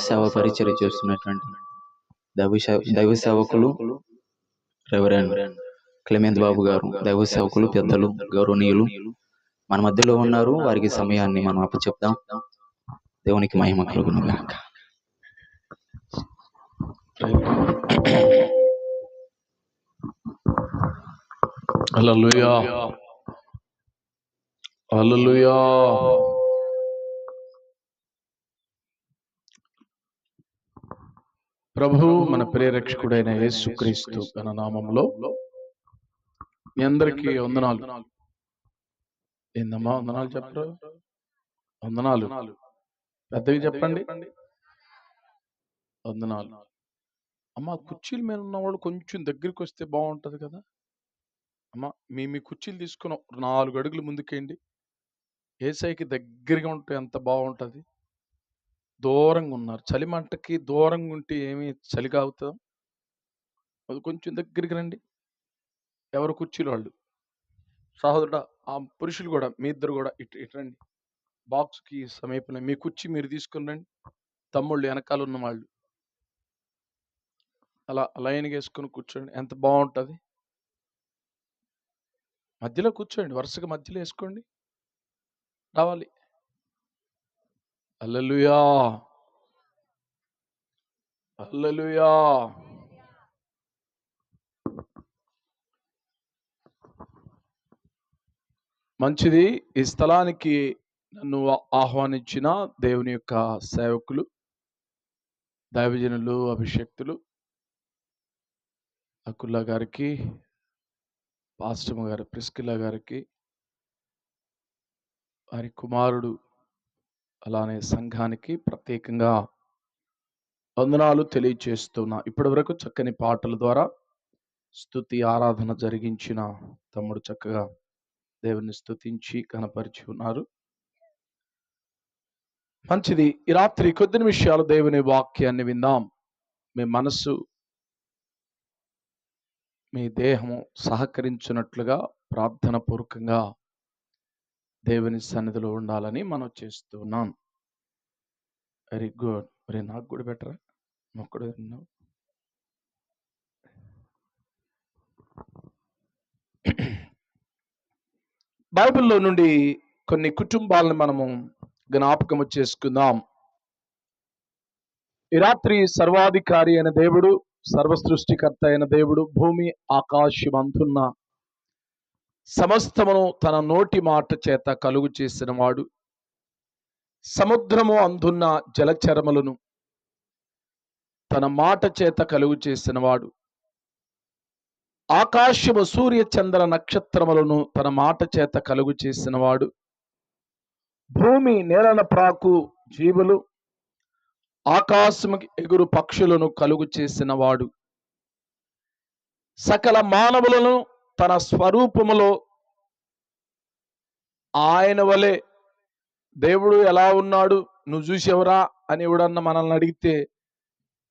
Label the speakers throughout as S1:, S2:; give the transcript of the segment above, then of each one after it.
S1: సేవ పరిచర్య చేస్తున్నటువంటి దైవ సేవకులు రెవరెండ్ క్లెమెంత్ బాబు గారు, దైవ సేవకులు, పెద్దలు, గౌరవనీయులు మన మధ్యలో ఉన్నారు. వారికి సమయాన్ని మనం అప్పచెప్దాం. దేవునికి మహిమ కలుగును గాక.
S2: హల్లెలూయా, హల్లెలూయా. ప్రభు మన ప్రియరక్షకుడైన యేసుక్రీస్తు ఘన నామములో మీ అందరికీ వందనాలు. ఏందమ్మా వందనాలు చెప్పరు? వందనాలు పెద్దవి చెప్పండి. వందనాలు. అమ్మా, కుర్చీల మీద ఉన్న వాళ్ళు కొంచెం దగ్గరికి వస్తే బాగుంటది కదా అమ్మా. మీ కుర్చీలు తీసుకుని 4 అడుగులు ముందుకేయండి. ఏసైకి దగ్గరగా ఉంటే ఎంత బాగుంటది. దూరంగా ఉన్నారు, చలిమంటకి దూరంగా ఉంటే ఏమి చలిగా అవుతాం. అది కొంచెం దగ్గరికి రండి. ఎవరు కుర్చీలు వాళ్ళు. సహోదరుడా, ఆ పురుషులు కూడా, మీ ఇద్దరు కూడా ఇటు రండి. బాక్స్కి సమీపంలో మీ కుర్చీ మీరు తీసుకుని రండి. తమ్ముళ్ళు వెనకాల ఉన్న వాళ్ళు అలా లైన్గా వేసుకుని కూర్చోండి. ఎంత బాగుంటుంది. మధ్యలో కూర్చోండి, వరుసగా మధ్యలో వేసుకోండి. రావాలి. హల్లెలూయా, హల్లెలూయా. మంచిది. ఈ స్థలానికి నన్ను ఆహ్వానించిన దేవుని యొక్క సేవకులు, దైవజనులు, అభిషక్తులు అకుల్లా గారికి, పాస్టమ్ గారి ప్రిస్కిల్లా గారికి, వారి కుమారుడు, అలానే సంఘానికి ప్రత్యేకంగా వందనాలు తెలియచేస్తున్నా. ఇప్పటి వరకు చక్కని పాటల ద్వారా స్తుతి ఆరాధన జరిగించిన తమ్ముడు చక్కగా దేవుని స్తుతించి కనపరిచి ఉన్నారు. మంచిది. ఈ రాత్రి కొద్ది నిమిషాలు దేవుని వాక్యాన్ని విందాం. మీ మనస్సు, మీ దేహము సహకరించినట్లుగా ప్రార్థన పూర్వకంగా దేవుని సన్నిధిలో ఉండాలని మనం చేస్తున్నాం. Very good. మరి నాకు కూడా బెటరా? ఒక్కడే విన్నావు. బైబిల్లో నుండి కొన్ని కుటుంబాలను మనము జ్ఞాపకము చేసుకుందాం. ఈ రాత్రి సర్వాధికారి అయిన దేవుడు, సర్వ సృష్టికర్త అయిన దేవుడు, భూమి ఆకాశం అంతున్న సమస్తమును తన నోటి మాట చేత కలుగు చేసిన వాడు, సముద్రము అందున్న జలచరములను తన మాట చేత కలుగు చేసిన వాడు, ఆకాశము సూర్య చంద్ర నక్షత్రములను తన మాట చేత కలుగు చేసిన వాడు, భూమి నేలన ప్రాకు జీవులు, ఆకాశముకి ఎగురు పక్షులను కలుగు చేసిన వాడు, సకల మానవులను తన స్వరూపములో ఆయన వలె. దేవుడు ఎలా ఉన్నాడు నువ్వు చూసేవరా అని ఎవడన్నా మనల్ని అడిగితే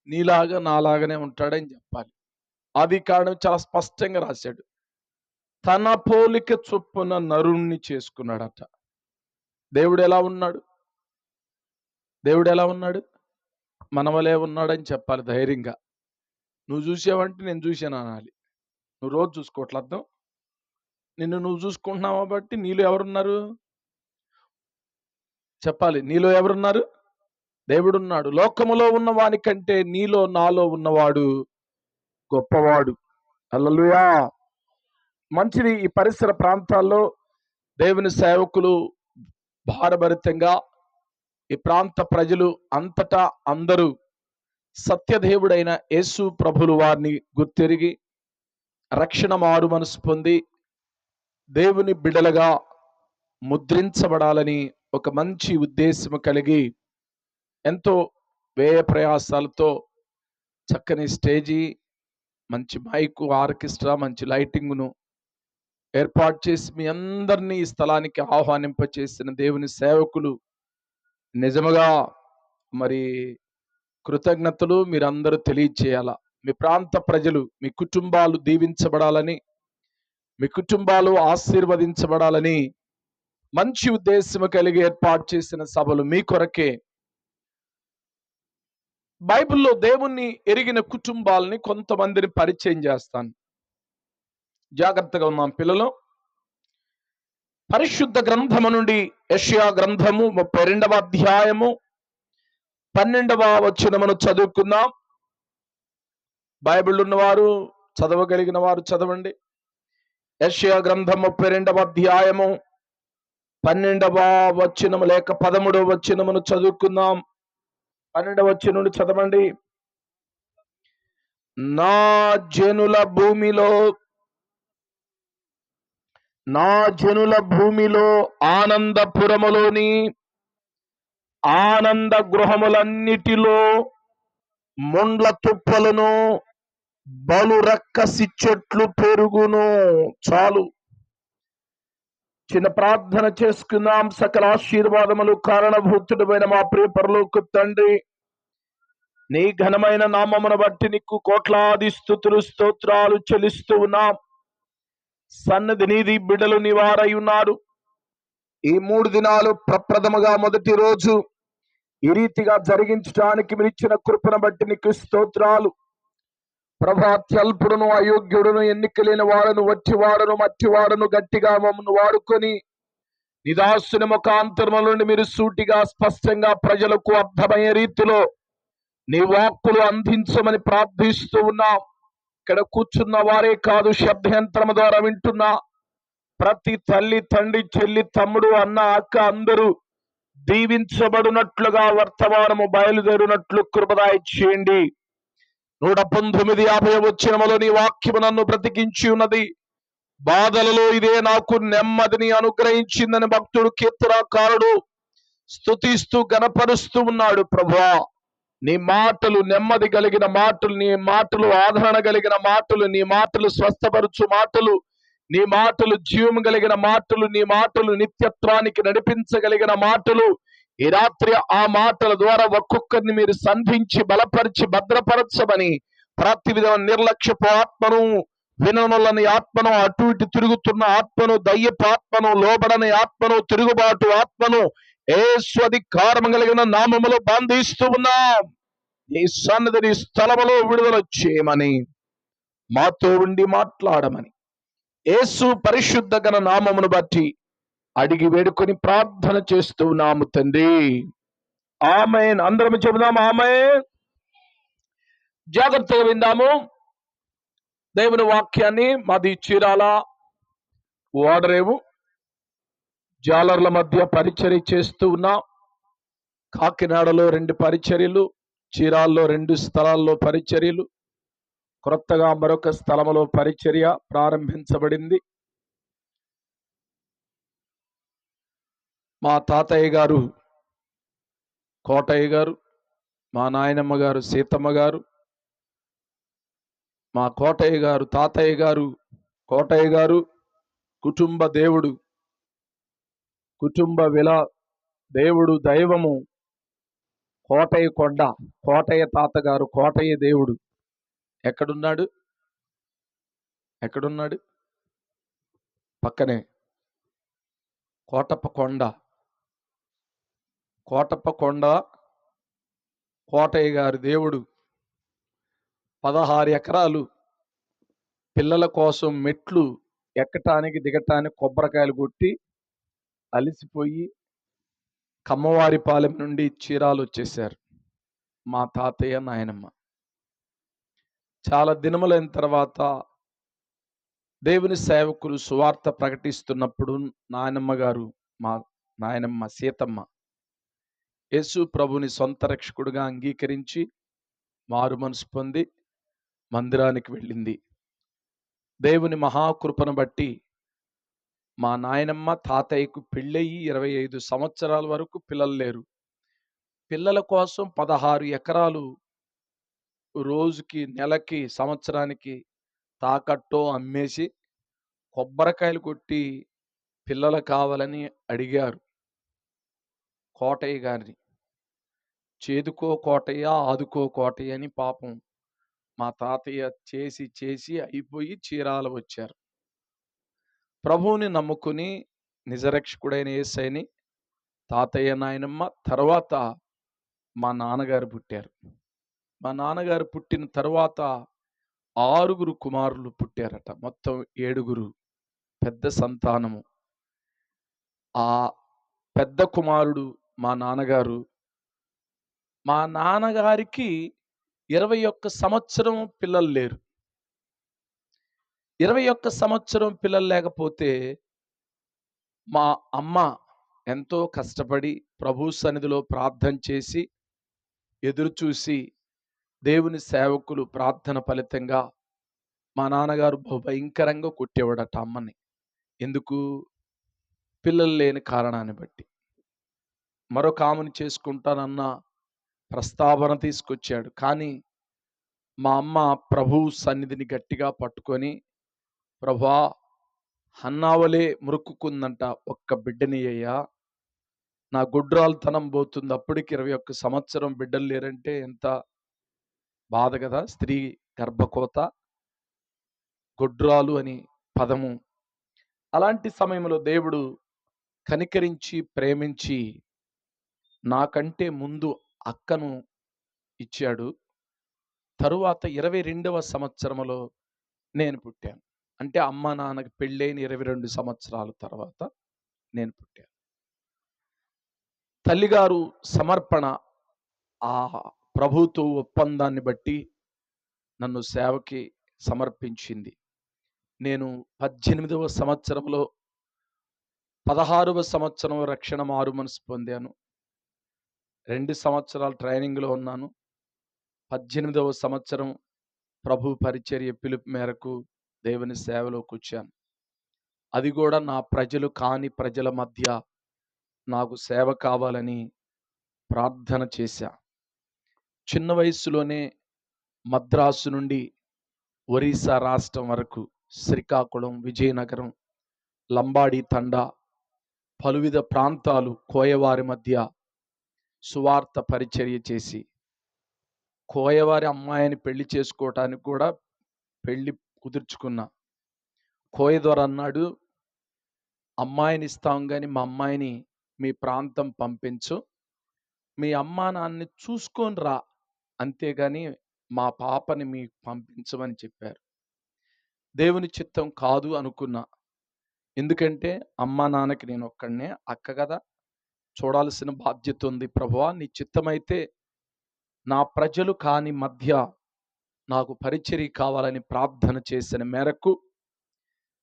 S2: నీలాగా నాలాగానే ఉంటాడని చెప్పాలి. ఆది కాండం చాలా స్పష్టంగా రాశాడు. తన పోలిక చొప్పున నరుణ్ణి చేసుకున్నాడట. దేవుడు ఎలా ఉన్నాడు? దేవుడు ఎలా ఉన్నాడు? మన వలే ఉన్నాడని చెప్పాలి ధైర్యంగా. నువ్వు చూసావంటే నేను చూశాను అనాలి. నువ్వు రోజు చూసుకోవట్లే అర్థం. నిన్ను నువ్వు చూసుకుంటున్నావు కాబట్టి నీలో ఎవరున్నారు చెప్పాలి. నీలో ఎవరున్నారు? దేవుడున్నాడు. లోకములో ఉన్న వాని కంటే నీలో నాలో ఉన్నవాడు గొప్పవాడు. హల్లెలూయా. మంచిది. ఈ పరిసర ప్రాంతాల్లో దేవుని సేవకులు భారభరితంగా, ఈ ప్రాంత ప్రజలు అంతటా అందరూ సత్యదేవుడైన యేసు ప్రభులు వారిని గుర్తెరిగి రక్షణ మారు మనసు పొంది దేవుని బిడ్డలుగా ముద్రించబడాలని ఒక మంచి ఉద్దేశం కలిగి ఎంతో వ్యయ ప్రయాసాలతో చక్కని స్టేజీ, మంచి మైకు, ఆర్కెస్ట్రా, మంచి లైటింగ్ను ఏర్పాటు చేసి మీ అందరినీ ఈ స్థలానికి ఆహ్వానింపచేసిన దేవుని సేవకులు నిజముగా మరి కృతజ్ఞతలు మీరందరూ తెలియచేయాల. మీ ప్రాంత ప్రజలు, మీ కుటుంబాలు దీవించబడాలని, మీ కుటుంబాలు ఆశీర్వదించబడాలని మంచి ఉద్దేశం కలిగి ఏర్పాటు చేసిన సభలు మీ కొరకే. బైబిల్లో దేవుణ్ణి ఎరిగిన కుటుంబాలని కొంతమందిని పరిచయం చేస్తాను. జాగ్రత్తగా ఉన్నాం పిల్లలు. పరిశుద్ధ గ్రంథము నుండి యెషయా గ్రంథము 32వ అధ్యాయము 12వ వచనమును చదువుకుందాం. బైబిల్ ఉన్నవారు, చదవగలిగిన వారు చదవండి. యెషయా గ్రంథం 32వ అధ్యాయము 12వ వచనము లేక 13వ వచనమును చదువుకుందాం. 12వ వచనం నుండి చదవండి. నా జనుల భూమిలో ఆనందపురములోని ఆనంద గృహములన్నిటిలో ముండ్ల తుప్పలను బలు రక్కసి చెట్లు పెరుగును. చాలు, చిన్న ప్రార్థన చేసుకుందాం. సకల ఆశీర్వాదములు కారణభూతుడమైన మా ప్రియ పరలోక తండ్రి, నీ ఘనమైన నామమును బట్టి నీకు కోట్లాది స్తుతులు స్తోత్రాలు చెల్లిస్తూ ఉన్నాం. సన్నిధి నీది, బిడ్డలు నివారై ఉన్నారు. ఈ 3 దినాలు ప్రప్రథముగా మొదటి రోజు ఈ రీతిగా జరిగించడానికి మీరు ఇచ్చిన కృపను బట్టి నీకు స్తోత్రాలు. ప్రభా, అత్యల్పుడును అయోగ్యుడును ఎన్నికలేని వాడను వట్టివాడను మట్టివాడను గట్టిగా మమ్మల్ని వాడుకొని నిదాసుని ముఖాంతరముల నుండి మీరు సూటిగా స్పష్టంగా ప్రజలకు అర్థమయ్యే రీతిలో నీ వాక్కులు అందించమని ప్రార్థిస్తూ ఉన్నాం. ఇక్కడ కూర్చున్న వారే కాదు, శబ్దయంత్రము ద్వారా వింటున్న ప్రతి తల్లి, తండ్రి, చెల్లి, తమ్ముడు, అన్న, అక్క అందరూ దీవించబడినట్లుగా వర్తమానము బయలుదేరినట్లు కృపదాయ చేయండి. 119:50 వచనములో నీ వాక్యము నన్ను బ్రతికించి ఉన్నది. బాధలలో ఇదే నాకు నెమ్మదిని అనుగ్రహించిందని భక్తుడు కీర్తనకారుడు స్తుతిస్తూ గణపరుస్తూ ఉన్నాడు. ప్రభువా, నీ మాటలు నెమ్మది కలిగిన మాటలు, నీ మాటలు ఆదరణ కలిగిన మాటలు, నీ మాటలు స్వస్థపరచు మాటలు, నీ మాటలు జీవము కలిగిన మాటలు, నీ మాటలు నిత్యత్వానికి నడిపించగలిగిన మాటలు. ఈ రాత్రి ఆ మాటల ద్వారా ఒక్కొక్కరిని మీరు సంధించి బలపరిచి భద్రపరచమని, ప్రతి విధమైన నిర్లక్ష్యపు ఆత్మను, విననులని ఆత్మను, అటు ఇటు తిరుగుతున్న ఆత్మను, దయ్యపు ఆత్మను, లోబడని ఆత్మను, తిరుగుబాటు ఆత్మను యేసు అధికారము కలిగిన నామములో బంధిస్తూ ఉన్నాం. ఈ సన్నిధిని స్థలములో విడుదల చేయమని, మాతో ఉండి మాట్లాడమని యేసు పరిశుద్ధ గణ నామమును బట్టి అడిగి వేడుకొని ప్రార్థన చేస్తూ ఉన్నాము తండ్రి. ఆమేన్. అందరం చెబుదాం ఆమేన్. జాగ్రత్తగా విందాము దేవుని వాక్యాన్ని. మాది చీరాల ఓడరేవు, జాలర్ల మధ్య పరిచర్య చేస్తూ ఉన్నాం. కాకినాడలో 2 పరిచర్యలు, చీరాల్లో 2 స్థలాల్లో పరిచర్యలు, క్రొత్తగా మరొక స్థలములో పరిచర్య ప్రారంభించబడింది. మా తాతయ్య గారు కోటయ్య గారు, మా నాయనమ్మ గారు సీతమ్మ గారు, మా కోటయ్య గారు తాతయ్య గారు కోటయ్య గారు కుటుంబ దేవుడు, కుటుంబ దేవుడు, దైవము కోటయ్య కొండ, కోటయ్య తాతగారు, కోటయ్య దేవుడు. ఎక్కడున్నాడు? పక్కనే కోటప్ప కొండ. కోటయ్య గారి దేవుడు 16 ఎకరాలు పిల్లల కోసం మెట్లు ఎక్కటానికి దిగటానికి కొబ్బరికాయలు కొట్టి అలిసిపోయి కమ్మవారిపాలెం నుండి చీరాలు వచ్చేసారు మా తాతయ్య నాయనమ్మ. చాలా దినములైన తర్వాత దేవుని సేవకులు సువార్త ప్రకటిస్తున్నప్పుడు నాయనమ్మ గారు, మా నాయనమ్మ సీతమ్మ, యేసు ప్రభుని సొంత రక్షకుడుగా అంగీకరించి మారు మనసు పొంది మందిరానికి వెళ్ళింది. దేవుని మహాకృపను బట్టి మా నాయనమ్మ తాతయ్యకు పెళ్ళయి 25 సంవత్సరాల వరకు పిల్లలు లేరు. పిల్లల కోసం 16 ఎకరాలు రోజుకి, నెలకి, సంవత్సరానికి తాకట్టో అమ్మేసి కొబ్బరికాయలు కొట్టి పిల్లలు కావాలని అడిగారు కోటయ్య గారిని. చేదుకో కోటయ్య, ఆదుకో కోటయ్య అని పాపం మా తాతయ్య చేసి అయిపోయి చీరాల వచ్చారు. ప్రభువుని నమ్ముకుని నిజరక్షకుడైన యేసయ్యని తాతయ్య నాయనమ్మ తర్వాత మా నాన్నగారు పుట్టారు. మా నాన్నగారు పుట్టిన తర్వాత 6 కుమారులు పుట్టారట. మొత్తం 7 పెద్ద సంతానము. ఆ పెద్ద కుమారుడు మా నాన్నగారు. మా నాన్నగారికి 21 సంవత్సరం పిల్లలు లేరు. 21 సంవత్సరం పిల్లలు లేకపోతే మా అమ్మ ఎంతో కష్టపడి ప్రభు సన్నిధిలో ప్రార్థన చేసి ఎదురు చూసి దేవుని సేవకులు ప్రార్థన ఫలితంగా మా నాన్నగారు భయంకరంగా కొట్టేవాడట అమ్మని. ఎందుకు? పిల్లలు లేని కారణాన్ని బట్టి. మరొక ఆమెను చేసుకుంటానన్న ప్రస్తావన తీసుకొచ్చాడు. కానీ మా అమ్మ ప్రభు సన్నిధిని గట్టిగా పట్టుకొని, ప్రభా, హన్నావలే మురుక్కుకుందంట, ఒక్క బిడ్డనియ్యయ్యా, నా గొడ్రాలుతనం పోతుంది. అప్పటికి 21 సంవత్సరం బిడ్డలు లేరంటే ఎంత బాధ కదా. స్త్రీ గర్భకోత, గొడ్రాలు అని పదము. అలాంటి సమయంలో దేవుడు కనికరించి ప్రేమించి నాకంటే ముందు అక్కను ఇచ్చాడు. తరువాత 22వ సంవత్సరములో నేను పుట్టాను. అంటే అమ్మ నాన్నకి పెళ్ళైన 22 సంవత్సరాల తర్వాత నేను పుట్టాను. తల్లిగారు సమర్పణ, ఆ ప్రభుతో ఒప్పందాన్ని బట్టి నన్ను సేవకి సమర్పించింది. నేను 18వ సంవత్సరంలో 16వ సంవత్సరం రక్షణ మారు మనసు పొందాను. 2 సంవత్సరాలు ట్రైనింగ్లో ఉన్నాను. 18వ సంవత్సరం ప్రభు పరిచర్య పిలుపు మేరకు దేవుని సేవలోకి వచ్చాను. అది కూడా నా ప్రజలు కాని ప్రజల మధ్య నాకు సేవ కావాలని ప్రార్థన చేశా. చిన్న వయసులోనే మద్రాసు నుండి ఒరిస్సా రాష్ట్రం వరకు, శ్రీకాకుళం, విజయనగరం, లంబాడి తండా, పలువిధ ప్రాంతాలు, కోయవారి మధ్య సువార్త పరిచర్య చేసి, కోయవారి అమ్మాయిని పెళ్లి చేసుకోవటానికి కూడా పెళ్లి కుదుర్చుకున్నా. కోయ ద్వారా అన్నాడు, అమ్మాయిని ఇస్తాం కానీ మా అమ్మాయిని మీ ప్రాంతం పంపించు, మీ అమ్మా నాన్నని చూసుకొని రా, అంతేగాని మా పాపని మీకు పంపించమని చెప్పారు. దేవుని చిత్తం కాదు అనుకున్నా. ఎందుకంటే అమ్మా నాన్నకి నేను ఒక్కడినే, అక్క కదా, చూడాల్సిన బాధ్యత ఉంది. ప్రభువా, నీ చిత్తమైతే నా ప్రజలు కాని మధ్య నాకు పరిచర్య కావాలని ప్రార్థన చేసిన మేరకు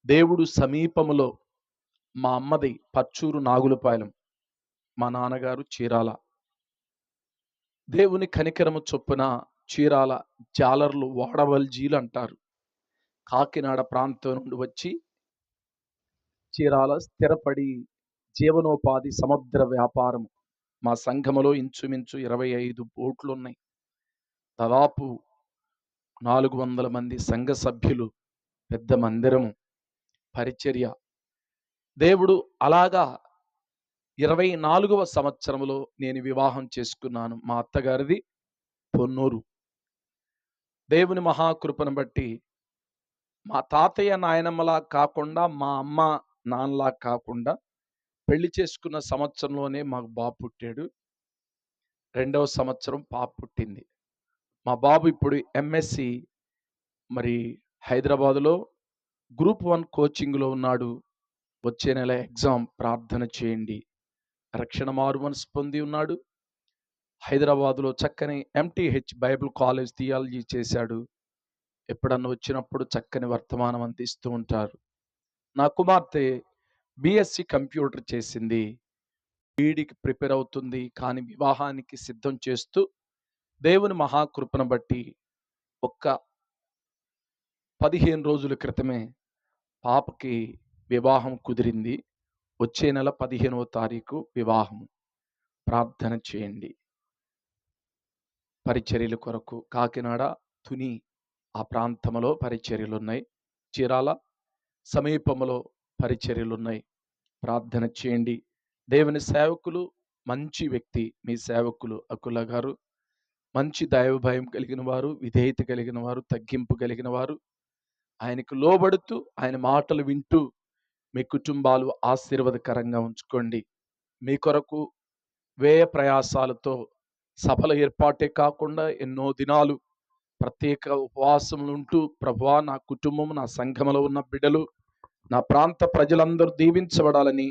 S2: దేవుడు సమీపములో, మా అమ్మది పచ్చూరు నాగులపాలెం, మా నాన్నగారు చీరాల. దేవుని కనికరము చొప్పున చీరాల జాలర్లు, వాడవల్జీలు అంటారు, కాకినాడ ప్రాంతం నుండి వచ్చి చీరాల స్థిరపడి జీవనోపాధి సముద్ర వ్యాపారం. మా సంఘములో ఇంచుమించు 25 బోట్లు ఉన్నాయి. దాదాపు 400 మంది సంఘ సభ్యులు, పెద్ద మందిరము, పరిచర్య. దేవుడు అలాగా 24వ సంవత్సరంలో నేను వివాహం చేసుకున్నాను. మా అత్తగారిది పొన్నూరు. దేవుని మహాకృపను బట్టి మా తాతయ్య నాయనమ్మలా కాకుండా, మా అమ్మ నాన్నలా కాకుండా, పెళ్లి చేసుకున్న సంవత్సరంలోనే మాకు బాబు పుట్టాడు. 2వ సంవత్సరం పాప పుట్టింది. మా బాబు ఇప్పుడు ఎంఎస్సి మరి హైదరాబాదులో గ్రూప్ 1 కోచింగ్లో ఉన్నాడు. వచ్చే నెల ఎగ్జామ్, ప్రార్థన చేయండి. రక్షణ మారు మనసు పొంది ఉన్నాడు. హైదరాబాదులో చక్కని MTH బైబిల్ కాలేజ్ థియాలజీ చేశాడు. ఎప్పుడన్నా వచ్చినప్పుడు చక్కని వర్తమానం అందిస్తూ ఉంటారు. నా కుమార్తె BSc కంప్యూటర్ చేసింది. బీఈడీకి ప్రిపేర్ అవుతుంది. కానీ వివాహానికి సిద్ధం చేస్తూ దేవుని మహాకృపను బట్టి ఒక్క 15 రోజుల క్రితమే పాపకి వివాహం కుదిరింది. వచ్చే నెల 15వ తారీఖు వివాహం. ప్రార్థన చేయండి. పరిచర్యల కొరకు కాకినాడ, తుని ఆ ప్రాంతంలో పరిచర్యలు ఉన్నాయి. చీరాల సమీపంలో పరిచర్యలు ఉన్నాయి. ప్రార్థన చేయండి. దేవుని సేవకులు, మంచి వ్యక్తి మీ సేవకులు అకుల గారు, మంచి దైవ భయం కలిగిన వారు, విధేయత కలిగిన వారు, తగ్గింపు కలిగిన వారు. ఆయనకు లోబడుతూ, ఆయన మాటలు వింటూ మీ కుటుంబాలు ఆశీర్వాదకరంగా ఉంచుకోండి. మీ కొరకు వ్యయ ప్రయాసాలతో సభల ఏర్పాటే కాకుండా ఎన్నో దినాలు ప్రత్యేక ఉపవాసములు ఉంటూ, ప్రభువా నా కుటుంబం, నా సంఘములో ఉన్న బిడ్డలు, నా ప్రాంత ప్రజలందరూ దీవించబడాలని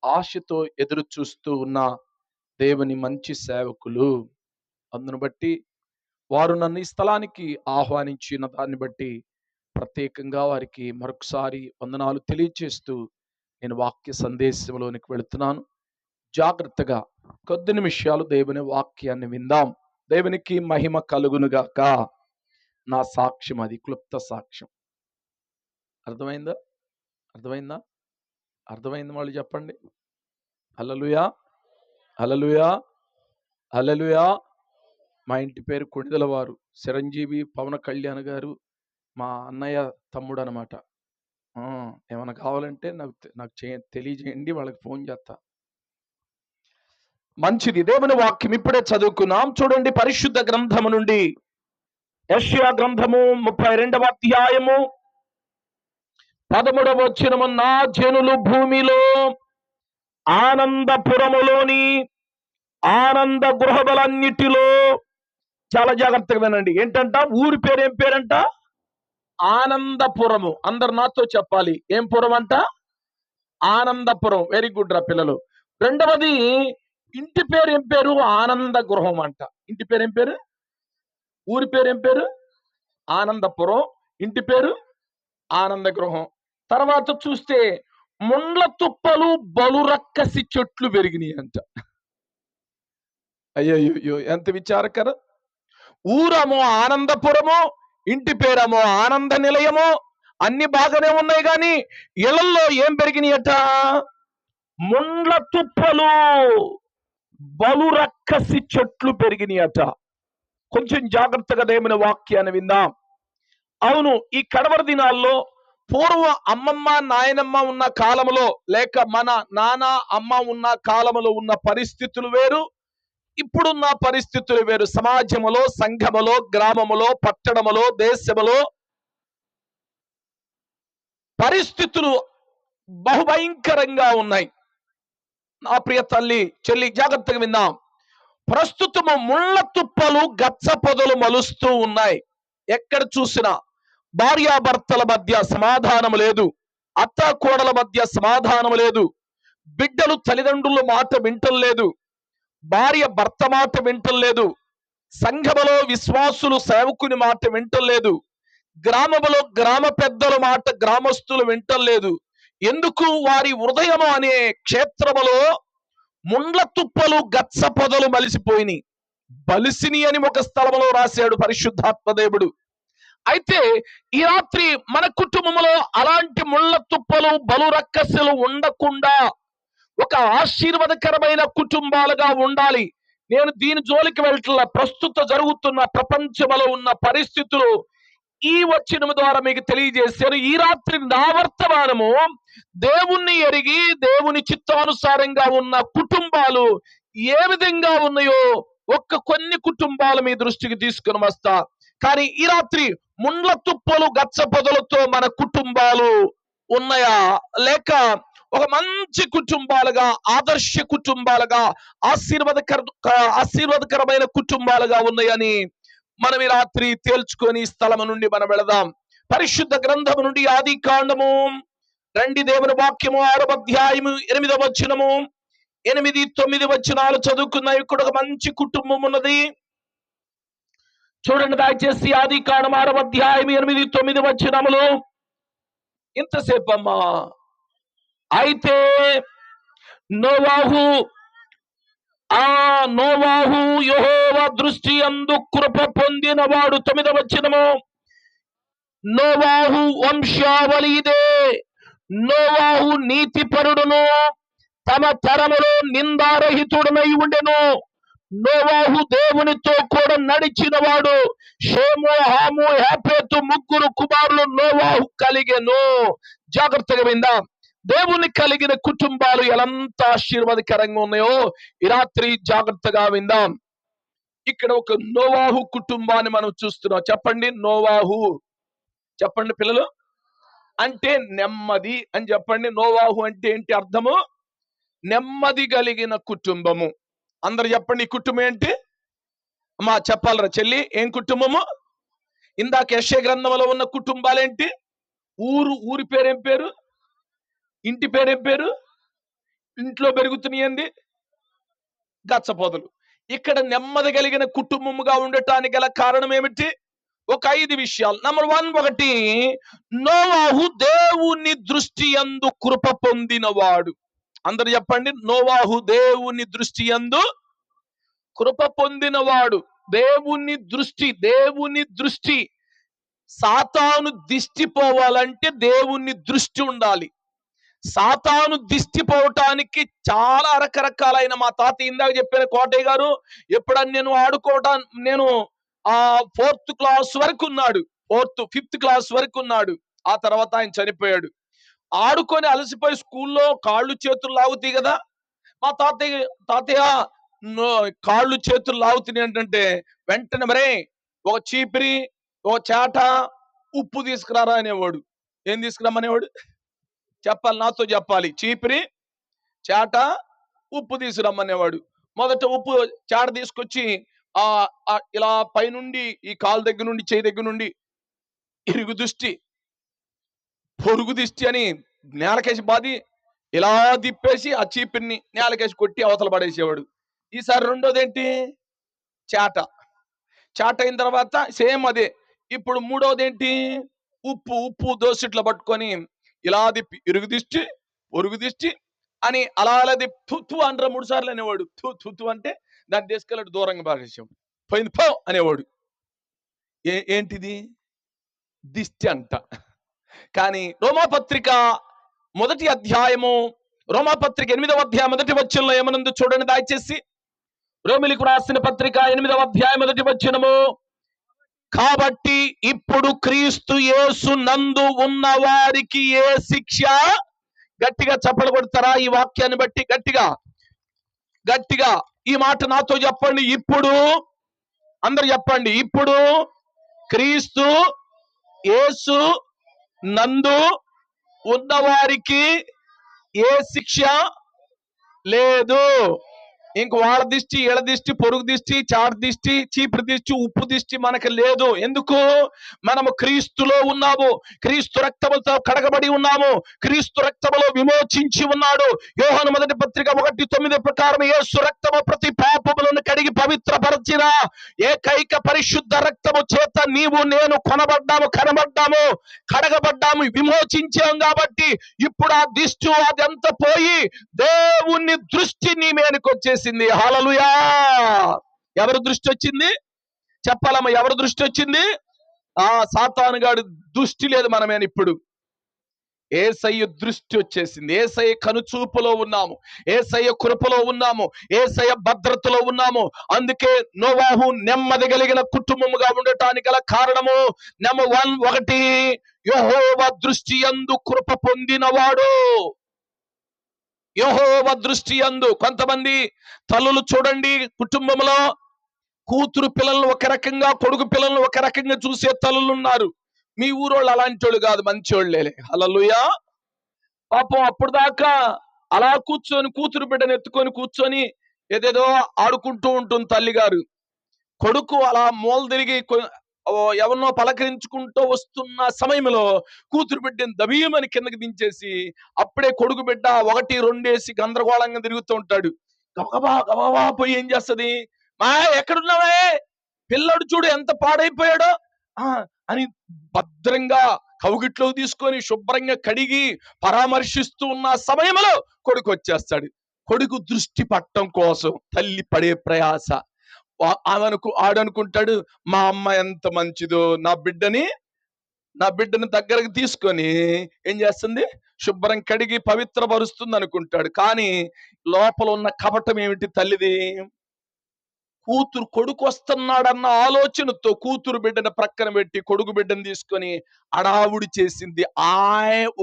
S2: ఆశతో ఎదురు చూస్తూ ఉన్న దేవుని మంచి సేవకులు. అందును బట్టి వారు నన్ను ఈ స్థలానికి ఆహ్వానించిన దాన్ని బట్టి ప్రత్యేకంగా వారికి మరొకసారి వందనాలు తెలియచేస్తూ నేను వాక్య సందేశంలోనికి వెళుతున్నాను. జాగ్రత్తగా కొద్ది నిమిషాలు దేవుని వాక్యాన్ని విందాం. దేవునికి మహిమ కలుగునుగాక. నా సాక్ష్యం అది క్లుప్త సాక్ష్యం. అర్థమైందా? అర్థమైందా? అర్థమైంది? వాళ్ళు చెప్పండి. హల్లెలూయా, హల్లెలూయా, హల్లెలూయా. మా ఇంటి పేరు కొణిదల వారు. చిరంజీవి పవన్ కళ్యాణ్ గారు మా అన్నయ్య తమ్ముడు అనమాట. ఏమైనా కావాలంటే నాకు తెలియజేయండి, వాళ్ళకి ఫోన్ చేస్తా. మంచిది. దేవుని వాక్యం ఇప్పుడే చదువుకున్నాం. చూడండి, పరిశుద్ధ గ్రంథము నుండి యెషయా గ్రంథము 32వ అధ్యాయము 13వ వచనము. నా జనులు భూమిలో ఆనందపురములోని ఆనంద గృహములన్నిటిలో, చాలా జాగ్రత్తగా వినండి, ఏంటంట? ఊరి పేరు ఏం పేరంట? ఆనందపురము. అందరు నాతో చెప్పాలి. ఏం పురం అంట? ఆనందపురం. వెరీ గుడ్ రా పిల్లలు. రెండవది, ఇంటి పేరు ఏం పేరు? ఆనంద గృహం అంట. ఇంటి పేరు ఏం పేరు? ఊరి పేరు ఏం పేరు? ఆనందపురం. ఇంటి పేరు ఆనంద గృహం. తర్వాత చూస్తే ముండ్ల తుప్పలు బలురక్కసి చెట్లు పెరిగినాయి అంట. అయ్యో, ఎంత విచారకరం. ఊరమో ఆనందపురము, ఇంటి పేరమో ఆనంద నిలయము, అన్ని బాగానే ఉన్నాయి, కానీ ఇళ్లలో ఏం పెరిగినాయట? ముండ్ల తుప్పలు బలురక్కసి చెట్లు పెరిగినాయట. కొంచెం జాగ్రత్తగా దేవుని వాక్యాన్ని విందాం. అవును, ఈ కడవరి దినాల్లో పూర్వ అమ్మమ్మ నాయనమ్మ ఉన్న కాలంలో, లేక మన నాన్న అమ్మ ఉన్న కాలంలో ఉన్న పరిస్థితులు వేరు, ఇప్పుడున్న పరిస్థితులు వేరు. సమాజములో, సంఘములో, గ్రామములో, పట్టణములో, దేశములో పరిస్థితులు బహుభయంకరంగా ఉన్నాయి. నా ప్రియ తల్లి చెల్లి, జాగ్రత్తగా విందాం. ప్రస్తుతము ముళ్ళ తుప్పలు గచ్చ పొదలు మలుస్తూ ఉన్నాయి. ఎక్కడ చూసినా భార్యాభర్తల మధ్య సమాధానం లేదు, అత్త కోడల మధ్య సమాధానం లేదు, బిడ్డలు తల్లిదండ్రుల మాట వింటలేదు, భార్య భర్త మాట వింటలేదు, సంఘములో విశ్వాసులు సేవకుని మాట వింటలేదు, గ్రామములో గ్రామ పెద్దల మాట గ్రామస్తులు వింటలేదు. ఎందుకు? వారి హృదయము అనే క్షేత్రములో ముండ్ల తుప్పలు గచ్చ పొదలు మలిసిపోయినాయి. బలిసిని అని ఒక స్థలంలో రాశాడు పరిశుద్ధాత్మ దేవుడు. అయితే ఈ రాత్రి మన కుటుంబంలో అలాంటి ముళ్ళ తుప్పలు బలురక్కసులు ఉండకుండా ఒక ఆశీర్వాదకరమైన కుటుంబాలుగా ఉండాలి. నేను దీని జోలికి వెళ్ళట్ల. ప్రస్తుత జరుగుతున్న ప్రపంచంలో ఉన్న పరిస్థితులు ఈ వచనము ద్వారా మీకు తెలియజేశాను. ఈ రాత్రి నా వర్తమానము దేవుణ్ణి ఎరిగి దేవుని చిత్తానుసారంగా ఉన్న కుటుంబాలు ఏ విధంగా ఉన్నాయో కొన్ని కుటుంబాలు మీ దృష్టికి తీసుకుని వస్తా. కానీ ఈ రాత్రి ముండ్ల తుప్పలు గచ్చ పొదలతో మన కుటుంబాలు ఉన్నాయా, లేక ఒక మంచి కుటుంబాలుగా, ఆదర్శ కుటుంబాలుగా, ఆశీర్వాదకరమైన కుటుంబాలుగా ఉన్నాయని మనం ఈ రాత్రి తేల్చుకొని స్థలము నుండి మనం వెళదాం. పరిశుద్ధ గ్రంథము నుండి ఆది కాండము రండి, దేవుని వాక్యము 6వ అధ్యాయము 8వ వచనము 8, 9 వచనాలు చదువుకున్నాయి. ఇక్కడ ఒక మంచి కుటుంబం ఉన్నది. చూడండి దయచేసి, ఆది కాండము 6వ అధ్యాయం 8, 9 వచనములు. ఇంతసేపు అమ్మా. అయితే నోవాహు యెహోవా దృష్టి యందు కృప పొందినవాడు. 9వ వచనము. నోవాహు వంశావళి ఇదే. నోవాహు నీతిపరుడును తమ తరములో నిందారహితుడనై ఉండెను. నోవాహు దేవునితో కూడా నడిచిన వాడు. షేము, హాము, యాఫెతు ముగ్గురు కుమారులు నోవాహు కలిగెను. జాగ్రత్తగా విందాం. దేవుని కలిగిన కుటుంబాలు ఎంత ఆశీర్వాదకరంగా ఉన్నాయో ఈ రాత్రి జాగ్రత్తగా విందాం. ఇక్కడ ఒక నోవాహు కుటుంబాన్ని మనం చూస్తున్నాం. చెప్పండి, నోవాహు. చెప్పండి పిల్లలు. అంటే నెమ్మది అని చెప్పండి. నోవాహు అంటే ఏంటి అర్థము? నెమ్మది కలిగిన కుటుంబము. అందరు చెప్పండి, ఈ కుటుంబం ఏంటి? అమ్మా చెప్పాలరా చెల్లి, ఏం కుటుంబము? ఇందాక యెషయా గ్రంథంలో ఉన్న కుటుంబాలేంటి? ఊరి పేరేం పేరు? ఇంటి పేరేం పేరు? ఇంట్లో పెరుగుతున్నాయండి గచ్చపోదలు. ఇక్కడ నెమ్మది కలిగిన కుటుంబముగా ఉండటానికి గల కారణం ఏమిటి? ఒక 5 విషయాలు. నంబర్ 1, ఒకటి, నోవాహు దేవుని దృష్టి యందు కృప పొందినవాడు. అందరు చెప్పండి, నోవాహు దేవుని దృష్టి యందు కృప పొందినవాడు. దేవుని దృష్టి. సాతాను దిష్టి పోవాలంటే దేవుని దృష్టి ఉండాలి. సాతాను దిష్టి పోవటానికి చాలా రకరకాలైన, మా తాత ఇందాక చెప్పిన కోటయ్య గారు, ఎప్పుడన్నా నేను 4th క్లాస్ వరకు ఉన్నాడు, 5th క్లాస్ వరకు ఉన్నాడు. ఆ తర్వాత ఆయన చనిపోయాడు. ఆడుకొని అలసిపోయి స్కూల్లో కాళ్ళు చేతులు లాగుతాయి కదా, మా తాతయ్య కాళ్ళు చేతులు లాగుతున్నాయి ఏంటంటే వెంటనే మరే ఒక చీపిరి, ఒక చేట, ఉప్పు తీసుకురారా అనేవాడు. ఏం తీసుకురమ్మనేవాడు? చెప్పాలి, నాతో చెప్పాలి. చీపిరి, చేట, ఉప్పు తీసుకురమ్మనేవాడు. మొదట ఉప్పు చేట తీసుకొచ్చి ఇలా పైనుండి ఈ కాలు దగ్గర నుండి చేయి దగ్గర నుండి ఇరుగు దిష్టి, పొరుగు దిష్టి అని నేలకేసి బాది ఇలా తిప్పేసి ఆ చీపిరిని నేలకేసి కొట్టి అవతల పడేసేవాడు. ఈసారి రెండోదేంటి? చాట అయిన తర్వాత సేమ్ అదే. ఇప్పుడు మూడోది ఏంటి? ఉప్పు దోసిట్లో పట్టుకొని ఇలా దిప్పి ఇరుగు దిష్టి, పొరుగు దిష్టి అని అలా తుత్తు అనరా 3 సార్లు అనేవాడు. తుత్తు అంటే దాన్ని తీసుకెళ్ళాడు దూరంగా పారేసేవాడు. పోయింది పో అనేవాడు. ఏంటిది? దిష్టి అంట. కానీ రోమాపత్రిక 1వ అధ్యాయము, రోమాపత్రిక 8వ అధ్యాయం 1వ వచనంలో ఏమనుందో చూడండి దయచేసి. రోమిలికి రాసిన పత్రిక 8వ అధ్యాయం 1వ వచనము, కాబట్టి ఇప్పుడు క్రీస్తు యేసు నందు ఉన్న వారికి ఏ శిక్ష? గట్టిగా చప్పలు కొడతారా ఈ వాక్యాన్ని బట్టి? గట్టిగా ఈ మాట నాతో చెప్పండి. ఇప్పుడు అందరు చెప్పండి, ఇప్పుడు క్రీస్తు యేసు నందు ఉన్నవారికి ఏ శిక్ష లేదు. ఇంక వాళ్ళ దిష్టి, ఇళ్ళ దిష్టి, పొరుగు దిష్టి, చాట దిష్టి, చీపురు దిష్టి, ఉప్పు దిష్టి మనకు లేదు. ఎందుకు? మనము క్రీస్తులో ఉన్నాము, క్రీస్తు రక్తముతో కడగబడి ఉన్నాము, క్రీస్తు రక్తములో విమోచించి ఉన్నాడు. యోహాను 1వ పత్రిక 1:9 ప్రకారం యేసు రక్తము ప్రతి పాపములను కడిగి పవిత్రపరచిన ఏకైక పరిశుద్ధ రక్తము చేత నీవు నేను కనబడ్డాము, కడగబడ్డాము, విమోచించాం. కాబట్టి ఇప్పుడు ఆ దిష్టి అదంతా పోయి దేవుని దృష్టి నీ మీదకి వచ్చేసింది. హల్లెలూయా! ఎవరి దృష్టి వచ్చింది? చెప్పాలమ్మా, ఎవరి దృష్టి వచ్చింది? సాతాను గాడి దృష్టి లేదు మన మీద. ఇప్పుడు యేసయ్య దృష్టి వచ్చేసింది. యేసయ్య కనుచూపులో ఉన్నాము, యేసయ్య కృపలో ఉన్నాము, యేసయ్య భద్రతలో ఉన్నాము. అందుకే నోవాహు నెమ్మది కలిగిన కుటుంబముగా ఉండటానికి గల కారణము నంబర్ 1, ఒకటి, యెహోవా దృష్టి యందు కృప పొందినవాడు. యెహోవా దృష్టి యందు. కొంతమంది తల్లులు చూడండి, కుటుంబంలో కూతురు పిల్లలను ఒక రకంగా, కొడుకు పిల్లలను ఒక రకంగా చూసే తల్లులు ఉన్నారు. మీ ఊరోళ్ళు అలాంటి వాళ్ళు కాదు, మంచోళ్ళే. హల్లెలూయా! పాపం అప్పుడు దాకా అలా కూర్చొని కూతురు బిడ్డను ఎత్తుకొని కూర్చొని ఏదేదో ఆడుకుంటూ ఉంటుంది తల్లిగారు. కొడుకు అలా మూల తిరిగి ఎవరినో పలకరించుకుంటూ వస్తున్న సమయంలో కూతురు బిడ్డని దబీమని కిందకి దించేసి అప్పుడే కొడుకు బిడ్డ 1, 2 వేసి గందరగోళంగా తిరుగుతూ ఉంటాడు. గబగబా పోయి ఏం చేస్తుంది? మా ఎక్కడున్నావే, పిల్లడు చూడు ఎంత పాడైపోయాడో అని భద్రంగా కౌగిట్లో తీసుకొని శుభ్రంగా కడిగి పరామర్శిస్తూ ఉన్న సమయంలో కొడుకు వచ్చేస్తాడు. కొడుకు దృష్టి పట్టడం కోసం తల్లి పడే ప్రయాస. ఆడనుకుంటాడు, మా అమ్మ ఎంత మంచిదో, నా బిడ్డని దగ్గరకు తీసుకొని ఏం చేస్తుంది? శుభ్రం కడిగి పవిత్రపరుస్తుంది అనుకుంటాడు. కానీ లోపల ఉన్న కపటం ఏమిటి తల్లిది? కొడుకు వస్తున్నాడన్న ఆలోచనతో కూతురు బిడ్డను ప్రక్కన పెట్టి కొడుకు బిడ్డను తీసుకొని అడావుడి చేసింది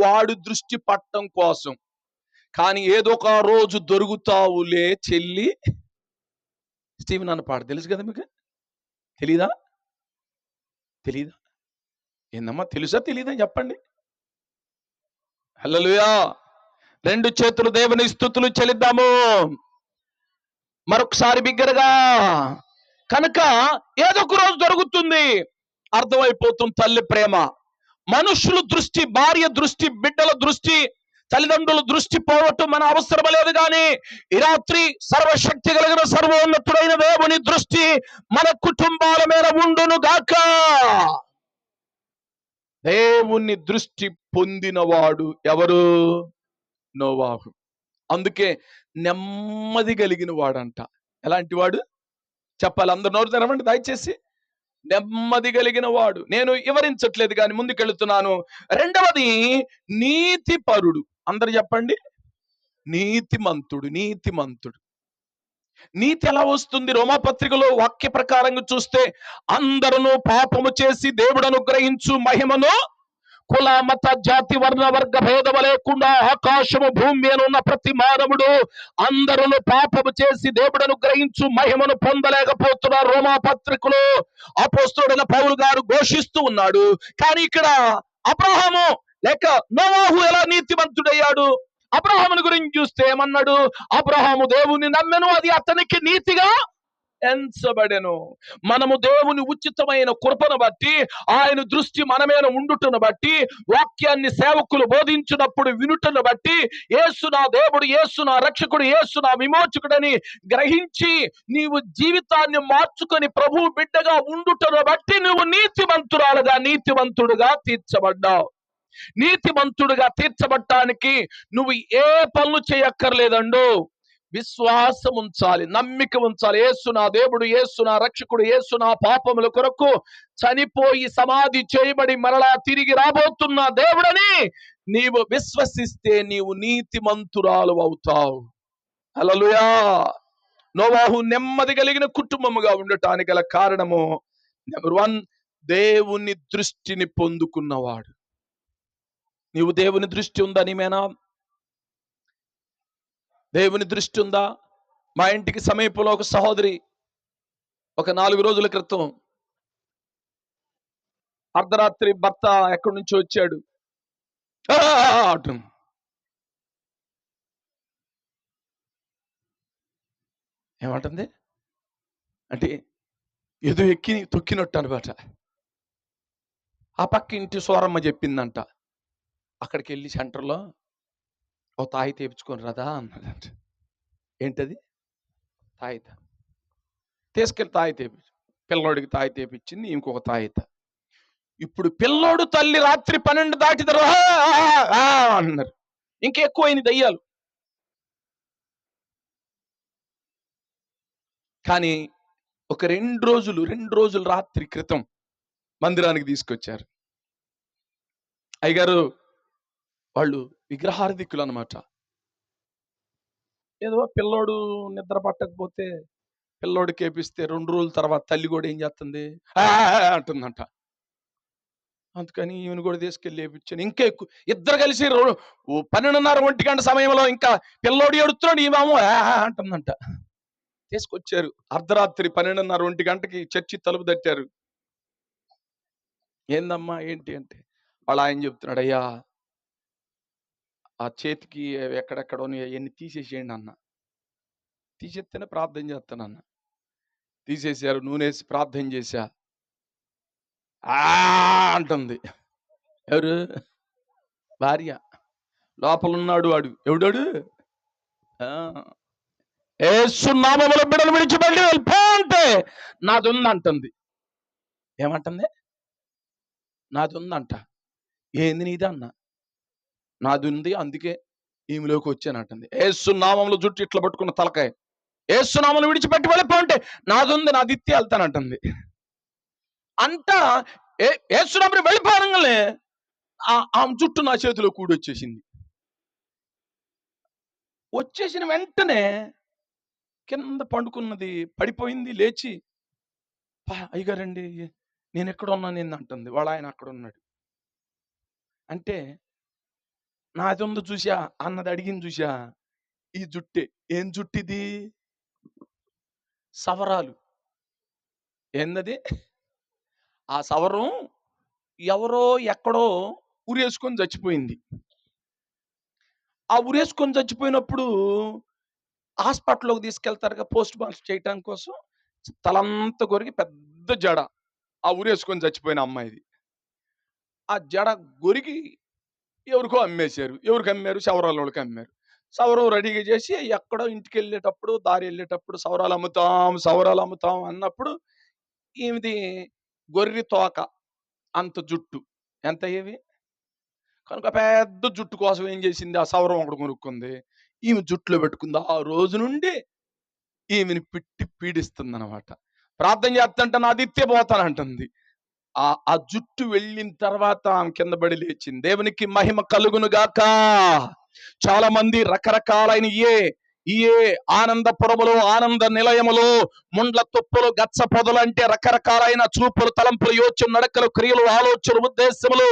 S2: వాడు దృష్టి పట్టడం కోసం. కానీ ఏదో ఒక రోజు దొరుకుతావులే చెల్లి. స్టీవెన్ అన్న పాట తెలుసు కదా మీకు? తెలీదా? ఏందమ్మా, తెలుసా తెలీదా? చెప్పండి. హల్లెలూయా! 2 చేతులు దేవుని స్తుతులు చెల్లిద్దాము. మరొకసారి బిగ్గరగా కనుక ఏదో ఒక రోజు జరుగుతుంది. అర్థమైపోతుంది తల్లి ప్రేమ. మనుషుల దృష్టి, భార్య దృష్టి, బిడ్డల దృష్టి, తల్లిదండ్రుల దృష్టి పోవటం మన అవసరం లేదు. కానీ ఈ రాత్రి సర్వశక్తి కలిగిన సర్వోన్నతుడైన దేవుని దృష్టి మన కుటుంబాల మీద ఉండును గాక. దేవుని దృష్టి పొందినవాడు ఎవరు? నోవాహు. అందుకే నెమ్మది కలిగిన వాడంట. ఎలాంటి వాడు చెప్పాలి? అందరు నోరు తెరవండి దయచేసి. నెమ్మది కలిగిన వాడు. నేను వివరించట్లేదు కానీ ముందుకెళ్తున్నాను. రెండవది నీతిపరుడు. అందరు చెప్పండి, నీతిమంతుడు. నీతిమంతుడు. నీతి ఎలా వస్తుంది? రోమాపత్రికలో వాక్య ప్రకారంగా చూస్తే, అందరూ పాపము చేసి దేవుడు అనుగ్రహించు మహిమను కుల మత జాతి వర్ణ వర్గ భేదము లేకుండా ఆకాశము భూమి మీద ఉన్న ప్రతి మానవుడు అందరూ పాపము చేసి దేవుడు అనుగ్రహించు మహిమను పొందలేకపోతున్నారు. రోమాపత్రికలో అపోస్తలుడైన పౌలు గారు ఘోషిస్తూ ఉన్నాడు. కానీ ఇక్కడ అబ్రహాము లేక నోవాహు ఎలా నీతిమంతుడయ్యాడు? అబ్రహాముని గురించి చూస్తే ఏమన్నాడు? అబ్రహాము దేవుని నమ్మెను, అది అతనికి నీతిగా ఎంచబడెను. మనము దేవుని ఉచితమైన కృపను బట్టి, ఆయన దృష్టి మన మీద ఉండుటను బట్టి, వాక్యాన్ని సేవకులు బోధించినప్పుడు వినుటను బట్టి, యేసు నా దేవుడు, యేసు నా రక్షకుడు, యేసు నా విమోచకుడని గ్రహించి నీవు జీవితాన్ని మార్చుకొని ప్రభు బిడ్డగా ఉండుటను బట్టి నువ్వు నీతిమంతురాలుగా, నీతివంతుడుగా తీర్చబడ్డావు. నీతిమంతుడుగా తీర్చబడటానికి నువ్వు ఏ పనులు చేయక్కర్లేదండు. విశ్వాసం ఉంచాలి, నమ్మిక ఉంచాలి. యేసు నా దేవుడు, యేసు నా రక్షకుడు, యేసు నా పాపముల కొరకు చనిపోయి సమాధి చేయబడి మరలా తిరిగి రాబోతున్న దేవుడని నీవు విశ్వసిస్తే నీవు నీతిమంతురాలు అవుతావు. హల్లెలూయా. నోవాహు నెమ్మది కలిగిన కుటుంబముగా ఉండటానికి గల కారణము నెంబర్ 1, దేవుని దృష్టిని పొందుకున్నవాడు. నీవు దేవుని దృష్టి ఉందా? నీమేనా? దేవుని దృష్టి ఉందా? మా ఇంటికి సమీపంలో ఒక సహోదరి ఒక 4 రోజుల క్రితం అర్ధరాత్రి భర్త ఎక్కడి నుంచి వచ్చాడు ఏమంటుంది అంటే ఏదో ఎక్కి తొక్కినట్టు అనమాట. ఆ పక్క ఇంటి సోరమ్మ చెప్పిందంట, అక్కడికి వెళ్ళి సెంటర్లో ఓ తాయి తెప్పించుకొని రాదా అన్నదంట. ఏంటది? తాయిత. తీసుకెళ్ళి తాయి తెప్పించు. పిల్లోడికి తాయి తెప్పించింది, ఇంకొక తాయిత. ఇప్పుడు పిల్లోడు తల్లి రాత్రి 12 దాటి అన్నారు. ఇంకెక్కువైంది దయ్యాలు. కానీ ఒక 2 రోజులు రాత్రి క్రితం మందిరానికి తీసుకొచ్చారు. అయ్యగారు వాళ్ళు విగ్రహార్థికులు అనమాట. ఏదో పిల్లోడు నిద్ర పట్టకపోతే పిల్లోడికి ఏపిస్తే 2 రోజుల తర్వాత తల్లి కూడా ఏం చేస్తుంది అంటుందంట. అందుకని ఈమెను కూడా తీసుకెళ్ళి లేపించాను. ఇంకా ఎక్కువ ఇద్దరు కలిసి 12:30 1 గంట సమయంలో ఇంకా పిల్లోడు ఎడుతున్నాడు, ఈమెమో అంటుందంట. తీసుకొచ్చారు. అర్ధరాత్రి 12:30 1 గంటకి చర్చి తలుపు తట్టారు. ఏందమ్మా ఏంటి అంటే వాళ్ళు ఆయన చెప్తున్నాడు, అయ్యా ఆ చేతికి ఎక్కడెక్కడో ఎన్ని తీసేసేయండి అన్న. తీసేస్తేనే ప్రార్థన చేస్తానన్న. తీసేసారు. నూనెసి ప్రార్థన చేశా. అంటుంది. ఎవరు? భార్య. లోపల ఉన్నాడు వాడు. ఎవడాడు? యేసు నామములో బిడ్డలు విడిచిపెట్టి వెళ్ళిపో అంటే నాది ఉందంటుంది. ఏమంటుంది? నాది ఉందంట. ఏంది నీది అన్న? నాది ఉంది, అందుకే ఈమెలోకి వచ్చానంటుంది. యేసు నామములో జుట్టు ఇట్లా పట్టుకున్న తలకాయ, యేసు నామములు విడిచిపెట్టి వెళ్ళిపో అంటే నాది ఉంది, నాది ఇత్తి వెళ్తానంటుంది. అంట యేసు నామములు వెళ్ళిపోనగానే ఆమె జుట్టు నా చేతిలో కూడొచ్చేసింది. వచ్చేసిన వెంటనే కింద పండుకున్నది పడిపోయింది. లేచి అయ్యగారండి నేను ఎక్కడ ఉన్నాను అంటుంది. వాళ్ళ ఆయన అక్కడ ఉన్నాడు. అంటే నాది ఉంది చూసా అన్నది అడిగింది చూసా. ఈ జుట్టే. ఏం జుట్టిది? సవరాలు. ఏందది? ఆ సవరం ఎవరో ఎక్కడో ఉరేసుకొని చచ్చిపోయింది. ఆ ఉరేసుకొని చచ్చిపోయినప్పుడు హాస్పిటల్లోకి తీసుకెళ్తారుగా పోస్ట్ మార్టం చేయటం కోసం. తలంతా కొరికి పెద్ద జడ, ఆ ఊరేసుకొని చచ్చిపోయిన అమ్మాయిది. ఆ జడ గొరికి ఎవరికో అమ్మేశారు. ఎవరికి అమ్మారు? సవరాలోళ్ళకి అమ్మారు. సవరం రెడీగా చేసి ఎక్కడో ఇంటికి వెళ్ళేటప్పుడు, దారి వెళ్ళేటప్పుడు సవరాలు అమ్ముతాం అన్నప్పుడు ఈమెది గొర్రె తోక అంత జుట్టు ఎంత అయ్యేవి. కనుక పెద్ద జుట్టు కోసం ఏం చేసింది, ఆ సవరం ఒకటి కొనుక్కుంది, ఈమె జుట్టులో పెట్టుకుంది. ఆ రోజు నుండి ఈమెని పీడిస్తుంది అనమాట. ప్రార్థన చేస్తుంటే నాది ఇత్తే పోతానంటుంది. ఆ జుట్టు వెళ్ళిన తర్వాత ఆమె కింద పడి లేచింది. దేవునికి మహిమ కలుగును గాక. చాలా మంది రకరకాలైన ఏ ఆనందపురములో, ఆనంద నిలయములో, ముండ్ల తుప్పలు, గచ్చ పొదలు అంటే రకరకాలైన చూపులు, తలంపులు, యోచన, నడకలు, క్రియలు, ఆలోచనలు, ఉద్దేశములు,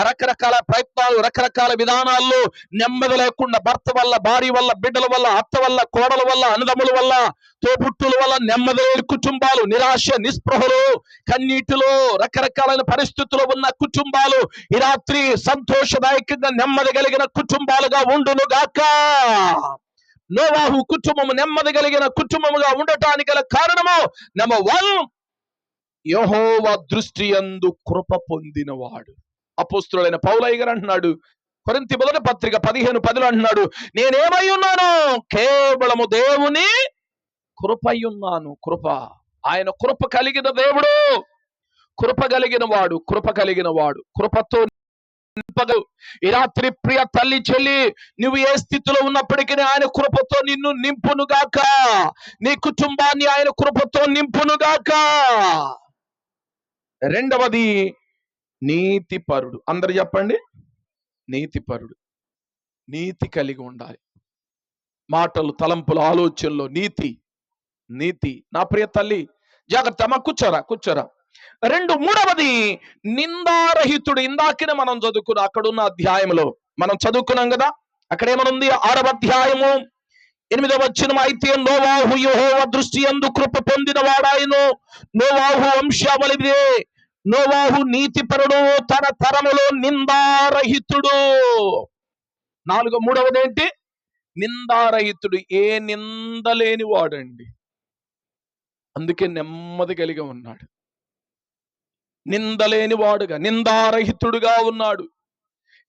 S2: రకరకాల ప్రయత్నాలు, రకరకాల విధానాల్లో నెమ్మది లేకుండా భర్త వల్ల, భార్య వల్ల, బిడ్డల వల్ల, అత్త వల్ల, కోడల వల్ల, అన్నదమ్ముల వల్ల, తోబుట్టుల వల్ల నెమ్మది లేని కుటుంబాలు, నిరాశ, నిస్పృహలు, కన్నీటిలో, రకరకాలైన పరిస్థితుల్లో ఉన్న కుటుంబాలు ఈ రాత్రి సంతోషదాయకంగా నెమ్మది కలిగిన కుటుంబాలుగా ఉండును గాక. నోవాహు కుటుంబము నెమ్మది కలిగిన కుటుంబముగా ఉండటానికి గల కారణము నెంబర్ 1, యెహోవా దృష్టి యందు కృప పొందినవాడు. అపోస్తలుడైన పౌలయ్య గారు అంటున్నాడు, కొరింథీ మొదటి పత్రిక 15:10 అంటున్నాడు, నేనేమై ఉన్నాను? కేవలము దేవుని కృపై ఉన్నాను. కృప, ఆయన కృప కలిగిన దేవుడు, కృప కలిగిన వాడు, కృప కలిగిన వాడు, కృపతో నింపగలడు. ఈ రాత్రి ప్రియ తల్లి, చెల్లి, నువ్వు ఏ స్థితిలో ఉన్నప్పటికీ ఆయన కృపతో నిన్ను నింపునుగాక. నీ కుటుంబాన్ని ఆయన కృపతో నింపునుగాక. రెండవది, నీతిపరుడు. అందరు చెప్పండి, నీతిపరుడు. నీతి కలిగి ఉండాలి. మాటలు, తలంపులు, ఆలోచనలో నీతి. నా ప్రియ తల్లి జాగ్రత్త అమ్మ, కూర్చోరా. మూడవది, నిందారహితుడు. ఇందాకనే మనం చదువుకున్న అక్కడున్న అధ్యాయంలో మనం చదువుకున్నాం కదా. అక్కడేమనుంది? 6వ అధ్యాయము 8వ వచనం, అయితే నోవాహు యెహోవా దృష్టి యందు కృప పొందిన వాడాయను. నోవాహు వంశావళిదే. నోవాహు నీతిపరుడు, తన తరములో నిందారహితుడు. మూడవదేంటి? నిందారహితుడు. ఏ నిందలేని వాడండి. అందుకే నెమ్మది కలిగి ఉన్నాడు. నిందలేని వాడుగా, నిందారహితుడుగా ఉన్నాడు.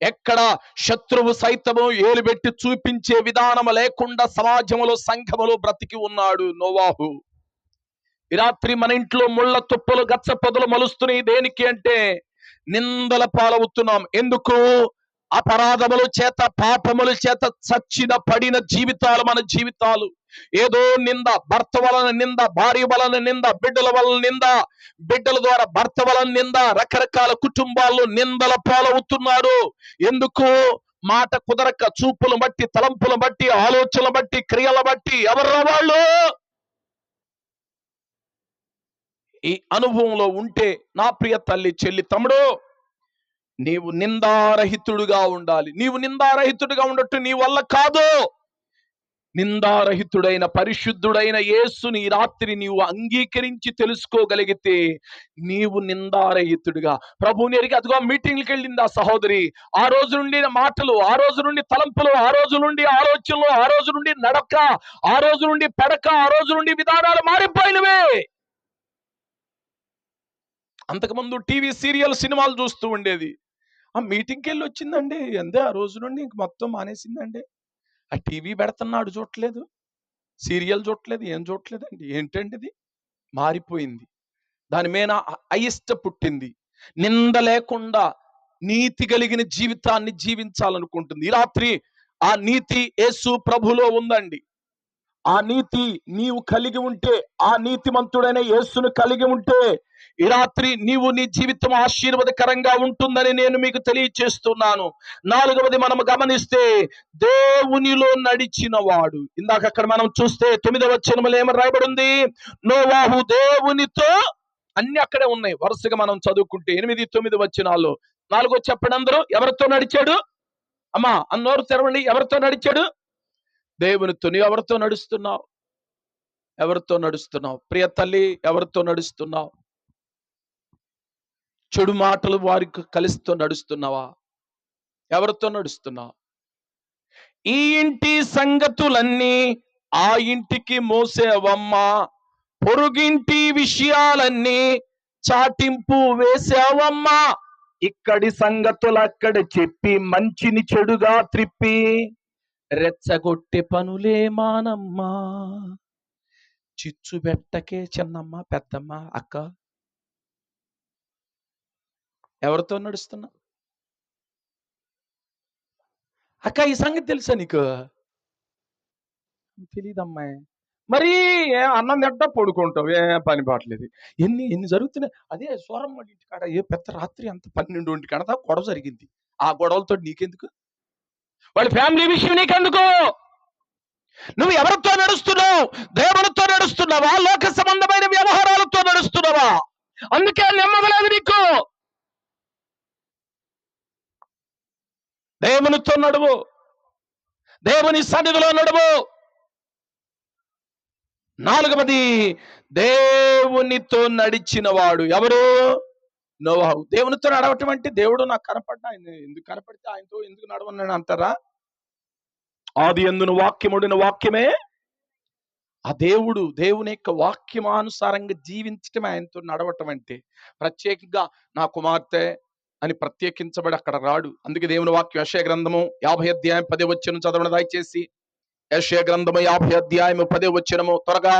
S2: ఎక్కడ శత్రువు సైతము ఏలుబెట్టి చూపించే విధానం లేకుండా సమాజంలో, సంఘములో బ్రతికి ఉన్నాడు నోవాహు. ఈ రాత్రి మన ఇంట్లో ముళ్ళ తుప్పలు, గచ్చ పొదలు మలుస్తున్నాయి. దేనికి అంటే నిందల పాలవుతున్నాం. ఎందుకు? అపరాధముల చేత, పాపముల చేత చచ్చిన పడిన జీవితాలు మన జీవితాలు. ఏదో నింద, భర్త వలన నింద, భార్య వలన నింద, బిడ్డల వలన నింద, బిడ్డల ద్వారా భర్త వలన నింద, రకరకాల కుటుంబాల్లో నిందల పాలవుతున్నారు. ఎందుకు? మాట కుదరక, చూపులు బట్టి, తలంపులు బట్టి, ఆలోచనలు బట్టి, క్రియల బట్టి. ఎవర్రా వాళ్ళు? ఈ అనుభవంలో ఉంటే నా ప్రియ తల్లి, చెల్లి, తమ్ముడు, నీవు నిందారహితుడుగా ఉండాలి. నీవు నిందారహితుడుగా ఉండట్టు నీ వల్ల కాదు. నిందారహితుడైన, పరిశుద్ధుడైన యేసుని ఈ రాత్రి నీవు అంగీకరించి తెలుసుకోగలిగితే నీవు నిందారహితుడిగా, ప్రభువుని ఎరిగి, అదిగో మీటింగ్కి వెళ్ళింది ఆ సహోదరి. ఆ రోజు నుండి మాటలు, ఆ రోజు నుండి తలంపులు, ఆ రోజు నుండి ఆలోచనలు, ఆ రోజు నుండి నడక, ఆ రోజు నుండి పడక, ఆ రోజు నుండి విధానాలు మారిపోయినవే. అంతకుముందు టీవీ సీరియల్, సినిమాలు చూస్తూ ఉండేది. ఆ మీటింగ్కి వెళ్ళి వచ్చిందండి, అంతే. ఆ రోజు నుండి ఇంక మొత్తం మానేసిందండి. ఆ టీవీ పెడుతున్నాడు, చూడట్లేదు. సీరియల్ చూడట్లేదు, ఏం చూడట్లేదండి. ఏంటండి ఇది? మారిపోయింది. దాని మీద అయిష్ట పుట్టింది. నింద లేకుండా నీతి కలిగిన జీవితాన్ని జీవించాలనుకుంటుంది. ఈ రాత్రి ఆ నీతి యేసు ప్రభులో ఉందండి. ఆ నీతి నీవు కలిగి ఉంటే, ఆ నీతిమంతుడైన యేసును కలిగి ఉంటే ఈ రాత్రి నీవు, నీ జీవితం ఆశీర్వాదకరంగా ఉంటుందని నేను మీకు తెలియచేస్తున్నాను. 4వది మనం గమనిస్తే, దేవునిలో నడిచిన వాడు. ఇందాక అక్కడ మనం చూస్తే 9వ వచనంలో ఏమని రాయబడింది? నోవాహు దేవునితో, అన్ని అక్కడే ఉన్నాయి వరుసగా మనం చదువుకుంటే 8, 9 వచనాల్లో. 4 చెప్పండి అందరూ. ఎవరితో నడిచాడు? అమ్మా అన్నోరు తెరవండి. ఎవరితో నడిచాడు? దేవునితో. నీవు ఎవరితో నడుస్తున్నావు? ఎవరితో నడుస్తున్నావు? ప్రియ తల్లి, ఎవరితో నడుస్తున్నావు? చెడు మాటలు వారికి కలిసితో నడుస్తున్నావా? ఎవరితో నడుస్తున్నావు? ఈ ఇంటి సంగతులన్నీ ఆ ఇంటికి మోసేవమ్మా పొరుగింటి విషయాలన్నీ చాటింపు వేశావమ్మా, ఇక్కడి సంగతులు అక్కడ చెప్పి మంచిని చెడుగా త్రిప్పి రెచ్చగొట్టే పనులే మానమ్మా. చిచ్చు పెట్టకే చిన్నమ్మ పెద్దమ్మ అక్క. ఎవరితో నడుస్తున్నా అక్క? ఈ సంగతి తెలుసా నీకు? తెలీదమ్మాయి. మరి అన్నం తింటా పడుకుంటావు, ఏ పని పాటలేదు. ఎన్ని జరుగుతున్నాయి. అదే సూరమ్మ ఇంటి కాడ ఏ పెద్ద రాత్రి అంత 12 కాడ గొడవ జరిగింది. ఆ గొడవలతో నీకెందుకు? వాళ్ళ ఫ్యామిలీ విషయం నీకెందుకు? నువ్వు ఎవరితో నడుస్తున్నావు? దేవునితో నడుస్తున్నావా? లోక సంబంధమైన వ్యవహారాలతో నడుస్తున్నావా? అందుకే నెమ్మదలేదు నీకు. దేవునితో నడువు, దేవుని సన్నిధిలో నడువు. 4వది, దేవునితో నడిచిన వాడు ఎవరు? నోవాహు. దేవునితో నడవటం అంటే దేవుడు నాకు కనపడ్డా ఆయన ఎందుకు కనపడితే ఆయనతో ఎందుకు నడవని అంటారా? ఆది యందున వాక్యముడిన వాక్యమే ఆ దేవుని యొక్క వాక్యమానుసారంగా జీవించటం, ఆయనతో నడవటం అంటే. ప్రత్యేకంగా నా కుమార్తె అని ప్రత్యేకించబడి అక్కడ రాడు. అందుకే దేవుని వాక్యం యెషయా గ్రంథము 50 అధ్యాయం 10 వచనం చదవడం దయచేసి. యెషయా గ్రంథము 50 అధ్యాయం 10 వచనము త్వరగా.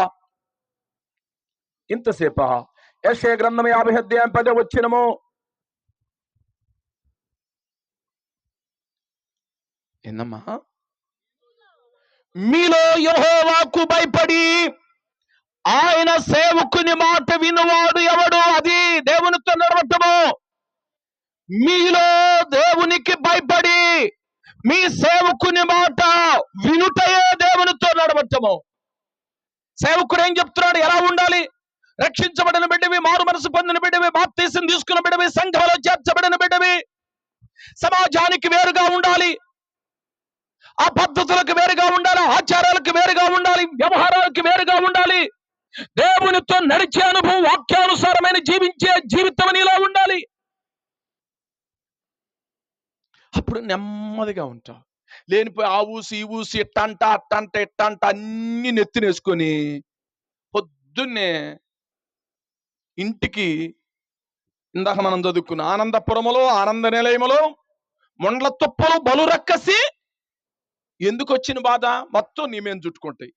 S2: ఇంతసేపా? యెషయా గ్రంథము 50 అధ్యాయం 10 వచనము. ఏందమ్మా? మీలో యెహోవాకు భయపడి ఆయన సేవకుని మాట వినువాడు ఎవడు? అది దేవునితో నడవటము. మీలో దేవునికి భయపడి మీ సేవకుని మాట వినుటయే దేవునితో నడవటము. సేవకుడు ఏం చెప్తున్నాడు? ఎలా ఉండాలి? రక్షించబడిన బిడ్డవి, మారు మనసు పొందిన బిడ్డవి, బాప్తీసం తీసుకున్న బిడ్డవి, సంఘంలో చేర్చబడిన బిడ్డవి, సమాజానికి వేరుగా ఉండాలి. ఆ పద్ధతులకు వేరుగా ఉండాలి, ఆచారాలకు వేరుగా ఉండాలి, వ్యవహారాలకు వేరుగా ఉండాలి. దేవునితో నడిచే అనుభవం, వాక్యానుసారమైన జీవించే జీవితం నీలో ఉండాలి. అప్పుడు నెమ్మదిగా ఉంటావు. లేనిపోయి ఆ ఊసి ఈ ఊసి ఇట్టంట అట్టంట ఇట్టంట అన్ని నెత్తినేసుకొని పొద్దున్నే ఇంటికి, ఇందాక మనం చదువుకున్న ఆనందపురములో, ఆనంద నిలయములో ముండ్ల తుప్పలు బలు రక్కసి ఎందుకు వచ్చిన బాధ? మొత్తం నీ మీద చుట్టుకుంటాయి.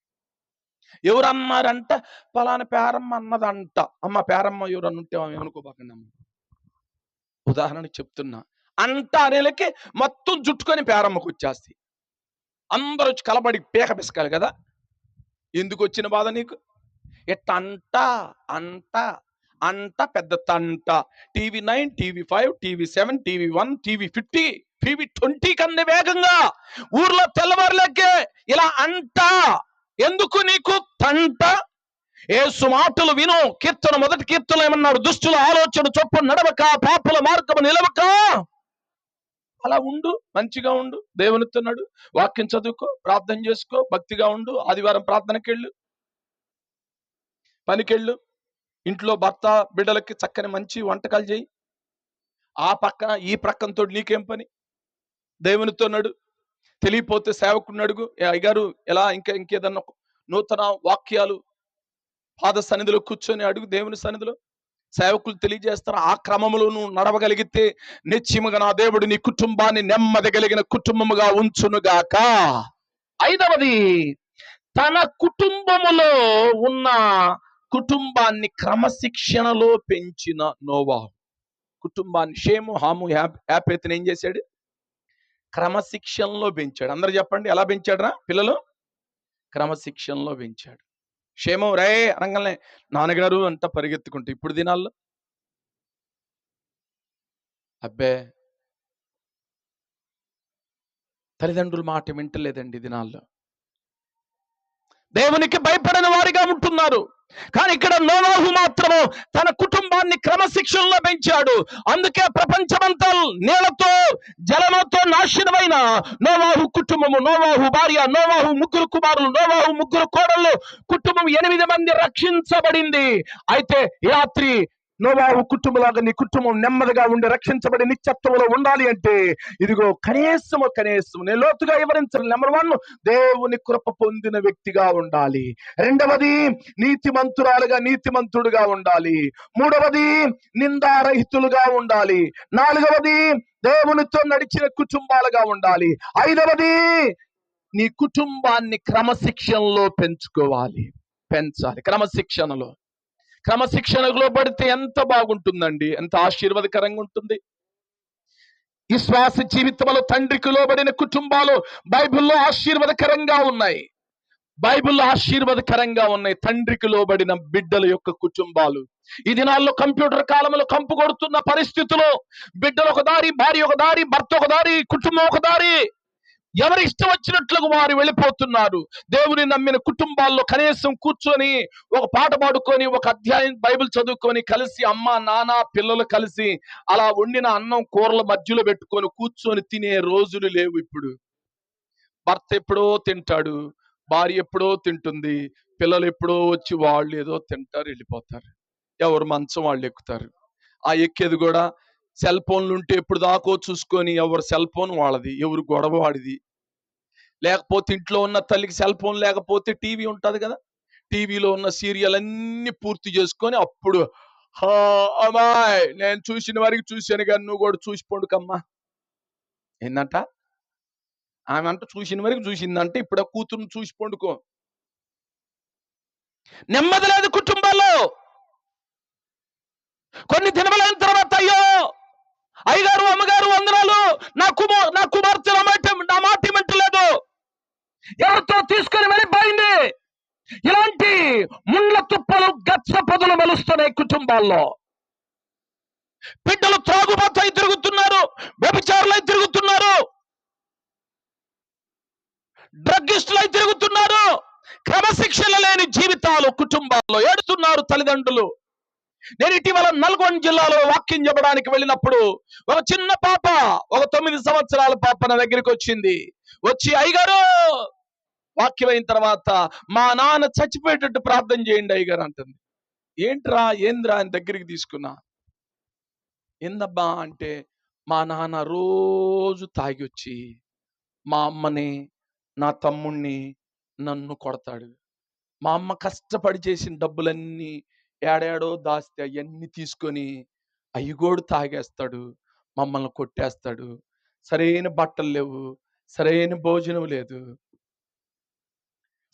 S2: ఎవరన్నారంట? పలానా పేరమ్మ అన్నదంట. అమ్మ పేరమ్మ ఎవరన్నా ఉంటే ఏమనుకోబాకండి అమ్మ, ఉదాహరణకి చెప్తున్నా. అంట అనేలకి మొత్తం జుట్టుకొని పేరమ్మకు వచ్చేస్తాయి. అందరూ వచ్చి కలబడి పీక పిసకాలి కదా. ఎందుకు వచ్చిన బాధ నీకు? ఎట్టంట అంట అంట పెద్ద తంట. TV9, TV5, TV7, TV1, TV50, TV20 కన్నా వేగంగా ఊర్లో తెల్లవారులకే ఇలా అంట. ఎందుకు నీకు తంట? యేసు మాటలు విను. కీర్తన 1 కీర్తన ఏమన్నాడు? దుష్టుల ఆలోచన చొప్పున నడవక, పాపుల మార్గము నిలవక. అలా ఉండు, మంచిగా ఉండు, దేవునితో నడు, వాక్యం చదువుకో, ప్రార్థన చేసుకో, భక్తిగా ఉండు, ఆదివారం ప్రార్థనకెళ్ళు, పనికెళ్ళు, ఇంట్లో భర్త బిడ్డలకి చక్కని మంచి వంటకాలు చేయి. ఆ పక్కన ఈ ప్రక్కనతో నీకేం పని? దేవునితో నడు. తెలియపోతే సేవకుడిని అడుగు, అయ్యగారు ఎలా ఇంకేదన్నా నూతన వాక్యాలు పాద సన్నిధిలో కూర్చొని అడుగు. దేవుని సన్నిధిలో సేవకులు తెలియజేస్తారు. ఆ క్రమంలో నువ్వు నడవగలిగితే నిశ్చయముగా నా దేవుడు నీ కుటుంబాన్ని నెమ్మది కలిగిన కుటుంబముగా ఉంచునుగాక. 5వది, తన కుటుంబములో ఉన్న కుటుంబాన్ని క్రమశిక్షణలో పెంచిన నోవాహు. కుటుంబాన్ని షేము, హాము, యాపేతుని ఏం చేశాడు? క్రమశిక్షణలో పెంచాడు. అందరూ చెప్పండి, ఎలా పెంచాడు రా పిల్లలు? క్రమశిక్షణలో పెంచాడు. షేము రే అనగానే నాన్నగారు అంట పరిగెత్తుకుంటూ. ఇప్పుడు దినాల్లో అబ్బే తల్లిదండ్రుల మాట వింటలేదండి. దినాల్లో దేవునికి భయపడని వారిగా ఉంటున్నారు. కానీ ఇక్కడ నోవాహు మాత్రము తన కుటుంబాన్ని క్రమశిక్షణలో పెంచాడు. అందుకే ప్రపంచమంతా నీళ్లతో జలముతో నాశనమైన నోవాహు కుటుంబము, నోవాహు భార్య, నోవాహు 3 కుమారులు, నోవాహు 3 కోడళ్ళు, కుటుంబం 8 మంది రక్షించబడింది. అయితే ఈ రాత్రి నోవాహు కుటుంబంలాగా నీ కుటుంబం నెమ్మదిగా ఉండి రక్షించబడి నిత్యత్వంలో ఉండాలి అంటే ఇదిగో కనీసం నేను లోతుగా వివరించాను. నెంబర్ 1, దేవుని కృప పొందిన వ్యక్తిగా ఉండాలి. రెండవది, నీతిమంతుడుగా ఉండాలి. మూడవది, నిందారహితులుగా ఉండాలి. నాలుగవది, దేవునితో నడిచిన కుటుంబాలుగా ఉండాలి. ఐదవది, నీ కుటుంబాన్ని క్రమశిక్షణలో పెంచాలి. క్రమశిక్షణలో పడితే ఎంత బాగుంటుందండి, ఎంత ఆశీర్వాదకరంగా ఉంటుంది. విశ్వాస జీవితంలో తండ్రికి లోబడిన కుటుంబాలు బైబిల్లో ఆశీర్వాదకరంగా ఉన్నాయి. తండ్రికి లోబడిన బిడ్డల యొక్క కుటుంబాలు. ఈ దినాల్లో కంప్యూటర్ కాలంలో కంపు కొడుతున్న పరిస్థితుల్లో బిడ్డలు ఒక దారి, భార్య ఒక దారి, భర్త ఒక దారి, కుటుంబం ఒక దారి, ఎవరి ఇష్టం వచ్చినట్లుగా వారు వెళ్ళిపోతున్నారు. దేవుని నమ్మిన కుటుంబాల్లో కనీసం కూర్చొని ఒక పాట పాడుకొని, ఒక అధ్యాయం బైబిల్ చదువుకొని, కలిసి అమ్మ నాన్న పిల్లలు కలిసి అలా వండిన అన్నం కూరల మధ్యలో పెట్టుకొని కూర్చొని తినే రోజులు లేవు ఇప్పుడు. భర్త ఎప్పుడో తింటాడు, భార్య ఎప్పుడో తింటుంది, పిల్లలు ఎప్పుడో వచ్చి వాళ్ళు ఏదో తింటారు, వెళ్ళిపోతారు. ఎవరు మంచం వాళ్ళు ఎక్కుతారు. ఆ ఎక్కేది కూడా సెల్ ఫోన్లు ఉంటే ఎప్పుడు దాకో చూసుకొని, ఎవరు సెల్ ఫోన్ వాళ్ళది, ఎవరు గొడవ వాడిది. లేకపోతే ఇంట్లో ఉన్న తల్లికి సెల్ ఫోన్ లేకపోతే టీవీ ఉంటది కదా, టీవీలో ఉన్న సీరియల్ అన్ని పూర్తి చేసుకొని అప్పుడు అమ్మాయి నేను చూసిన వారికి చూశాను కానీ నువ్వు కూడా చూసి పండుకమ్మా. ఏందంట ఆమె అంట, చూసిన వరకు చూసిందంటే ఇప్పుడు ఆ కూతురుని చూసి పండుకో. నెమ్మది లేదు కుటుంబాల్లో. కొన్ని దినములైన తర్వాత అయ్యో అయ్యగారు అమ్మగారు వందనాలు, నా కుమార్తె నా మాట వింటలేదు, ఎవరితో తీసుకొని వెళ్ళిపోయింది. ఇలాంటి ముండ్ల తుప్పలు గచ్చ పొదలు మెలుస్తున్నాయి కుటుంబాల్లో. బిడ్డలు త్రాగుబోతై తిరుగుతున్నారు, వ్యభిచారులై తిరుగుతున్నారు, డ్రగ్గిస్టులై తిరుగుతున్నారు. క్రమశిక్షణ లేని జీవితాలు కుటుంబాల్లో ఏడుతున్నారు తల్లిదండ్రులు. నేను ఇటీవల నల్గొండ జిల్లాలో వాక్యం చెప్పడానికి వెళ్ళినప్పుడు ఒక చిన్న పాప, ఒక 9 సంవత్సరాల పాప నా దగ్గరికి వచ్చి అయ్యగారు, వాక్యం అయిన తర్వాత మా నాన్న చచ్చిపోయేటట్టు ప్రార్థన చేయండి అయ్యగారు అంటుంది. ఏంద్రా అని దగ్గరికి తీసుకున్నా. ఏందబ్బా అంటే, మా నాన్న రోజు తాగి వచ్చి మా అమ్మని, నా తమ్ముణ్ణి, నన్ను కొడతాడు. మా అమ్మ కష్టపడి చేసిన డబ్బులన్నీ ఏడాడో దాస్తే అవన్నీ తీసుకొని అయ్యగోడు తాగేస్తాడు, మమ్మల్ని కొట్టేస్తాడు. సరైన బట్టలు లేవు, సరైన భోజనం లేదు,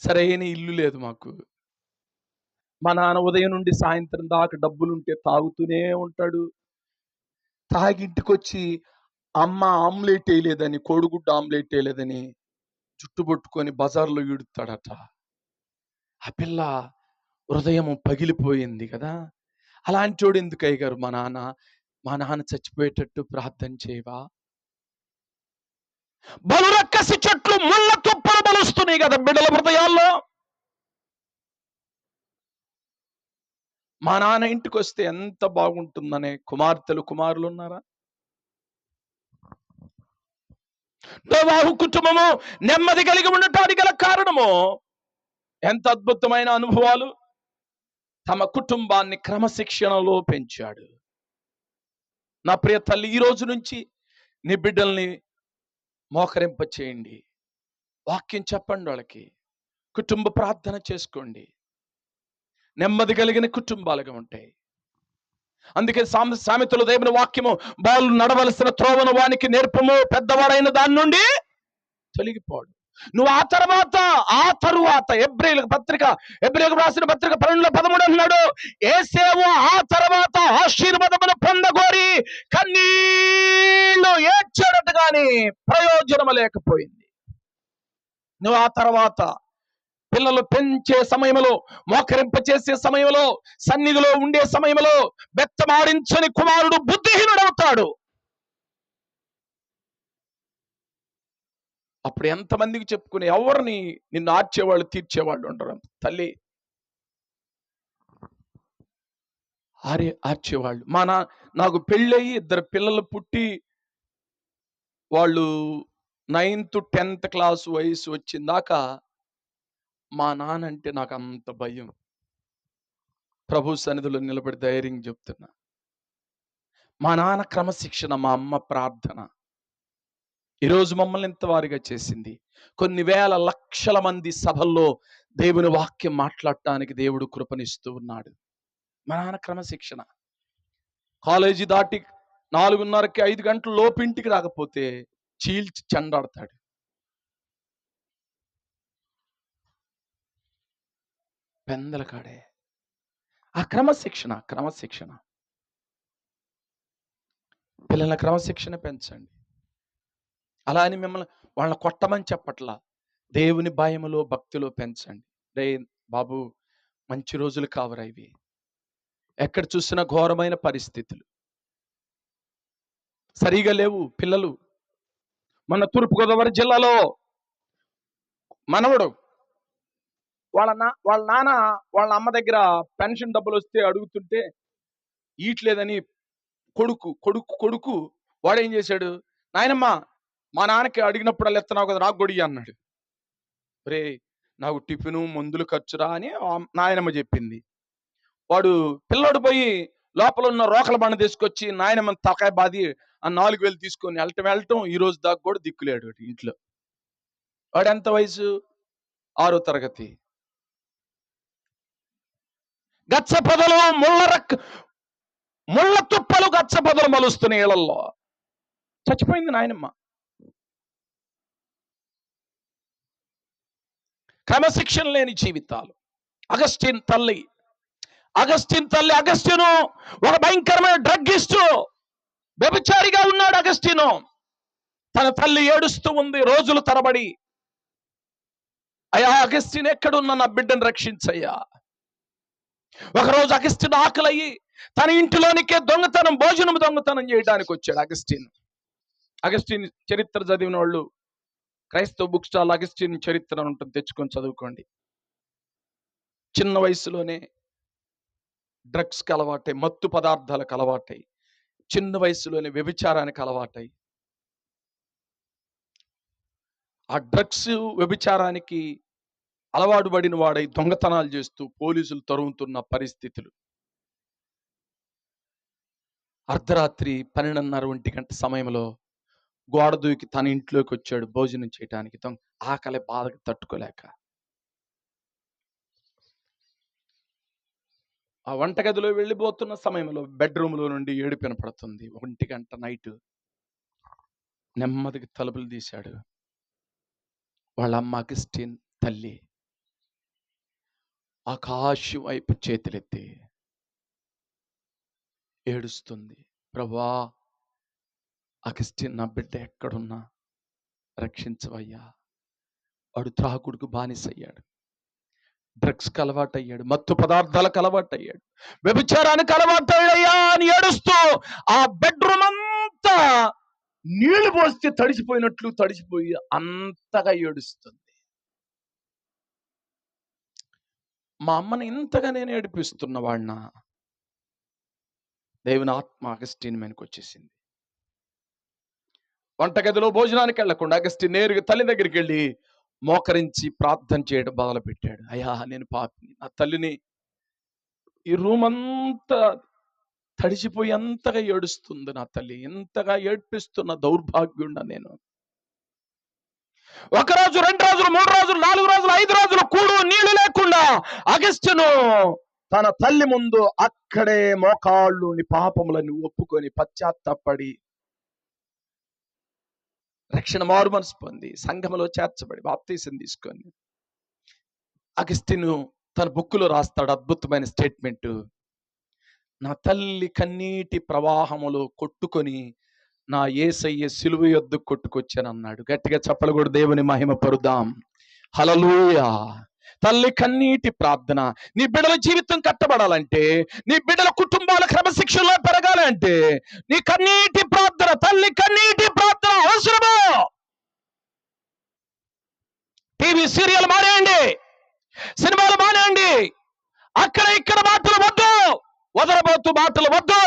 S2: సరైన ఇల్లు లేదు మాకు. మా నాన్న ఉదయం నుండి సాయంత్రం దాకా డబ్బులుంటే తాగుతూనే ఉంటాడు. తాగింటికొచ్చి అమ్మ ఆమ్లెట్ వేయలేదని, కోడిగుడ్డు ఆమ్లెట్ వేయలేదని చుట్టుపట్టుకొని బజార్లో ఈడుతాడట. ఆ పిల్ల హృదయం పగిలిపోయింది కదా. అలాంటి వాడు ఎందుకు అయ్యగారు మా నాన్న చచ్చిపోయేటట్టు ప్రార్థన చేయవా? బలురక్కసి చెట్లు ముళ్ళ తుప్పలు బలుస్తున్నాయి కదా బిడ్డల హృదయాల్లో. మా నాన్న ఇంటికి వస్తే ఎంత బాగుంటుందనే కుమారులు ఉన్నారా? నోవాహు కుటుంబము నెమ్మది కలిగి ఉండటానికి గల కారణము ఎంత అద్భుతమైన అనుభవాలు. తమ కుటుంబాన్ని క్రమశిక్షణలో పెంచాడు. నా ప్రియ తల్లి, ఈ రోజు నుంచి నీ బిడ్డల్ని మోకరింప చేయండి, వాక్యం చెప్పండి, వాళ్ళకి కుటుంబ ప్రార్థన చేసుకోండి. నెమ్మది కలిగిన కుటుంబాలుగా ఉంటాయి. అందుకే సామెతలు దేవుని వాక్యము, బాలు నడవలసిన త్రోవను వానికి నేర్పము, పెద్దవాడైన దాని నుండి తొలగిపోడు. నువ్వు ఆ తరువాత ఎబ్రేలకు రాసిన పత్రిక 12:13 అన్నాడు, యేసేవు ఆ తర్వాత ఆశీర్వాదమును పొందగోరి కన్నీళ్లు ఏడ్చాడట గాని ప్రయోజనం లేకపోయింది. నువ్వు ఆ తర్వాత పిల్లలు పెంచే సమయంలో, మోకరింప చేసే సమయంలో, సన్నిధిలో ఉండే సమయంలో బెత్తమాడించని కుమారుడు బుద్ధిహీనుడవుతాడు. అప్పుడు ఎంతమందికి చెప్పుకుని ఎవరిని నిన్ను ఆర్చేవాళ్ళు, తీర్చేవాళ్ళు ఉండరు. తల్లి ఆర్చేవాళ్ళు. నాకు పెళ్ళయి 2 పిల్లలు పుట్టి వాళ్ళు 9th 10th క్లాస్ వయసు వచ్చిందాకా మా నాన్న అంటే నాకు అంత భయం. ప్రభు సన్నిధిలో నిలబడి ధైర్యం చెప్తున్నా. మా నాన్న క్రమశిక్షణ, మా అమ్మ ప్రార్థన ఈరోజు మమ్మల్ని ఇంతవారిగా చేసింది. కొన్ని వేల లక్షల మంది సభల్లో దేవుని వాక్యం మాట్లాడటానికి దేవుడు కృపనిస్తూ ఉన్నాడు. మా నాన్న క్రమశిక్షణ. కాలేజీ దాటి 4:30కి 5 గంటల లోపు ఇంటికి రాకపోతే చీల్చి చెండాడతాడు. పెందల కాడే ఆ క్రమశిక్షణ. పిల్లల క్రమశిక్షణ పెంచండి. అలా అని మిమ్మల్ని వాళ్ళని కొట్టమని చెప్పట్లా. దేవుని భయములో భక్తిలో పెంచండి. రే బాబు, మంచి రోజులు కావరా ఇవి. ఎక్కడ చూసినా ఘోరమైన పరిస్థితులు, సరిగా లేవు పిల్లలు. మన తూర్పుగోదావరి జిల్లాలో మనవడు వాళ్ళ నాన్న వాళ్ళ అమ్మ దగ్గర పెన్షన్ డబ్బులు వస్తే అడుగుతుంటే ఈట్లేదని కొడుకు వాడేం చేశాడు, నాయనమ్మ మా నాన్నకి అడిగినప్పుడు ఎత్తనావు కదా నాకు గొడిగి అన్నాడు. రే నాకు టిఫిను మందులు ఖర్చురా అని నాయనమ్మ చెప్పింది. వాడు పిల్లోడు పోయి లోపల ఉన్న రోకల బండ తీసుకొచ్చి నాయనమ్మ తలకాయ బాది ఆ 4,000 తీసుకొని వెళ్ళటం ఈ రోజు దాకా కూడా దిక్కులేడు ఇంట్లో. వాడు ఎంత వయసు? 6వ తరగతి. గచ్చ పొదలు ముళ్ళ తుప్పలు గచ్చ పొదలు మలుస్తున్నాయి ఇళ్లలో. చచ్చిపోయింది నాయనమ్మ. క్రమశిక్షణ లేని జీవితాలు. అగస్టిన్ తల్లి అగస్టిను ఒక భయంకరమైన డ్రగ్గిస్టు, వ్యభిచారిగా ఉన్నాడు అగస్టిను. తన తల్లి ఏడుస్తూ ఉంది రోజులు తరబడి. అయ్యా అగస్టిన్ ఎక్కడున్నా నా బిడ్డను రక్షించయ్యా. ఒకరోజు అగస్టిన్ ఆకలయ్యి తన ఇంటిలోనికే భోజనం దొంగతనం చేయడానికి వచ్చాడు అగస్టిన్ చరిత్ర చదివిన వాళ్ళు క్రైస్తవ బుక్ స్టాల్ అగస్టిన్ చరిత్ర ఉంటుంది, తెచ్చుకొని చదువుకోండి. చిన్న వయసులోనే డ్రగ్స్కి అలవాటై, మత్తు పదార్థాలకు అలవాటై, చిన్న వయసులోనే వ్యభిచారానికి అలవాటై, ఆ డ్రగ్స్ వ్యభిచారానికి అలవాటు పడిన వాడై దొంగతనాలు చేస్తూ పోలీసులు తరుముతున్న పరిస్థితులు. అర్ధరాత్రి 12:30 గంట సమయంలో గోడ దూకి తన ఇంట్లోకి వచ్చాడు భోజనం చేయడానికి. ఆకలి బాధకు తట్టుకోలేక ఆ వంటగదిలో వెళ్ళిపోతున్న సమయంలో బెడ్రూమ్లో నుండి ఏడుపు వినపడుతుంది. 1 గంట నైట్. నెమ్మదిగా తలుపులు తీశాడు. వాళ్ళ అమ్మ అగస్టిన్ తల్లి ఆకాశం వైపు చేతులెత్తి ఏడుస్తుంది. ప్రభువా, అగస్టిన్ నా బిడ్డ ఎక్కడున్నా రక్షించవయ్యా. వాడు త్రాగుడుకు బానిసయ్యాడు, డ్రగ్స్కి అలవాటయ్యాడు, మత్తు పదార్థాలకు అలవాటయ్యాడు, వ్యభిచారానికి అలవాటయ్యా అని ఏడుస్తూ ఆ బెడ్రూమ్ అంతా నీళ్లు పోస్తే తడిసిపోయి అంతగా ఏడుస్తుంది. మా అమ్మని ఇంతగా నేను ఏడిపిస్తున్న వాడిన దేవుని ఆత్మ అగస్టిన్ మీదకి వచ్చేసింది. వంటగదిలో భోజనానికి వెళ్లకుండా అగస్టిన్ నేరుగా తల్లి దగ్గరికి వెళ్ళి మోకరించి ప్రార్థన చేయడం మొదలు పెట్టాడు. అయ్యా నేను పాపిని, నా తల్లిని ఈ రూమ్ అంతా తడిసిపోయి ఎంతగా ఏడుస్తుంది నా తల్లి, ఎంతగా ఏడ్పిస్తున్న దౌర్భాగ్యుండా నేను. 1 రోజు 2 రోజులు 3 రోజులు 4 రోజులు 5 రోజులు కూడు నీళ్లు లేకుండా అగస్టిను తన తల్లి ముందు అక్కడే మోకాళ్ళు పాపములను ఒప్పుకొని పశ్చాత్తాపడి రక్షణ మారు మనసు పొంది సంఘములో చేర్చబడి బాప్తీసం తీసుకొని అగస్టిను తన బుక్కులో రాస్తాడు అద్భుతమైన స్టేట్మెంట్. నా తల్లి కన్నీటి ప్రవాహములో కొట్టుకొని నా యేసయ్య సిలువ యొద్దకు కొట్టుకొచ్చాను అన్నాడు. గట్టిగా చప్పలు కూడా దేవుని మహిమ పరుదాం. హల్లెలూయా. తల్లి కన్నీటి ప్రార్థన. నీ బిడ్డల జీవితం కట్టబడాలంటే, నీ బిడ్డల కుటుంబాల క్రమశిక్షణలో పెరగాలంటే నీ కన్నీటి ప్రార్థన, తల్లి కన్నీటి ప్రార్థన అవసరము. టీవీ సీరియల్ మానేయండి, సినిమాలు మానేయండి, అక్కడ ఇక్కడ మాటలు వద్దు, వదలబోతు మాటలు వద్దు.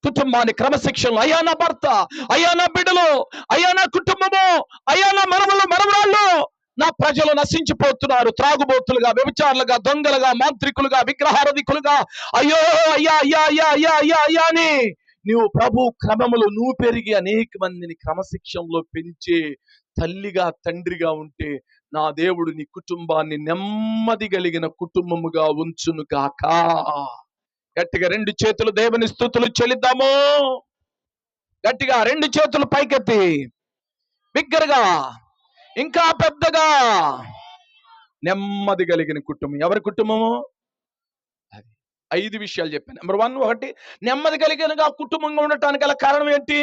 S2: కుటుంబాన్ని క్రమశిక్షణలో, అయ్యా నా భర్త, అయ్యా నా బిడ్డలు, అయ్యా నా కుటుంబము, అయ్యా నా మనవరాళ్ళు, నా ప్రజలు నశించిపోతున్నారు. త్రాగుబోతులుగా, వ్యభిచారులుగా, దొంగలుగా, మాంత్రికులుగా, విగ్రహారాధికులుగా. అయ్యో అయ్యా అయ్యా అయ్యా అయ్యా అయ్యా అయ్యా అని నీవు ప్రభు క్రమములు నువ్వు పెరిగి అనేక మందిని క్రమశిక్షణలో పెంచే తల్లిగా తండ్రిగా ఉంటే నా దేవుడు నీ కుటుంబాన్ని నెమ్మది కలిగిన కుటుంబముగా ఉంచును గాక. గట్టిగా రెండు చేతులు దేవుని స్తుతులు చెల్లిద్దాము. గట్టిగా రెండు చేతులు పైకెత్తి బిగ్గరగా ఇంకా పెద్దగా. నెమ్మది కలిగిన కుటుంబం. ఎవరి కుటుంబము? అది 5 విషయాలు చెప్పాను. నెంబర్ 1, ఒకటి, నెమ్మది కలిగినగా కుటుంబంగా ఉండటానికి గల కారణం ఏంటి?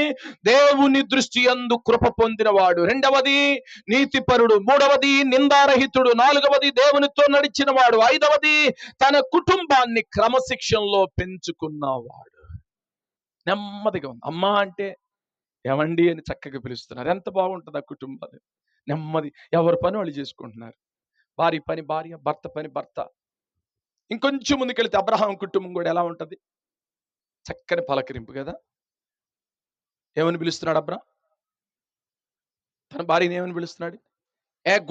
S2: దేవుని దృష్టి యందు కృప పొందినవాడు. రెండవది, నీతిపరుడు. మూడవది, నిందారహితుడు. నాలుగవది, దేవునితో నడిచిన వాడు. ఐదవది, తన కుటుంబాన్ని క్రమశిక్షణలో పెంచుకున్నవాడు. నెమ్మదిగా ఉంది. అమ్మా అంటే ఏమండి అని చక్కగా పిలుస్తున్నారు. ఎంత బాగుంటుంది ఆ కుటుంబాలు. నెమ్మది, ఎవరి పని వాళ్ళు చేసుకుంటున్నారు. భార్య పని భార్య, భర్త పని భర్త. ఇంకొంచెం ముందుకెళ్తే అబ్రహాం కుటుంబం కూడా ఎలా ఉంటది? చక్కని పలకరింపు కదా. ఏమని పిలుస్తున్నాడు అబ్రహాం? తన భార్యని ఏమని పిలుస్తున్నాడు?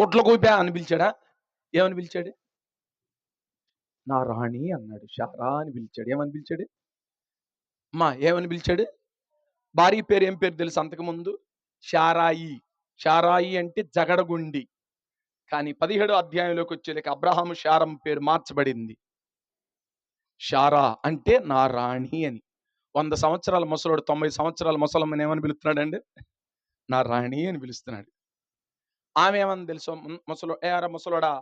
S2: గుడ్ల గోపా అని పిలిచాడా? ఏమని పిలిచాడు? నా రాణి అన్నాడు. షారా అని పిలిచాడు. ఏమని పిలిచాడు? అమ్మా ఏమని పిలిచాడు? భార్య పేరు ఏం పేరు తెలుసు అంతకుముందు? షారాయి. షారాయి అంటే జగడగుండి. కానీ 17వ అధ్యాయంలోకి వచ్చేలేక అబ్రహాము షారం పేరు మార్చబడింది. షారా అంటే నా రాణి అని. 100 సంవత్సరాల ముసలోడు 90 సంవత్సరాల ముసలమ్మని ఏమని పిలుస్తున్నాడండి? నా రాణి అని పిలుస్తున్నాడు. ఆమె ఏమని తెలుసు? ఏరా ముసలోడా,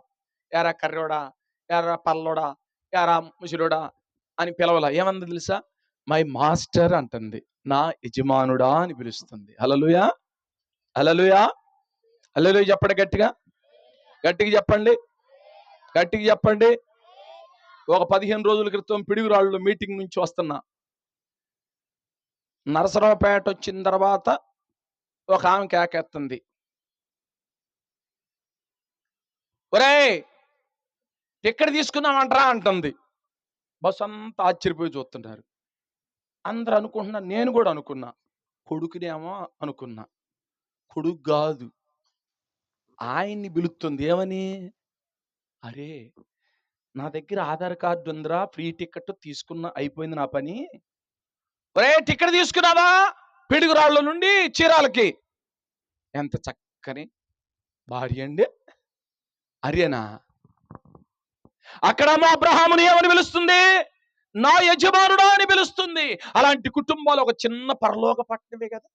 S2: ఏరా కర్రోడా, ఏరా పల్లోడా, ఏరా ముసిలోడా అని పిలవలా. ఏమంది తెలుసా? మై మాస్టర్ అంటుంది. నా యజమానుడా అని పిలుస్తుంది. హల్లెలూయా, హల్లెలూయా, హల్లెలూయా. చెప్పండి గట్టిగా, గట్టిగా చెప్పండి, గట్టిగా చెప్పండి. ఒక 15 రోజుల క్రితం పిడుగురాళ్ళు మీటింగ్ నుంచి వస్తున్నా. నరసరావుపేట వచ్చిన తర్వాత ఒక ఆమె కేకెత్తుంది, ఒరేయ్ టికెట్ తీసుకున్నామంటరా అంటుంది. బస్సు అంతా ఆశ్చర్యపోయి చూస్తుంటారు. అందరు అనుకుంటున్నా, నేను కూడా అనుకున్నా కొడుకునేమో అనుకున్నా. కొడుకు కాదు, ఆయన్ని పిలుస్తుంది. ఏమని? అరే నా దగ్గర ఆధార్ కార్డు ఉందిరా, ఫ్రీ టికెట్ తీసుకున్నా, అయిపోయింది నా పని. ఒరే టికెట్ తీసుకున్నావా? పిడుగురాళ్ళ నుండి చీరాలకి. ఎంత చక్కని భార్య అండి. అరేనా అక్కడేమో అబ్రహాముని ఏమని పిలుస్తుంది? నా యజమానుడా అని పిలుస్తుంది. అలాంటి కుటుంబాలు ఒక చిన్న పరలోక పట్టణమే కదా.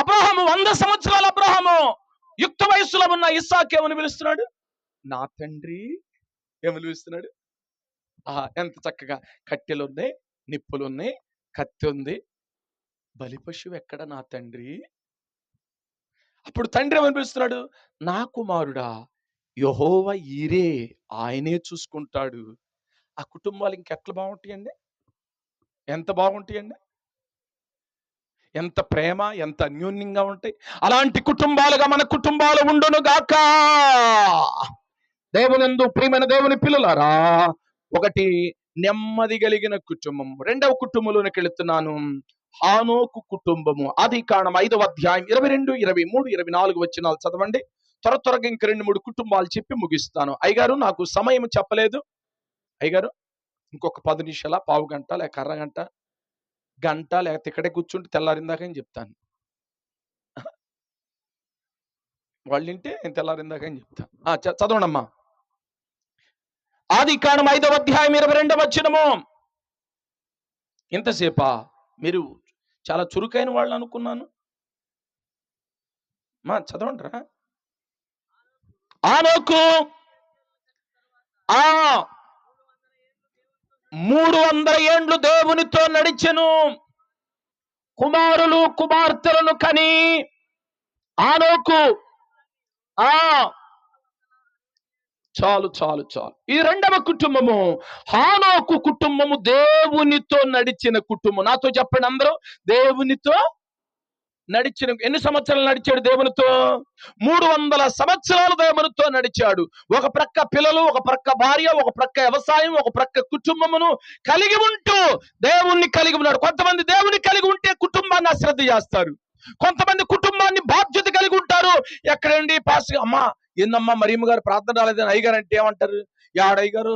S2: అబ్రహాము 100 సంవత్సరాల అబ్రహాము యుక్త వయస్సులో ఉన్న ఇస్సాకు ఏమని పిలుస్తున్నాడు? నా తండ్రి. ఏమని పిలుస్తున్నాడు? ఎంత చక్కగా. కట్టెలు ఉన్నాయి, నిప్పులు ఉన్నాయి, కత్తి ఉంది, బలి పశువు ఎక్కడ నా తండ్రి? అప్పుడు తండ్రి ఏమని పిలుస్తున్నాడు? నా కుమారుడా, యెహోవా ఈరే, ఆయనే చూసుకుంటాడు. ఆ కుటుంబాలు ఇంకెట్లా బాగుంటాయండి? ఎంత బాగుంటాయండి? ఎంత ప్రేమ, ఎంత అన్యోన్యంగా ఉంటాయి. అలాంటి కుటుంబాలుగా మన కుటుంబాలు ఉండును గాక. దేవునందు ప్రియమైన దేవుని పిల్లలారా, ఒకటి నెమ్మది కలిగిన కుటుంబం. రెండవ కుటుంబంలోనికి వెళుతున్నాను. హానోకు కుటుంబము. ఆదికాండం 5వ అధ్యాయం 22, 23, 24 వచనాలు చదవండి. త్వరగా ఇంక 2-3 కుటుంబాలు చెప్పి ముగిస్తాను. అయ్యగారు నాకు సమయం చెప్పలేదు. అయ్యగారు ఇంకొక 10 నిమిషాల, పావు గంట, లేక అరగంట, గంట, లేకపోతే ఇక్కడే కూర్చుంటే తెల్లారిందాక అని చెప్తాను. వాళ్ళింటే నేను తెల్లారిందాక అని చెప్తాను. చదవండి అమ్మా. ఆదికాండం 5వ అధ్యాయం 22వ వచనము. ఇంతసేపా మీరు చాలా చురుకైన వాళ్ళు అనుకున్నాను. చదవండి రా. హానోకు 300 ఏండ్లు దేవునితో నడిచెను, కుమారులు కుమార్తెలను కని. హానోకు చాలు చాలు చాలు. ఈ రెండవ కుటుంబము హానోకు కుటుంబము దేవునితో నడిచిన కుటుంబం. నాతో చెప్పండి అందరూ, దేవునితో నడిచిన. ఎన్ని సంవత్సరాలు నడిచాడు దేవునితో? 300 సంవత్సరాలు దేవునితో నడిచాడు. ఒక ప్రక్క పిల్లలు, ఒక ప్రక్క భార్య, ఒక ప్రక్క వ్యవసాయం, ఒక ప్రక్క కుటుంబమును కలిగి ఉంటూ దేవుణ్ణి కలిగి ఉన్నాడు. కొంతమంది దేవుని కలిగి ఉంటే కుటుంబాన్ని అశ్రద్ధ చేస్తారు. కొంతమంది కుటుంబాన్ని బాధ్యత కలిగి ఉంటారు. ఎక్కడండి పాస్టర్? అమ్మా ఏందమ్మా మరియమ్మ గారు ప్రార్థన రాలేదని అయ్యగారు అంటే ఏమంటారు? యాడయ్య గారు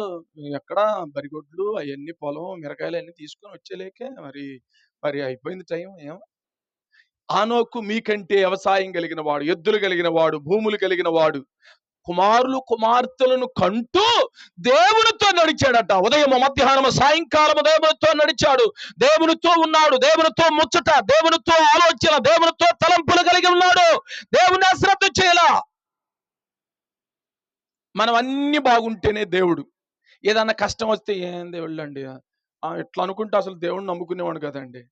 S2: ఎక్కడ బరిగొడ్లు అవన్నీ పొలం మిరకాయలు అన్ని తీసుకొని వచ్చేలేకే మరి మరి అయిపోయింది టైం ఏం. ఆనోకు మీకంటే వ్యవసాయం కలిగిన వాడు, ఎద్దులు కలిగిన వాడు, భూములు కలిగిన వాడు, కుమారులు కుమార్తెలను కంటూ దేవునితో నడిచాడట. ఉదయం మధ్యాహ్నం సాయంకాలం దేవునితో నడిచాడు, దేవునితో ఉన్నాడు, దేవునితో ముచ్చట, దేవునితో ఆలోచన, దేవునితో తలంపులు కలిగి ఉన్నాడు. దేవుని అశ్రద్ధ చేయాల. మనం అన్ని బాగుంటేనే దేవుడు. ఏదన్నా కష్టం వస్తే ఏం దేవుళ్ళు అండి ఇట్లా అనుకుంటే అసలు దేవుడిని నమ్ముకునేవాడు కదండి.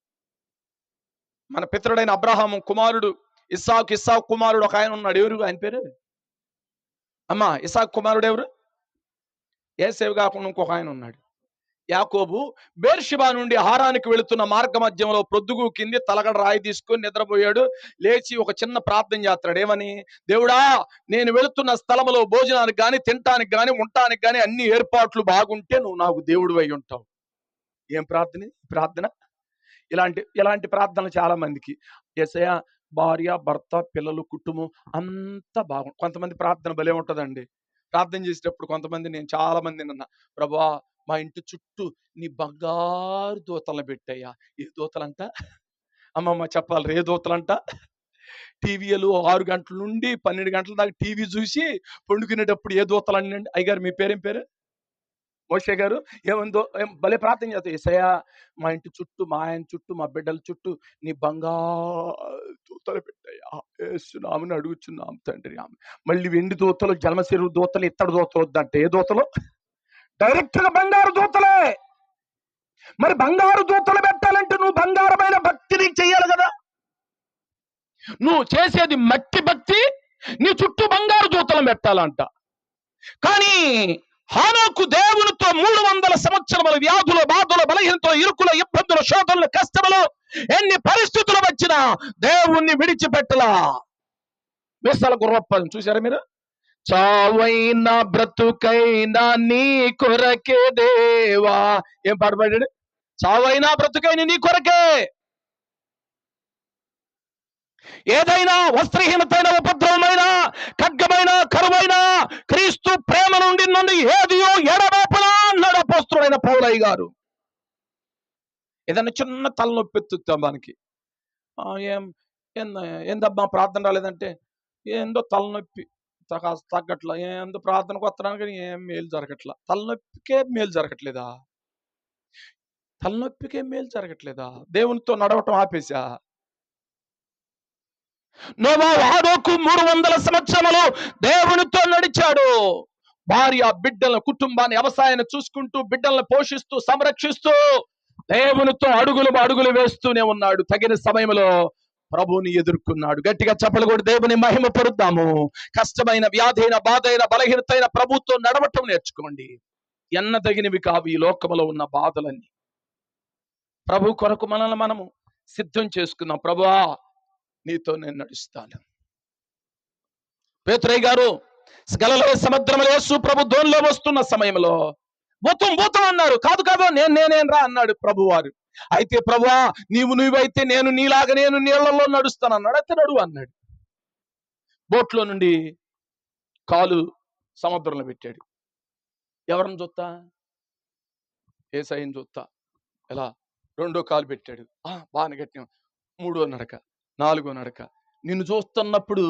S2: మన పితరుడైన అబ్రహాము కుమారుడు ఇస్సాకు కుమారుడు ఒక ఆయన ఉన్నాడు. ఎవరు ఆయన పేరు? అమ్మా ఇస్సాకు కుమారుడు ఎవరు? ఏసేవు కాకుండా ఇంకొక ఆయన ఉన్నాడు. యాకోబు బేర్షిబా నుండి హారానికి వెళుతున్న మార్గ మధ్యంలో ప్రొద్దుగు కింది తలగడ రాయి తీసుకొని నిద్రపోయాడు. లేచి ఒక చిన్న ప్రార్థన చేస్తాడు. ఏమని? దేవుడా, నేను వెళుతున్న స్థలంలో భోజనానికి కానీ, తినటానికి కానీ, ఉండటానికి కానీ అన్ని ఏర్పాట్లు బాగుంటే నువ్వు నాకు దేవుడు అయి ఉంటావు. ఏం ప్రార్థన? ఇలాంటి ప్రార్థనలు చాలా మందికి. యేసయ్యా, భార్య, భర్త, పిల్లలు, కుటుంబం అంతా బాగుంది. కొంతమంది ప్రార్థన భలే ఉంటుందండి. ప్రార్థన చేసేటప్పుడు కొంతమంది, నేను చాలా మంది నిన్న, ప్రభువా మా ఇంటి చుట్టూ నీ బంగారు దూతలను పెట్టయ్యా. ఏ దూతలంట? అమ్మమ్మ చెప్పాలి, ఏ దూతలంట? టీవీలు 6 గంటల నుండి 12 గంటల దాకా టీవీ చూసి పండుకునేటప్పుడు ఏ దూతలండి అండి? అయ్యగారు మీ పేరేం పేరు? మోషే గారు ఏముందో భలే ప్రార్థన చేస్తాయి. యేసయ్యా మా ఇంటి చుట్టూ, మా ఆయన చుట్టూ, మా బిడ్డల చుట్టూ నీ బంగారు దూతలు పెట్టయ్యా, యేసునామమున అడుగుచున్నాం తండ్రి. మళ్ళీ వెండి దూతలు, జలమశిరు దూతలు, ఇత్తడి దూతలు వద్దంటే ఏ దూతలు? డైరెక్ట్ గా బంగారు దూతలే. మరి బంగారు దూతలు పెట్టాలంటే నువ్వు బంగారమైన భక్తిని చెయ్యాలి కదా. నువ్వు చేసేది మట్టి భక్తి, నీ చుట్టూ బంగారు దూతలు పెట్టాలంట. కానీ హానోకు దేవునితో 300 సంవత్సరముల వ్యాధులు, బాధలు, బలహీనతలు, ఇరుకులు, ఇబ్బందులు, శోధనలు, కష్టములు, ఎన్ని పరిస్థితులు వచ్చినా దేవుణ్ణి విడిచిపెట్టలా. మీసాల గుర్రప్ప చూసారా మీరు? చావైనా బ్రతుకైనా నీ కొరకే దేవా. ఏం పాడబడ్డాడు? చావైనా బ్రతుకైనా నీ కొరకే. ఏదైనా వస్త్రహీనతైన, ఉపద్రవమైన, ఖడ్గమైన, కరువైన క్రీస్తు ప్రేమ నుండి నన్ను ఏదియో ఎడబాపనా అన్నాడు అపోస్తలుడైన పౌలయ్య గారు. ఏదైనా చిన్న తలనొప్పి ఎత్తుతాం మనకి, ఏందబ్బా ప్రార్థన రాలేదంటే, ఏందో తలనొప్పి తగ్గట్లా, ఏందో ప్రార్థనకు వస్తున్నాను కానీ ఏం మేలు జరగట్లా. తలనొప్పికే మేలు జరగట్లేదా? దేవునితో నడవటం ఆపేశా. నోవాహు హానోకు 300 సంవత్సరములు దేవునితో నడిచాడు. భార్య, బిడ్డల, కుటుంబాన్ని, వ్యవసాయాన్ని చూసుకుంటూ, బిడ్డలను పోషిస్తూ, సంరక్షిస్తూ దేవునితో అడుగులు వేస్తూనే ఉన్నాడు. తగిన సమయంలో ప్రభువుని ఎదుర్కొన్నాడు. గట్టిగా చప్పలు కొట్టి దేవుని మహిమ పరుద్దాము. కష్టమైన, వ్యాధైన, బాధైన, బలహీనతైన ప్రభుతో నడవటం నేర్చుకోండి. ఎన్నదగినవి కావు ఈ లోకములో ఉన్న బాధలన్నీ. ప్రభు కొరకు మనల్ని మనము సిద్ధం చేసుకుందాం. ప్రభువా, నీతో నేను నడుస్తాను. పేతురయ్య గారు గలిలయ సముద్రంలో యేసు ప్రభు దోనిలో వస్తున్న సమయంలో భూతం అన్నారు. కాదు నేనేం రా అన్నాడు ప్రభువారు. అయితే ప్రభువా, నువ్వైతే నేను నీలాగా నేను నీళ్లలో నడుస్తాను అన్నాడు. అయితే నడువు అన్నాడు. బోట్లో నుండి కాలు సముద్రంలో పెట్టాడు. ఎవరిని చూస్తా? యేసయ్యని చూస్తా. ఎలా? 2వ కాలు పెట్టాడు. బాగా గట్టిన 3వ నడక, 4వ నడక. నిన్ను చూస్తున్నప్పుడు,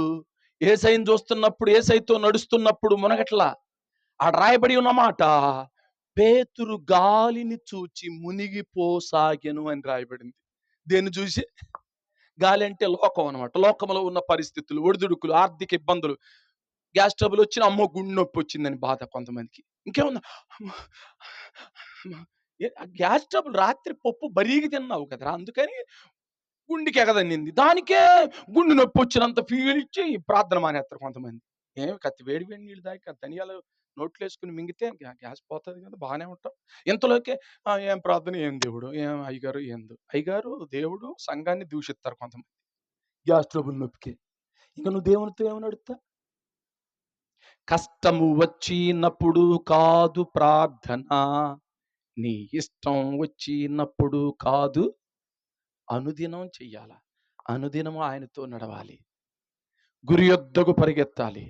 S2: యేసయ్యని చూస్తున్నప్పుడు, యేసయ్యతో నడుస్తున్నప్పుడు మునగట్లా. ఆడ రాయబడి ఉన్నమాట, పేతురు గాలిని చూచి మునిగిపోసాగెను అని రాయబడింది. దేన్ని చూసి? గాలి అంటే లోకం అనమాట. లోకంలో ఉన్న పరిస్థితులు, ఒడిదుడుకులు, ఆర్థిక ఇబ్బందులు, గ్యాస్ ట్రబుల్ వచ్చిన అమ్మో గుండె నొప్పి వచ్చిందని బాధ కొంతమందికి. ఇంకేముందా? గ్యాస్ ట్రబుల్, రాత్రి పప్పు బరీగి తిన్నావు కదరా, అందుకని గుండెకి ఎగదన్నింది. దానికే గుండె నొప్పి వచ్చినంత ఫీల్ ఇచ్చి ప్రార్థన మానేస్తారు కొంతమంది. కత్తి వేడి నీళ్ళు దాకా ధనియాలు నోట్లు వేసుకుని మింగితే గ్యాస్ పోతుంది కదా, బాగానే ఉంటాం. ఇంతలోకే ఏం ప్రార్థన, ఏం దేవుడు, ఏం అయ్యగారు, అయ్యగారు దేవుడు సంఘాన్ని దూషిస్తారు కొంతమంది గ్యాస్ ట్రబుల్ నొప్పికి. ఇంకా నువ్వు దేవునితో ఏమని అడుగుతా? కష్టము వచ్చినప్పుడు కాదు ప్రార్థన, నీ ఇష్టం వచ్చినప్పుడు కాదు, అనుదినం చెయ్యాల. అనుదినము ఆయనతో నడవాలి, గురి యొద్దకు పరిగెత్తాలి.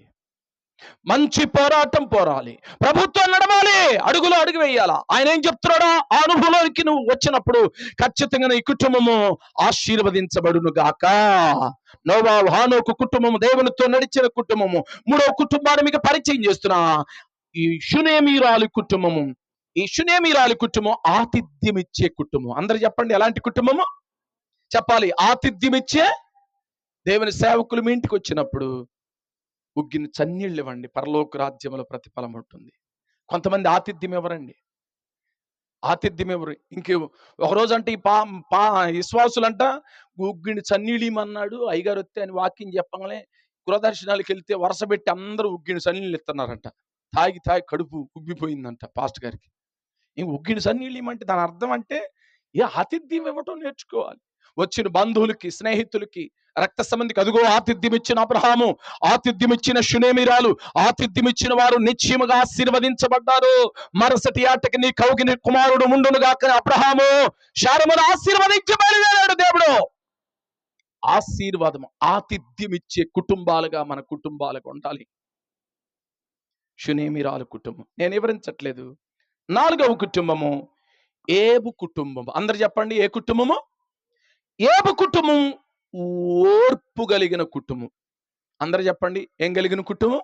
S2: మంచి పోరాటం పోరాలి, ప్రభుత్వం నడవాలి, అడుగులో అడుగు వేయాలా. ఆయన ఏం చెప్తున్నాడో ఆ అనుభవంలోకి నువ్వు వచ్చినప్పుడు ఖచ్చితంగా నీ కుటుంబము ఆశీర్వదించబడును గాక. నోవాహు హానోకు కుటుంబము దేవునితో నడిచిన కుటుంబము. మూడో కుటుంబాన్ని మీకు పరిచయం చేస్తున్నా, ఈ షునేమీరాలు కుటుంబము. ఈ షునేమీరాలు కుటుంబం ఆతిథ్యం ఇచ్చే కుటుంబం. అందరు చెప్పండి, ఎలాంటి కుటుంబము చెప్పాలి? ఆతిథ్యం ఇచ్చే. దేవుని సేవకులు మీ ఇంటికి వచ్చినప్పుడు ఉగ్గిన చన్నీళ్ళు ఇవ్వండి, పరలోక రాజ్యంలో ప్రతిఫలం ఉంటుంది. కొంతమంది ఆతిథ్యం ఎవరండి, ఆతిథ్యం ఎవరు. ఇంకే ఒకరోజు అంటే ఈ విశ్వాసులంట ఉగ్గిని చన్నీళ్ళు ఇమ్మన్నాడు అయ్యగారు వస్తే అని వాక్యం చెప్పగానే గృహదర్శనాలకు వెళ్తే వరుస పెట్టి అందరూ ఉగ్గిని చన్నీళ్ళు ఇస్తున్నారంట. తాగి కడుపు ఉబ్బిపోయిందంట పాస్టర్ గారికి. ఉగ్గిని సన్నీళ్ళు ఇమ్మంటే దాని అర్థం అంటే ఏ ఆతిథ్యం ఇవ్వటం నేర్చుకోవాలి. వచ్చిన బంధువులకి, స్నేహితులకి, రక్త సంబంధికి అదుగో ఆతిథ్యం ఇచ్చిన అబ్రహాము, ఆతిథ్యం ఇచ్చిన షునేమిరాలు, ఆతిథ్యం ఇచ్చిన వారు నిశ్చయముగా ఆశీర్వదించబడ్డారు. మరుసటి ఆటకి నీ కౌగిని కుమారుడు ముండును గాక అబ్రహాము శారమును ఆశీర్వదించి బయలుదేరాడు దేవుడు. ఆశీర్వాదం, ఆతిథ్యం ఇచ్చే కుటుంబాలుగా మన కుటుంబాలకు ఉండాలి. షునేమిరాలు కుటుంబం నేను వివరించట్లేదు. నాలుగవ కుటుంబము ఏబు కుటుంబం. అందరు చెప్పండి, ఏ కుటుంబము? ఏబు కుటుంబం ఓర్పు కలిగిన కుటుంబం. అందరు చెప్పండి, ఏం కలిగిన కుటుంబం?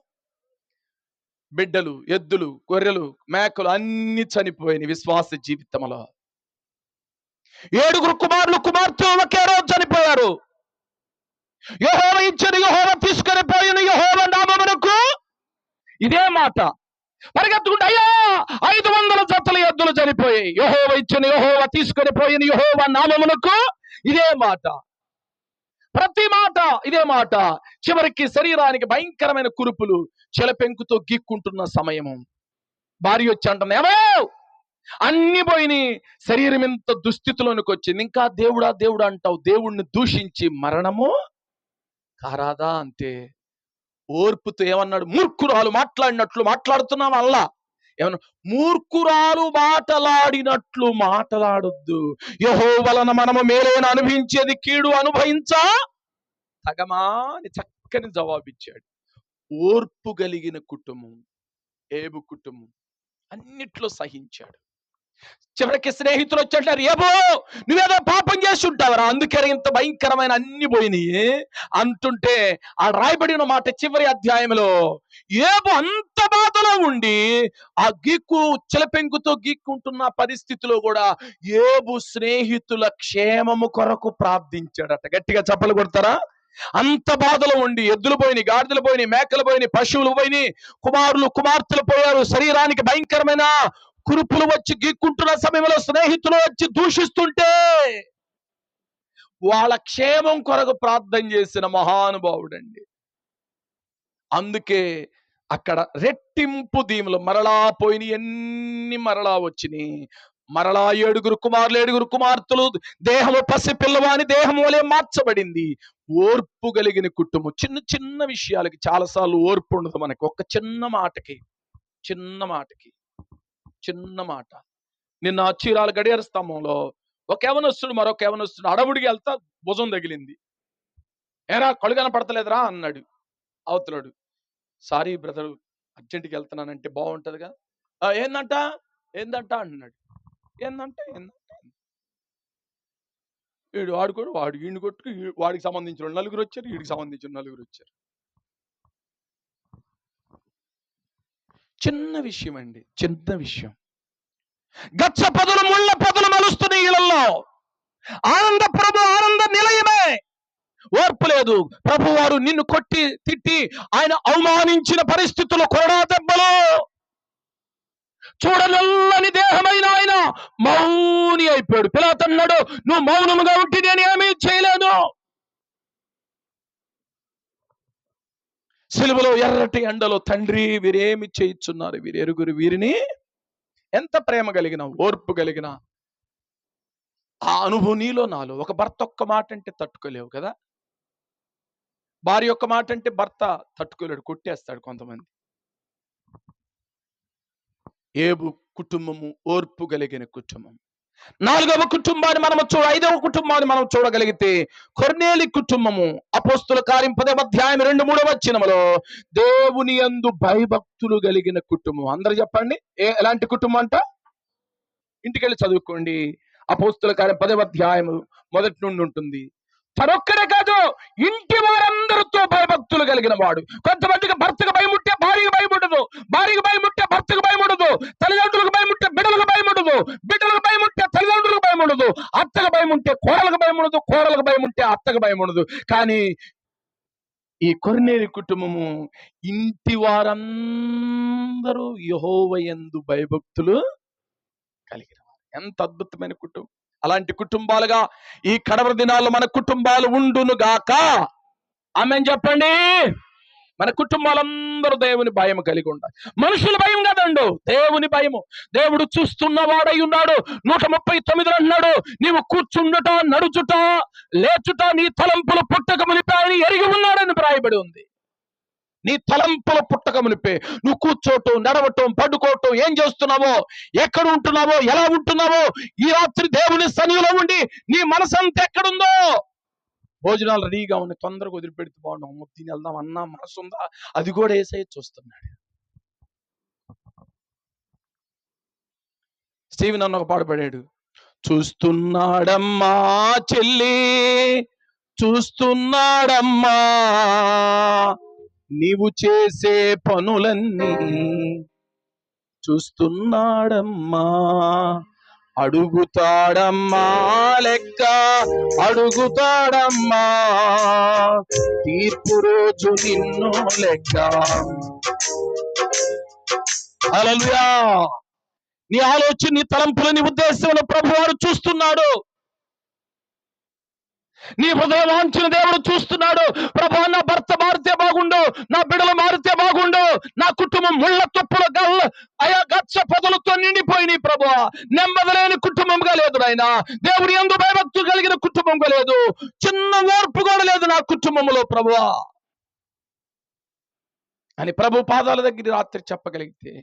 S2: బిడ్డలు, ఎద్దులు, గొర్రెలు, మేకలు అన్ని చనిపోయిన విశ్వాస జీవితంలో 7 కుమారులు, కుమార్తెలు ఒకే రోజు చనిపోయారు. యెహోవా ఇచ్చిన, యెహోవా తీసుకొని పోయిన యెహోవా నామమునకు ఇదే మాట పరిగెత్తుకుంటే అయ్యా 500 జతల ఎద్దులు చనిపోయాయి. యెహోవా ఇచ్చిన, యెహోవా తీసుకొని పోయిన యెహోవా నామమునకు ఇదే మాట. ప్రతి మాట ఇదే మాట. చివరికి శరీరానికి భయంకరమైన కురుపులు, చెలపెంకుతో గీక్కుంటున్న సమయము. భార్య వచ్చి అంటుంది, ఏమో అన్ని పోయినాయి, శరీరం ఎంత దుస్థితిలోనికి వచ్చింది, ఇంకా దేవుడా దేవుడా అంటావు, దేవుణ్ణి దూషించి మరణము కారాదా అంటే ఓర్పుతో ఏమన్నాడు? మూర్ఖురాలు మాట్లాడినట్లు మాట్లాడుతున్నాం. అల్లా ఏమన్నా మూర్ఖురాలు మాటలాడినట్లు మాటలాడొద్దు. యెహోవా వలన మనము మేలైన అనుభవించేది కీడు అనుభవించా తగమా అని చక్కని జవాబిచ్చాడు. ఓర్పు కలిగిన కుటుంబం ఏబు కుటుంబం. అన్నిట్లో సహించాడు. చివరికి స్నేహితులు వచ్చారు, ఏబో నువ్వేదో పాపం చేసి ఉంటావరా, అందుకే ఇంత భయంకరమైన అన్ని పోయినాయి అంటుంటే ఆ రాయబడిన మాట చివరి అధ్యాయంలో ఏబు అంత బాధలో ఉండి ఆ చిలపెంకుతో గీక్కుంటున్న పరిస్థితిలో కూడా ఏబు స్నేహితుల క్షేమము కొరకు ప్రార్థించాడట. గట్టిగా చప్పలు కొడతారా? అంత బాధలో ఉండి ఎద్దులు పోయినాయి, గాడిదలు పోయినాయి, మేకలు పోయినాయి, పశువులు పోయినాయి, కుమారులు కుమార్తెలు పోయారు, శరీరానికి భయంకరమైన కురుపులు వచ్చి గీక్కుంటున్న సమయంలో స్నేహితులు వచ్చి దూషిస్తుంటే వాళ్ళ క్షేమం కొరకు ప్రార్థన చేసిన మహానుభావుడండి. అందుకే అక్కడ రెట్టింపు దీములు మరలా పోయిన ఎన్ని మరలా వచ్చినాయి. మరలా 7 కుమారులు 7 కుమార్తెలు, దేహము పసి పిల్లవాని దేహం వలె మార్చబడింది. ఓర్పు కలిగిన కుటుంబం. చిన్న చిన్న విషయాలకి చాలాసార్లు ఓర్పు ఉండదు మనకి. ఒక చిన్న మాటకి చిన్న మాట. నిన్న చీరాల గడియార స్తంభంలో ఒక యవనస్తుడు మరొక యవనస్తుడు అడవుడికి వెళ్తా భుజం తగిలింది. ఏరా కళ్ళు కనపడతలేదురా అన్నాడు అవతలాడు. Sorry brother, అర్జెంట్కి వెళ్తున్నానంటే బాగుంటదిగా. ఏందంట అంటున్నాడు. ఏందంటే వీడు ఆడుకోడు, వాడు ఈయన కొట్టుకు, వాడికి సంబంధించిన 4 వచ్చారు, వీడికి సంబంధించిన 4 వచ్చారు. చిన్న విషయం అండి, చిన్న విషయం. గచ్చ పొదలు ముళ్ళ పొదలు మలుస్తున్నాయి ఇళ్లలో. ఆనంద ప్రభు ఆనంద నిలయమే. ఓర్పు లేదు. ప్రభు వారు నిన్ను కొట్టి తిట్టి ఆయన అవమానించిన పరిస్థితులు, కొరడా దెబ్బలు, చూడనల్లని దేహమైన ఆయన మౌని అయిపోయాడు. పిలాతన్నాడు, నువ్వు మౌనముగా ఉంటే నేను ఏమీ చేయలేను. సిలువలో ఎర్రటి ఎండలో తండ్రి వీరేమి చేయిస్తున్నారు, వీరు ఎరుగురు, వీరిని ఎంత ప్రేమ కలిగిన, ఓర్పు కలిగిన ఆ అనుభవం నీలో నాలో. ఒక భర్త ఒక్క మాట అంటే తట్టుకోలేవు కదా, భార్య ఒక్క మాట అంటే భర్త తట్టుకోలేడు, కొట్టేస్తాడు కొంతమంది. ఏబు కుటుంబము ఓర్పు కలిగిన కుటుంబం. నాలుగవ కుటుంబాన్ని మనం ఐదవ కుటుంబాన్ని మనం చూడగలిగితే కొర్నేలి కుటుంబము. అపోస్తుల కార్యం 10వ అధ్యాయం 2-3 వచనములో దేవుని యందు భయభక్తులు కలిగిన కుటుంబం. అందరూ చెప్పండి, ఎలాంటి కుటుంబం అంట? ఇంటికెళ్ళి చదువుకోండి. అపోస్తుల కార్యం 10వ అధ్యాయం మొదటి నుండి ఉంటుంది. తనొక్కడే కాదు, ఇంటి వారందరితో భయభక్తులు కలిగిన వాడు. కొంతమందికి భర్తకు భయం ఉంటే భార్యకు భయం ఉండదు, భార్యకు భయం ఉంటే భర్తకు భయం ఉండదు, తల్లిదండ్రులకు భయం ఉంటే బిడ్డలకు భయం ఉండదు, బిడ్డలకు భయం ఉంటే తల్లిదండ్రులకు భయం ఉండదు, అత్తకు భయం ఉంటే కోడలకు భయం ఉండదు, కోడలకు భయం ఉంటే అత్తకు భయం ఉండదు. కానీ ఈ కొర్నేలి కుటుంబము ఇంటి వారందరూ యెహోవా యందు భయభక్తులు కలిగిన వారు. ఎంత అద్భుతమైన కుటుంబం! అలాంటి కుటుంబాలుగా ఈ కడవరి దినాల్లో మన కుటుంబాలు ఉండును గాక. ఆమేన్ చెప్పండి. మన కుటుంబాలందరూ దేవుని భయం కలిగి ఉండాలి. మనుషుల భయం కదండు, దేవుని భయము. దేవుడు చూస్తున్నవాడై ఉన్నాడు. 139 అన్నాడు, నీవు కూర్చుండుట, నడుచుట, లేచుట నీ తలంపులు పుట్టక మునిపే ఆయన ఎరిగి ఉన్నాడని వ్రాయబడి ఉంది. నీ తలంపుల పుట్టక మునిపే నువ్వు కూర్చోటం, నడవటం, పడుకోవటం, ఏం చేస్తున్నావో, ఎక్కడ ఉంటున్నావో, ఎలా ఉంటున్నావో, ఈ రాత్రి దేవుని సన్నిధిలో ఉండి నీ మనసంతా ఎక్కడుందో. భోజనాలు రెడీగా ఉన్నాయి, తొందరగా వదిలిపెడితే బాగుండు, తిని వెళ్దాం అన్నా మనసు ఉందా? అది కూడా యేసయ్య చూస్తున్నాడు. స్టీవెన్ అన్న ఒక పాట పాడాడు, చూస్తున్నాడమ్మా చెల్లి, చూస్తున్నాడమ్మా నీవు చేసే పనులన్నీ, చూస్తున్నాడమ్మా, అడుగుతాడమ్మా లెక్క, అడుగుతాడమ్మా తీర్పు రోజు నిన్ను లెక్క. హల్లెలూయా. నీ ఆలోచన, నీ తలంపులు, నీ ఉద్దేశంలో ప్రభువారు చూస్తున్నాడు. నీ హృదయం వాంఛన దేవుడు చూస్తున్నాడు. ప్రభు, నా భర్త మారితే బాగుండు, నా బిడ్డలు మారితే బాగుండు, నా కుటుంబం ముళ్ళ తుప్పుల గచ్చ పొదలతో నిండిపోయినాయి ప్రభు, నెమ్మదిలేని కుటుంబంగా లేదు నాయన, దేవుడి యందు భయభక్తులు కలిగిన కుటుంబంగా లేదు, చిన్న ఓర్పు కూడా లేదు నా కుటుంబంలో ప్రభు అని ప్రభు పాదాల దగ్గర రాత్రి చెప్పగలిగితే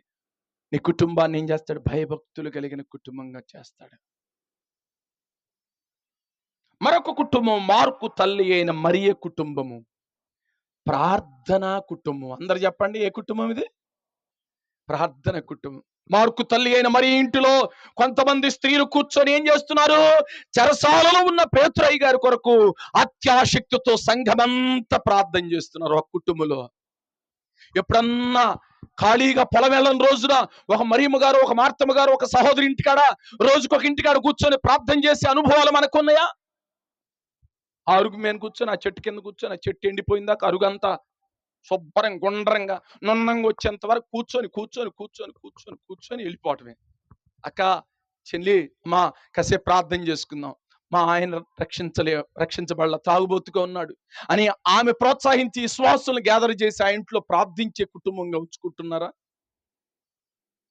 S2: నీ కుటుంబాన్ని ఏం చేస్తాడు? భయభక్తులు కలిగిన కుటుంబంగా చేస్తాడు. మరొక కుటుంబం, మార్కు తల్లి అయిన మరియ కుటుంబము, ప్రార్థనా కుటుంబం. అందరు చెప్పండి, ఏ కుటుంబం ఇది? ప్రార్థన కుటుంబం. మార్కు తల్లి అయిన మరియ ఇంటిలో కొంతమంది స్త్రీలు కూర్చొని ఏం చేస్తున్నారు? చెరసాలలో ఉన్న పేతురయ్య గారి కొరకు అత్యాశక్తితో సంఘమంతా ప్రార్థన చేస్తున్నారు. ఒక కుటుంబంలో ఎప్పుడన్నా ఖాళీగా పొలం వెళ్ళని రోజున ఒక మరియమ్మ గారు, ఒక మార్తమ్మ గారు, ఒక సహోదరి ఇంటికాడ రోజుకొక ఇంటికాడ కూర్చొని ప్రార్థన చేసే అనుభవాలు మనకున్నాయా? ఆ అరుగు మీద కూర్చొని, ఆ చెట్టు కింద కూర్చొని, ఆ చెట్టు ఎండిపోయిందాక అరుగంతా శుభ్రంగా గుండ్రంగా నున్నంగా వచ్చేంత వరకు కూర్చొని కూర్చొని కూర్చొని కూర్చొని కూర్చొని వెళ్ళిపోవటమే. అక్క, చెల్లి, అమ్మా కాసేపు ప్రార్థన చేసుకుందాం, మా ఆయన రక్షించబడలా, తాగుబోతుగా ఉన్నాడు అని ఆమె ప్రోత్సహించి విశ్వాసులను గ్యాదర్ చేసి ఆ ఇంట్లో ప్రార్థించే కుటుంబంగా ఉంచుకుంటున్నారా?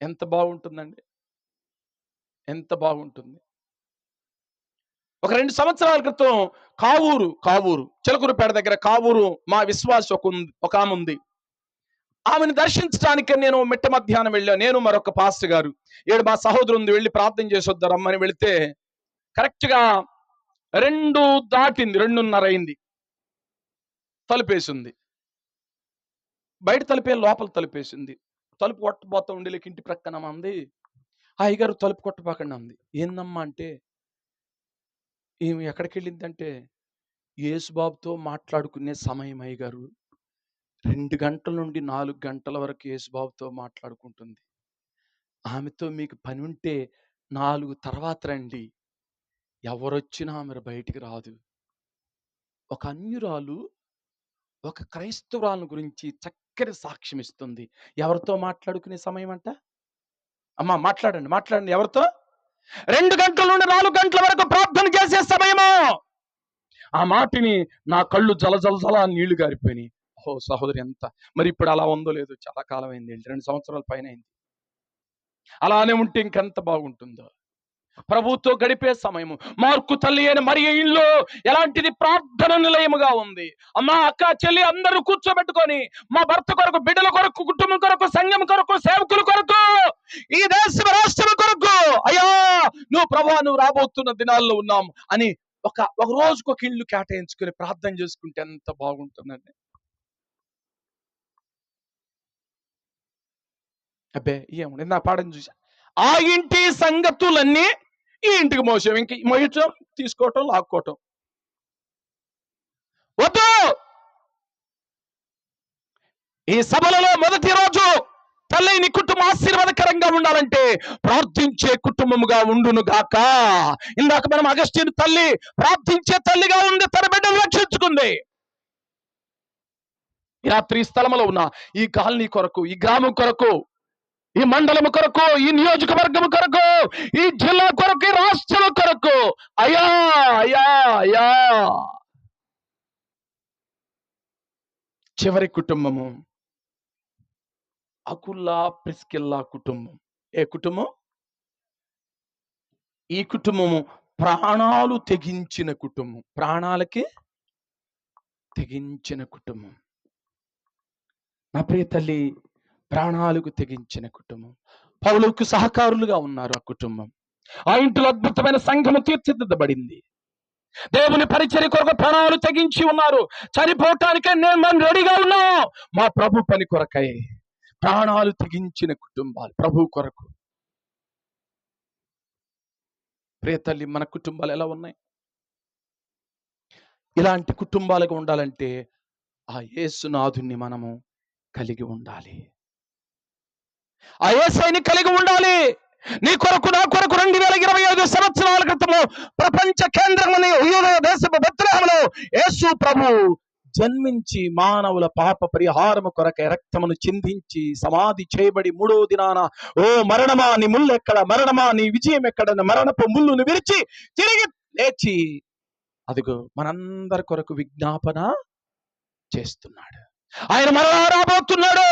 S2: ఎంత బాగుంటుందండి, ఎంత బాగుంటుంది. ఒక 2 సంవత్సరాల క్రితం కావూరు చిలకూరుపేట దగ్గర కావూరు మా విశ్వాస ఒక ఆమె ఉంది. ఆమెను దర్శించడానికి నేను మిట్ట మధ్యాహ్నం వెళ్ళాను. నేను మరొక పాస్టర్ గారు, ఏడు మా సహోదరు ఉంది, వెళ్ళి ప్రార్థన చేసి వద్దారమ్మని వెళితే కరెక్ట్ గా 2 దాటింది, 2:30 అయింది. తలుపేసింది, బయట తలుపే, లోపల తలుపేసింది. తలుపు కొట్టబోతా ఉండి లేక ఇంటి ప్రక్కన అంది, అయ్యగారు తలుపు కొట్టబాకండి అంది. ఏందమ్మా అంటే, ఈమె ఎక్కడికి వెళ్ళిందంటే, యేసుబాబుతో మాట్లాడుకునే సమయం అయ్యగారు, 2 గంటల నుండి 4 గంటల వరకు యేసుబాబుతో మాట్లాడుకుంటుంది. ఆమెతో మీకు పని ఉంటే 4 తర్వాత రండి, ఎవరొచ్చినా ఆమె బయటికి రాదు. ఒక అన్యురాలు ఒక క్రైస్తవురాలను గురించి చక్కని సాక్ష్యం ఇస్తుంది. ఎవరితో మాట్లాడుకునే సమయం అంట? అమ్మా మాట్లాడండి, ఎవరితో? 2 గంటల నుండి 4 గంటల వరకు ప్రార్థన చేసే సమయము. ఆ మాటిని నా కళ్ళు జల నీళ్లు గారిపోయినాయి. ఓ సహోదరి, ఎంత మరి ఇప్పుడు అలా ఉందో లేదో, చాలా కాలం అయింది, 2 సంవత్సరాల పైన అయింది. అలానే ఉంటే ఇంకెంత బాగుంటుందో. ప్రభుతో గడిపే సమయము. మార్కు తల్లి అయిన మరియ ఇల్లు ఎలాంటిది? ప్రార్థన నిలయముగా ఉంది. అమ్మా, అక్క, చెల్లి అందరూ కూర్చోబెట్టుకొని మా భర్త కొరకు, బిడ్డల కొరకు, కుటుంబం కొరకు, సంఘం కొరకు, సేవకుల కొరకు ఈ దేశం రాష్ట్రం కొరకు, అయ్యా నువ్వు ప్రభా నువ్వు రాబోతున్న దినాల్లో ఉన్నాం అని ఒక రోజుకు ఒక ఇల్లు కేటాయించుకుని ప్రార్థన చేసుకుంటే ఎంత బాగుంటుందండి. అబ్బే ఏముంది, నా పాఠం చూసా, ఆ ఇంటి సంగతులన్నీ ఈ ఇంటికి మోసం. ఇంక మోయటం, తీసుకోవటం, లాక్కోవటం వద్దు. ఈ సభలలో మొదటి రోజు తల్లి నీ కుటుంబం ఆశీర్వాదకరంగా ఉండాలంటే ప్రార్థించే కుటుంబముగా ఉండును గాక. ఇందాక మనం అగస్త్యుని తల్లి ప్రార్థించే తల్లిగా ఉంది, తన బిడ్డను రక్షించుకుంది. ఈ రాత్రి ఈ స్థలంలో ఉన్న ఈ కాలనీ కొరకు, ఈ గ్రామం కొరకు, ఈ మండలం కొరకు, ఈ నియోజకవర్గం కొరకు, ఈ జిల్లా కొరకు, ఈ రాష్ట్రం కొరకు, అయ్యా అయ్యా అయ్యా చివరి కుటుంబము అకుల్లా ప్రిస్కిల్లా కుటుంబం. ఏ కుటుంబం? ఈ కుటుంబము ప్రాణాలు తెగించిన కుటుంబం, ప్రాణాలకి తెగించిన కుటుంబం. నా ప్రియ తల్లి, ప్రాణాలకు తెగించిన కుటుంబం. పౌలుకు సహకారులుగా ఉన్నారు ఆ కుటుంబం. ఆ ఇంటిలో అద్భుతమైన సంఘము తీర్చిదిద్దబడింది. దేవుని పరిచర్య కొరకు ప్రాణాలు తెగించి ఉన్నారు. చనిపోవటానికే మనం రెడీగా ఉన్నాం, మా ప్రభు పని కొరకై ప్రాణాలు తెగించిన కుటుంబాలు ప్రభు కొరకు. ప్రియ తల్లి, మన కుటుంబాలు ఎలా ఉన్నాయి? ఇలాంటి కుటుంబాలుగా ఉండాలంటే ఆ యేసునాథుని మనము కలిగి ఉండాలి. ఆ యేసయ్యని కలిగి ఉండాలి. నీ కొరకు నా కొరకు 2025 సంవత్సరాల క్రితము ప్రపంచ కేంద్రమని యూదయ దేశపు బెత్లెహేములో యేసు ప్రభు జన్మించి మానవుల పాప పరిహారము కొరకై రక్తమును చిందించి సమాధి చేయబడి 3వ దినాన, ఓ మరణమా నీ ముళ్ళు ఎక్కడ, మరణమా నీ విజయం ఎక్కడ, మరణపు ముళ్ళును విరిచి తిరిగి లేచి అదిగో మనందరి కొరకు విజ్ఞాపన చేస్తున్నాడు. ఆయన మరలా రాబోతున్నాడు.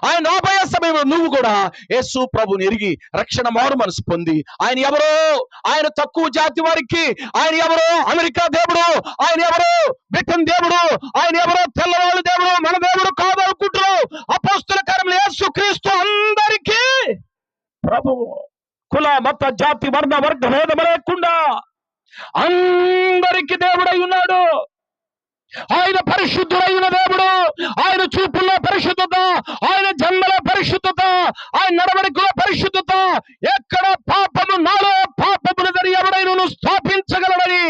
S2: ఆయన రాబోయే సమయంలో నువ్వు కూడా యేసు ప్రభుని ఎరిగి రక్షణ మారు మనసు పొంది, ఆయన ఎవరో, ఆయన తక్కువ జాతి వారికి, ఆయన ఎవరో అమెరికా దేవుడు, ఆయన ఎవరో బ్రిటన్ దేవుడు, ఆయన ఎవరో తెల్లవాళ్ళు దేవుడు, మన దేవుడు కాదు అనుకుంటున్నావు. అపోస్తుల కార్యములు యేసు క్రీస్తు అందరికీ ప్రభువు. కుల మత జాతి వర్ణ వర్గ భేదం లేకుండా అందరికీ దేవుడై ఉన్నాడు. ఆయన పరిశుద్ధుడైన దేవుడు. ఆయన చూపుల్లో పరిశుద్ధత, ఆయన జన్మలో పరిశుద్ధత, ఆయన నడవడికలో పరిశుద్ధత. ఎక్కడ పాపము, నాలో పాపమును ఎవడైనా స్థాపించగలడని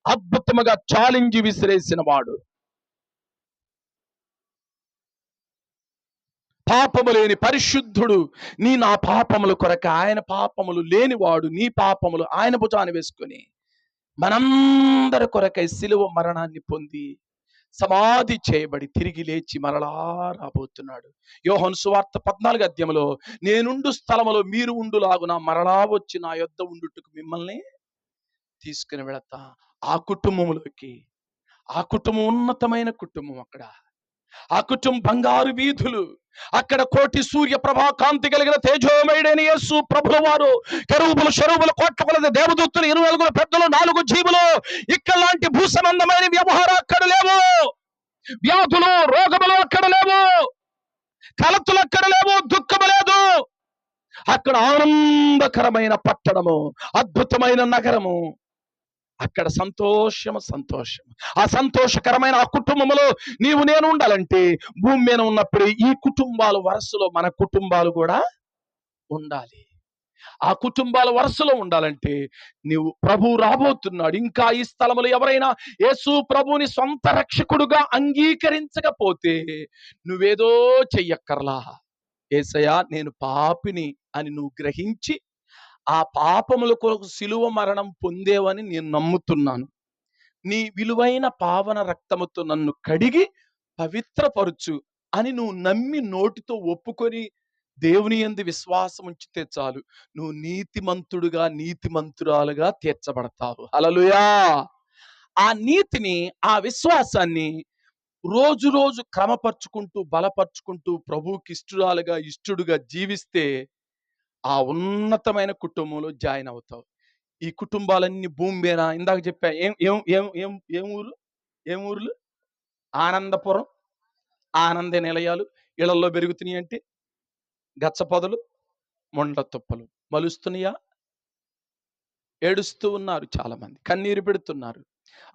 S2: అద్భుతముగా ఛాలెంజ్ విసిరేసిన వాడు. పాపము లేని పరిశుద్ధుడు. నా పాపముల కొరక ఆయన పాపములు లేనివాడు నీ పాపములు ఆయన భుజాన్ని వేసుకొని మనందరి కొరకై శిలువ మరణాన్ని పొంది సమాధి చేయబడి తిరిగి లేచి మరలా రాబోతున్నాడు. యోహాను సువార్త 14వ అధ్యాయంలో, నేనుండు స్థలములో మీరు ఉండులాగున మరలా వచ్చి నా యొద్ద ఉండుటకు మిమ్మల్ని తీసుకుని వెళతా. ఆ కుటుంబంలోకి, ఆ కుటుంబం ఉన్నతమైన కుటుంబం. అక్కడ ఆ కుటుంబం బంగారు వీధులు, అక్కడ కోటి సూర్య ప్రభా కాంతి కలిగిన తేజోమయుడైన యేసు ప్రభుల వారు, కెరూబులు షరూబులు కోట్ల కొలది దేవదూతలు 24 పెద్దలు 4 జీవులు. ఇక్కడ లాంటి భూ సంబంధమైన వ్యవహారం అక్కడ లేవు. వ్యాధులు రోగములు అక్కడ లేవు. కలతులు అక్కడ లేవు. దుఃఖము లేదు. అక్కడ ఆనందకరమైన పట్టణము, అద్భుతమైన నగరము. అక్కడ సంతోషము. ఆ సంతోషకరమైన ఆ కుటుంబంలో నీవు నేను ఉండాలంటే భూమి మీద ఉన్నప్పుడు ఈ కుటుంబాల వరుసలో మన కుటుంబాలు కూడా ఉండాలి. ఆ కుటుంబాల వరుసలో ఉండాలంటే నీవు ప్రభు రాబోతున్నాడు. ఇంకా ఈ స్థలములో ఎవరైనా యేసు ప్రభుని సొంత రక్షకుడుగా అంగీకరించకపోతే నువ్వేదో చెయ్యక్కర్లా. యేసయ్యా నేను పాపిని అని నువ్వు గ్రహించి ఆ పాపముల కొరకు శిలువ మరణం పొందేవని నేను నమ్ముతున్నాను. నీ విలువైన పావన రక్తముతో నన్ను కడిగి పవిత్రపరచు అని నువ్వు నమ్మి నోటితో ఒప్పుకొని దేవుని యందు విశ్వాసం ఉంచితే చాలు, నువ్వు నీతిమంతుడుగా నీతిమంతురాలుగా తీర్చబడతావు. హల్లెలూయా. ఆ నీతిని, ఆ విశ్వాసాన్ని రోజు రోజు క్రమపరుచుకుంటూ బలపరుచుకుంటూ ప్రభువుకి ఇష్టడుగా జీవిస్తే ఆ ఉన్నతమైన కుటుంబంలో జాయిన్ అవుతావు. ఈ కుటుంబాలన్నీ భూమి మీద ఇందాక చెప్పా. ఏం ఊర్లు? ఆనందపురం, ఆనంద నిలయాలు, ఇళ్లలో పెరుగుతున్నాయి అంటే గచ్చపొదలు, ముండ్ల తుప్పలు మలుస్తున్నాయా? ఏడుస్తూ ఉన్నారు, చాలా మంది కన్నీరు పెడుతున్నారు.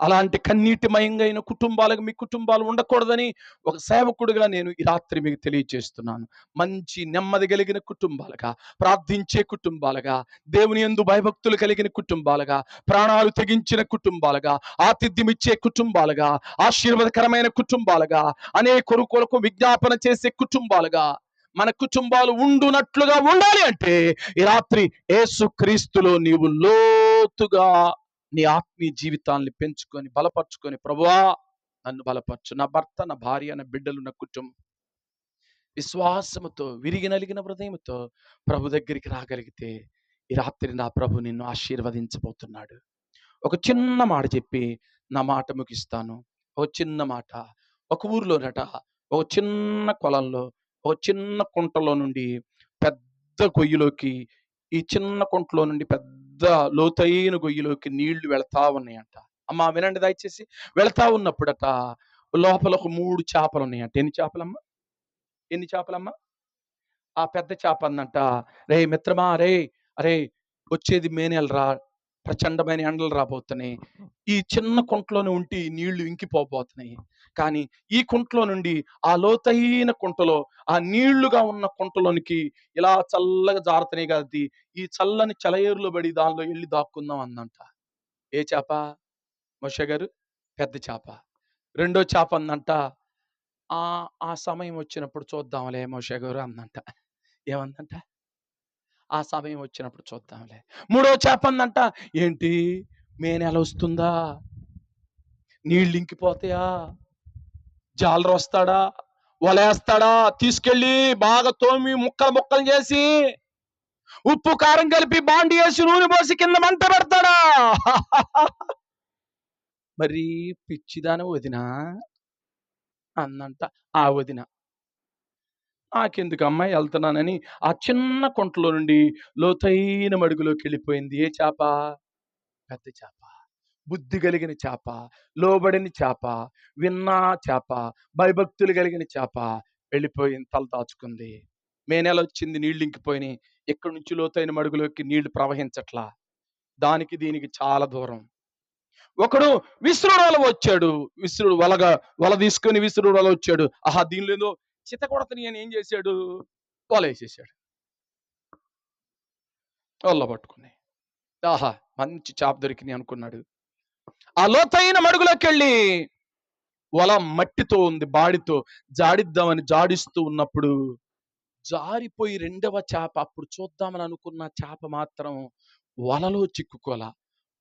S2: అలాంటి కన్నీటిమయంగా కుటుంబాలకు మీ కుటుంబాలు ఉండకూడదని ఒక సేవకుడిగా నేను ఈ రాత్రి మీకు తెలియజేస్తున్నాను. మంచి నెమ్మది కలిగిన కుటుంబాలుగా, ప్రార్థించే కుటుంబాలుగా, దేవుని యందు భయభక్తులు కలిగిన కుటుంబాలుగా, ప్రాణాలు తెగించిన కుటుంబాలుగా, ఆతిథ్యం ఇచ్చే కుటుంబాలుగా, ఆశీర్వాదకరమైన కుటుంబాలుగా, అనేకొరకు విజ్ఞాపన చేసే కుటుంబాలుగా మన కుటుంబాలు ఉండునట్లుగా ఉండాలి అంటే ఈ రాత్రి యేసుక్రీస్తులో నీవు లోతుగా నీ ఆత్మీయ జీవితాన్ని పెంచుకొని బలపరుచుకొని, ప్రభువా నన్ను బలపరచు, నా భర్త, నా భార్య, నా బిడ్డలు, నా కుటుంబం విశ్వాసముతో, విరిగి నలిగిన హృదయంతో ప్రభు దగ్గరికి రాగలిగితే ఈ రాత్రి నా ప్రభు నిన్ను ఆశీర్వదించబోతున్నాడు. ఒక చిన్న మాట చెప్పి నా మాట ముగిస్తాను. ఒక చిన్న మాట. ఒక ఊరిలోనట ఒక చిన్న కొలంలో, ఒక చిన్న కుంటలో నుండి పెద్ద గొయ్యిలోకి, ఈ చిన్న కుంటలో నుండి పెద్ద లోతైన గొయ్యిలోకి నీళ్లు వెళతా ఉన్నాయంట. అమ్మా వినండి దయచేసి. వెళతా ఉన్నప్పుడట లోపల ఒక 3 చేపలు ఉన్నాయంట. ఎన్ని చేపలమ్మా? ఆ పెద్ద చేప అందంట, రే మిత్రమా, అరే వచ్చేది మే నెలరా, ప్రచండమైన ఎండలు రాబోతున్నాయి. ఈ చిన్న కుంటలోనే ఉండి నీళ్లు ఇంకిపోబోతున్నాయి. కానీ ఈ కుంటలో నుండి ఆ లోతైన కుంటలో, ఆ నీళ్లుగా ఉన్న కుంటలోనికి ఇలా చల్లగా జారుతున్నాయి కదా, ఈ చల్లని చలయేరులో పడి దానిలో వెళ్ళి దాక్కుందాం అందంట. ఏ చేప మోషే గారు? పెద్ద చేప. రెండో చేప అందంట, ఆ సమయం వచ్చినప్పుడు చూద్దాంలే మోషే గారు అందంట. ఏమందంట? ఆ సమయం వచ్చినప్పుడు చూద్దాంలే. మూడో చేప అందంట, ఏంటి మే నెల వస్తుందా, నీళ్ళు ఇంకిపోతాయా, జాలరు వస్తాడా, వలేస్తాడా, తీసుకెళ్ళి బాగా తోమి ముక్కలు చేసి ఉప్పు కారం కలిపి బాండి వేసి నూనె పోసి కింద మంట పెడతాడా? మరి పిచ్చిదాని వదిన అందంట. ఆ వదిన నాకెందుకు అమ్మాయి వెళ్తున్నానని ఆ చిన్న కుంటలో నుండి లోతైన మడుగులోకి వెళ్ళిపోయింది. ఏ చేప? పెద్ద చేప. బుద్ధి కలిగిన చేప, లోబడిన చేప, విన్నా చేప, భయభక్తులు కలిగిన చేప వెళ్ళిపోయింది, తల దాచుకుంది. మే నెల వచ్చింది, నీళ్లు ఇంకిపోయినాయి. ఎక్కడి నుంచి లోతైన మడుగులోకి నీళ్లు ప్రవహించట్లా. దానికి దీనికి చాలా దూరం. ఒకడు విసురుడు వచ్చాడు, వల తీసుకొని విసురుడు వచ్చాడు. ఆహా దీనిలో ఏదో చిత కొడతని అని ఏం చేశాడు? వల వేసేసాడు. వల్ల పట్టుకుని ఆహా మంచి చేప దొరికింది అనుకున్నాడు. ఆ లోతైన మడుగులోకి వెళ్ళి వల మట్టితో ఉంది, బాడితో జాడిద్దామని జాడిస్తూ ఉన్నప్పుడు జారిపోయి రెండవ చేప, అప్పుడు చూద్దామని అనుకున్న చేప మాత్రం వలలో చిక్కుకోలా.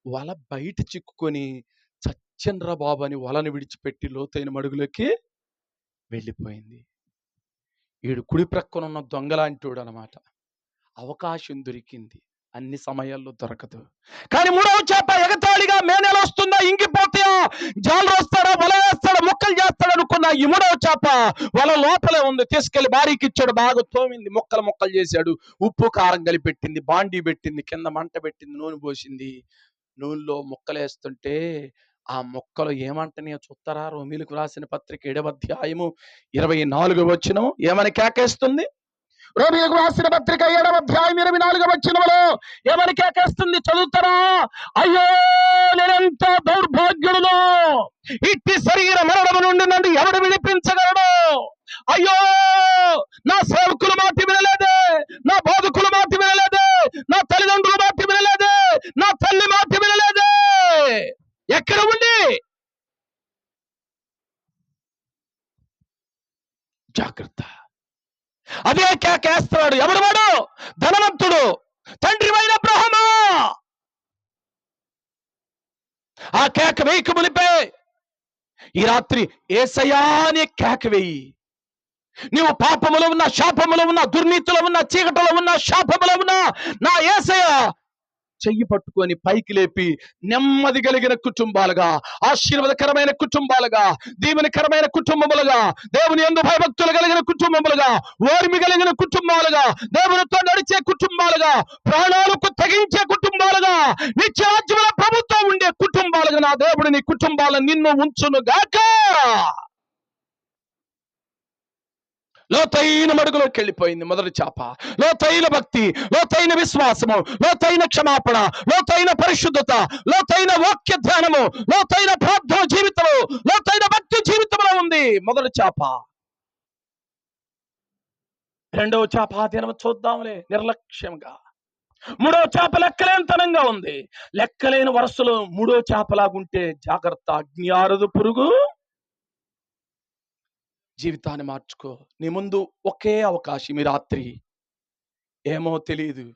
S2: వల బయట చిక్కుకొని చచ్చన్రా బాబు అని వలను విడిచిపెట్టి లోతైన మడుగులోకి వెళ్ళిపోయింది. ఈడు కుడి ప్రక్కన ఉన్న దొంగలాంటోడు అనమాట. అవకాశం దొరికింది, అన్ని సమయాల్లో దొరకదు. కానీ మూడవ చేప ఎగతాళిగా మే నెల వస్తుందా, ఇంకిపోతాయా, జాలు వస్తాడా, వల వేస్తాడా, ముక్కలు చేస్తాడు అనుకున్న ఈ మూడవ చేప వల లోపలే ఉంది. తీసుకెళ్లి భార్యకి ఇచ్చాడు, బాగా తోమింది, ముక్కలు చేశాడు, ఉప్పు కారం కలిపెట్టింది, బాండీ పెట్టింది, కింద మంట పెట్టింది, నూనె పోసింది. నూనెలో ముక్కలు వేస్తుంటే ఆ మొక్కలు ఏమంటున్నాయో చూస్తారా? రోమీలకు రాసిన పత్రిక 7వ అధ్యాయము 24వ వచనం ఏమని కేకేస్తుంది? రోమీలకు రాసిన పత్రిక 7వ అధ్యాయం 24వ వచనంలో ఏమని కేకేస్తుంది? చదువుతారా? అయ్యో నేనెంత దౌర్భాగ్యుడును, ఇట్టి శరీర మరణము నుండి నన్ను ఎవడు విడిపించగలడు? అయ్యో నా సేవకుల మాట వినలేదే, నా బోధకుల మాట వినలేదే, నా తల్లిదండ్రుల మాట వినలేదే, నా తల్లి మాట వినలేదే. ఎక్కడ ఉండి? జాగ్రత్త. అదే కేకేస్తున్నాడు. ఎవడు వాడు? ధనవంతుడు, తండ్రి అయిన అబ్రహాము. ఆ కేక వేయక మునిపే ఈ రాత్రి యేసయ్యా అనే కేక వేయి. నీవు పాపములో ఉన్నా, శాపములో ఉన్నా, దుర్నీతిలో ఉన్నా, చీకటిలో ఉన్నా, శాపములో ఉన్నా, నా యేసయ్య చెయ్యి పట్టుకొని పైకి లేపి నెమ్మది కలిగిన కుటుంబాలుగా, ఆశీర్వాదకరమైన కుటుంబాలుగా, దీవెనకరమైన కుటుంబములుగా, దేవుని యందు భయభక్తులు కలిగిన కుటుంబములుగా, ఓర్మి కలిగిన కుటుంబాలుగా, దేవునితో నడిచే కుటుంబాలుగా, ప్రాణాలకు తెగించే కుటుంబాలుగా, నిత్యరాజ్యముల ప్రభుత్వం ఉండే కుటుంబాలుగా నా దేవుడు నీ కుటుంబాలను నిన్ను ఉంచును గాక. లోతైన మడుగులోకి వెళ్ళిపోయింది మొదటి చేప. లోతైన భక్తి, లోతైన విశ్వాసము, లోతైన క్షమాపణ, లోతైన పరిశుద్ధత, లోతైన వాక్య ధ్యానము, లోతైన ప్రార్థన జీవితము, లోతైన భక్తి జీవితంలో ఉంది మొదటి చేప. రెండవ చేప దినం చూద్దాంలే నిర్లక్ష్యంగా. మూడో చేప లెక్కలేనితనంగా ఉంది. లెక్కలేని వరుసలో మూడో చేపలాగుంటే జాగ్రత్త, అగ్ని ఆరదు పురుగు. జీవితాన్ని మార్చుకో. నీ ముందు ఒకే అవకాశం ఈ రాత్రి. ఏమో తెలియదు.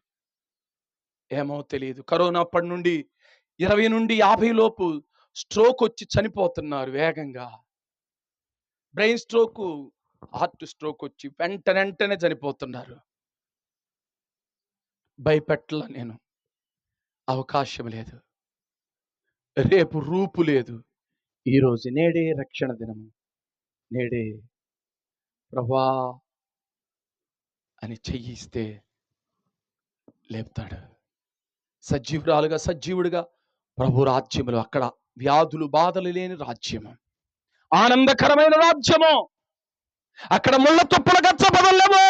S2: కరోనా అప్పటి నుండి 20 నుండి 50 లోపు స్ట్రోక్ వచ్చి చనిపోతున్నారు వేగంగా. బ్రెయిన్ స్ట్రోక్, హార్ట్ స్ట్రోక్ వచ్చి వెంటనే చనిపోతున్నారు. భయపెట్టలా నేను. అవకాశం లేదు, రేపు రూపు లేదు. ఈరోజు నేడే రక్షణ దినము. నేడే ప్రభువా అని చెయ్యిస్తే లేపుతాడు. సజీవుడిగా ప్రభు రాజ్యములు. అక్కడ వ్యాధులు బాధలు లేని రాజ్యము, ఆనందకరమైన రాజ్యము. అక్కడ ముళ్ళ తుప్పల గచ్చ బదల్లేవు.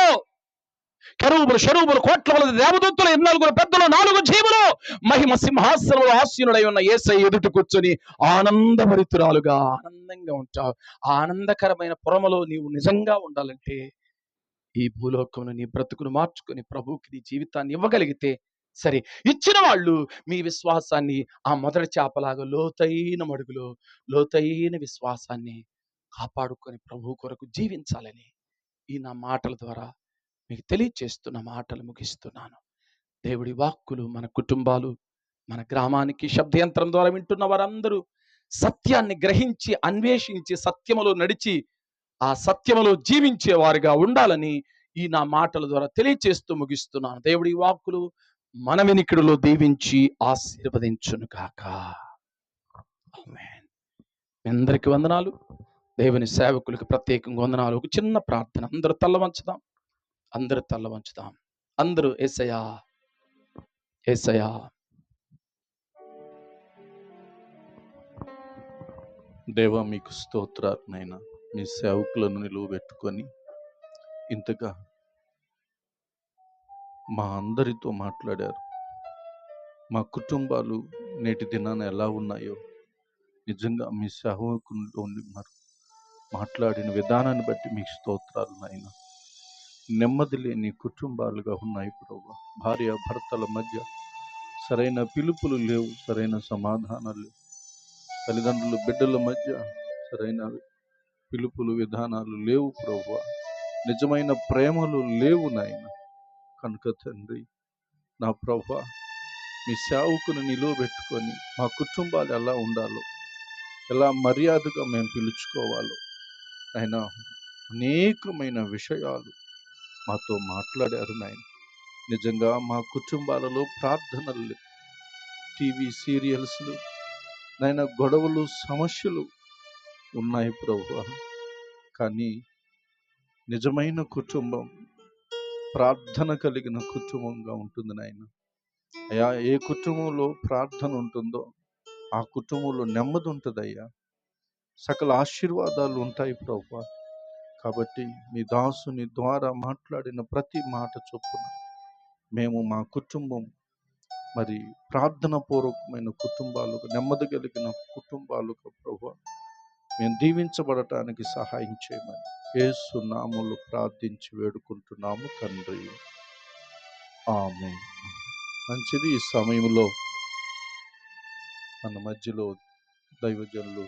S2: కెరూబులు, శరూబులు, కోట్ల మంది దేవదూతలు, 24 పెద్దలు, 4 జీవులు మహిమ సింహాసనములో ఆసీనుడై ఉన్న యేసయ్య ఎదుట కూర్చొని ఆనందంగా ఉంటావు. ఆనందకరమైన పురములో నీవు నిజంగా ఉండాలంటే ఈ భూలోకంలో నీ బ్రతుకును మార్చుకొని ప్రభువుకి నీ జీవితాన్ని ఇవ్వగలిగితే సరే. ఇచ్చిన వాళ్ళు మీ విశ్వాసాన్ని ఆ మొదటి చేపలాగా లోతైన మడుగులో లోతైన విశ్వాసాన్ని కాపాడుకొని ప్రభు కొరకు జీవించాలని ఈ నా మాటల ద్వారా మీకు తెలియచేస్తున్న మాటలు ముగిస్తున్నాను. దేవుడి వాక్కులు మన కుటుంబాలు, మన గ్రామానికి శబ్దయంత్రం ద్వారా వింటున్న వారందరూ సత్యాన్ని గ్రహించి, అన్వేషించి, సత్యములో నడిచి ఆ సత్యములో జీవించే వారిగా ఉండాలని ఈ నా మాటల ద్వారా తెలియచేస్తూ ముగిస్తున్నాను. దేవుడి వాక్కులు మన వినికిడిలో దీవించి ఆశీర్వదించును గాక. ఆమేన్. అందరికీ వందనాలు. దేవుని సేవకులకు ప్రత్యేకంగా వందనాలు. ఒక చిన్న ప్రార్థన. అందరూ తల్ల వంచుదాం. అందరూ యేసయ్యా, యేసయ్యా.
S3: దేవా, మీకు స్తోత్రాలు నాయనా. మీ సేవకులను నిలువబెట్టుకొని ఇంతగా మా అందరితో మాట్లాడారు. మా కుటుంబాలు నేటి దినాన ఎలా ఉన్నాయో నిజంగా మీ సేవకులతో మాట్లాడిన విధానాన్ని బట్టి మీకు స్తోత్రాలు నాయనా. నెమ్మది లేని కుటుంబాలుగా ఉన్నాయి ప్రభువా. భార్య భర్తల మధ్య సరైన పిలుపులు లేవు, సరైన సమాధానాలు లేవు. తల్లిదండ్రులు బిడ్డల మధ్య సరైన పిలుపులు విధానాలు లేవు ప్రభువా. నిజమైన ప్రేమలు లేవు నాయన. కనుక తండ్రి, నా ప్రభువా, మీ సేవకుని నిలువబెట్టుకొని మా కుటుంబాలు ఎలా ఉండాలో, ఎలా మర్యాదగా మేము పిలుచుకోవాలో ఆయన అనేకమైన విషయాలు మాతో మాట్లాడారు నాయన. నిజంగా మా కుటుంబాలలో ప్రార్థనలు, టీవీ సీరియల్స్లు నాయన, గొడవలు, సమస్యలు ఉన్నాయి ప్రభువా. కానీ నిజమైన కుటుంబం ప్రార్థన కలిగిన కుటుంబంగా ఉంటుంది నాయన. అయ్యా, ఏ కుటుంబంలో ప్రార్థన ఉంటుందో ఆ కుటుంబంలో నెమ్మది ఉంటుంది అయ్యా. సకల ఆశీర్వాదాలు ఉంటాయి ప్రభువా. కాబట్టి మీ దాసుని ద్వారా మాట్లాడిన ప్రతి మాట చొప్పున మేము మా కుటుంబం మరి ప్రార్థన పూర్వకమైన కుటుంబాలుగా, నెమ్మది కలిగిన కుటుంబాలుగా ప్రభువా మేము దీవించబడటానికి సహాయం చేయమని యేసు నామములో ప్రార్థించి వేడుకుంటున్నాము తండ్రి. ఆమేన్. మంచిది. ఈ సమయంలో మన మధ్యలో దైవజనులు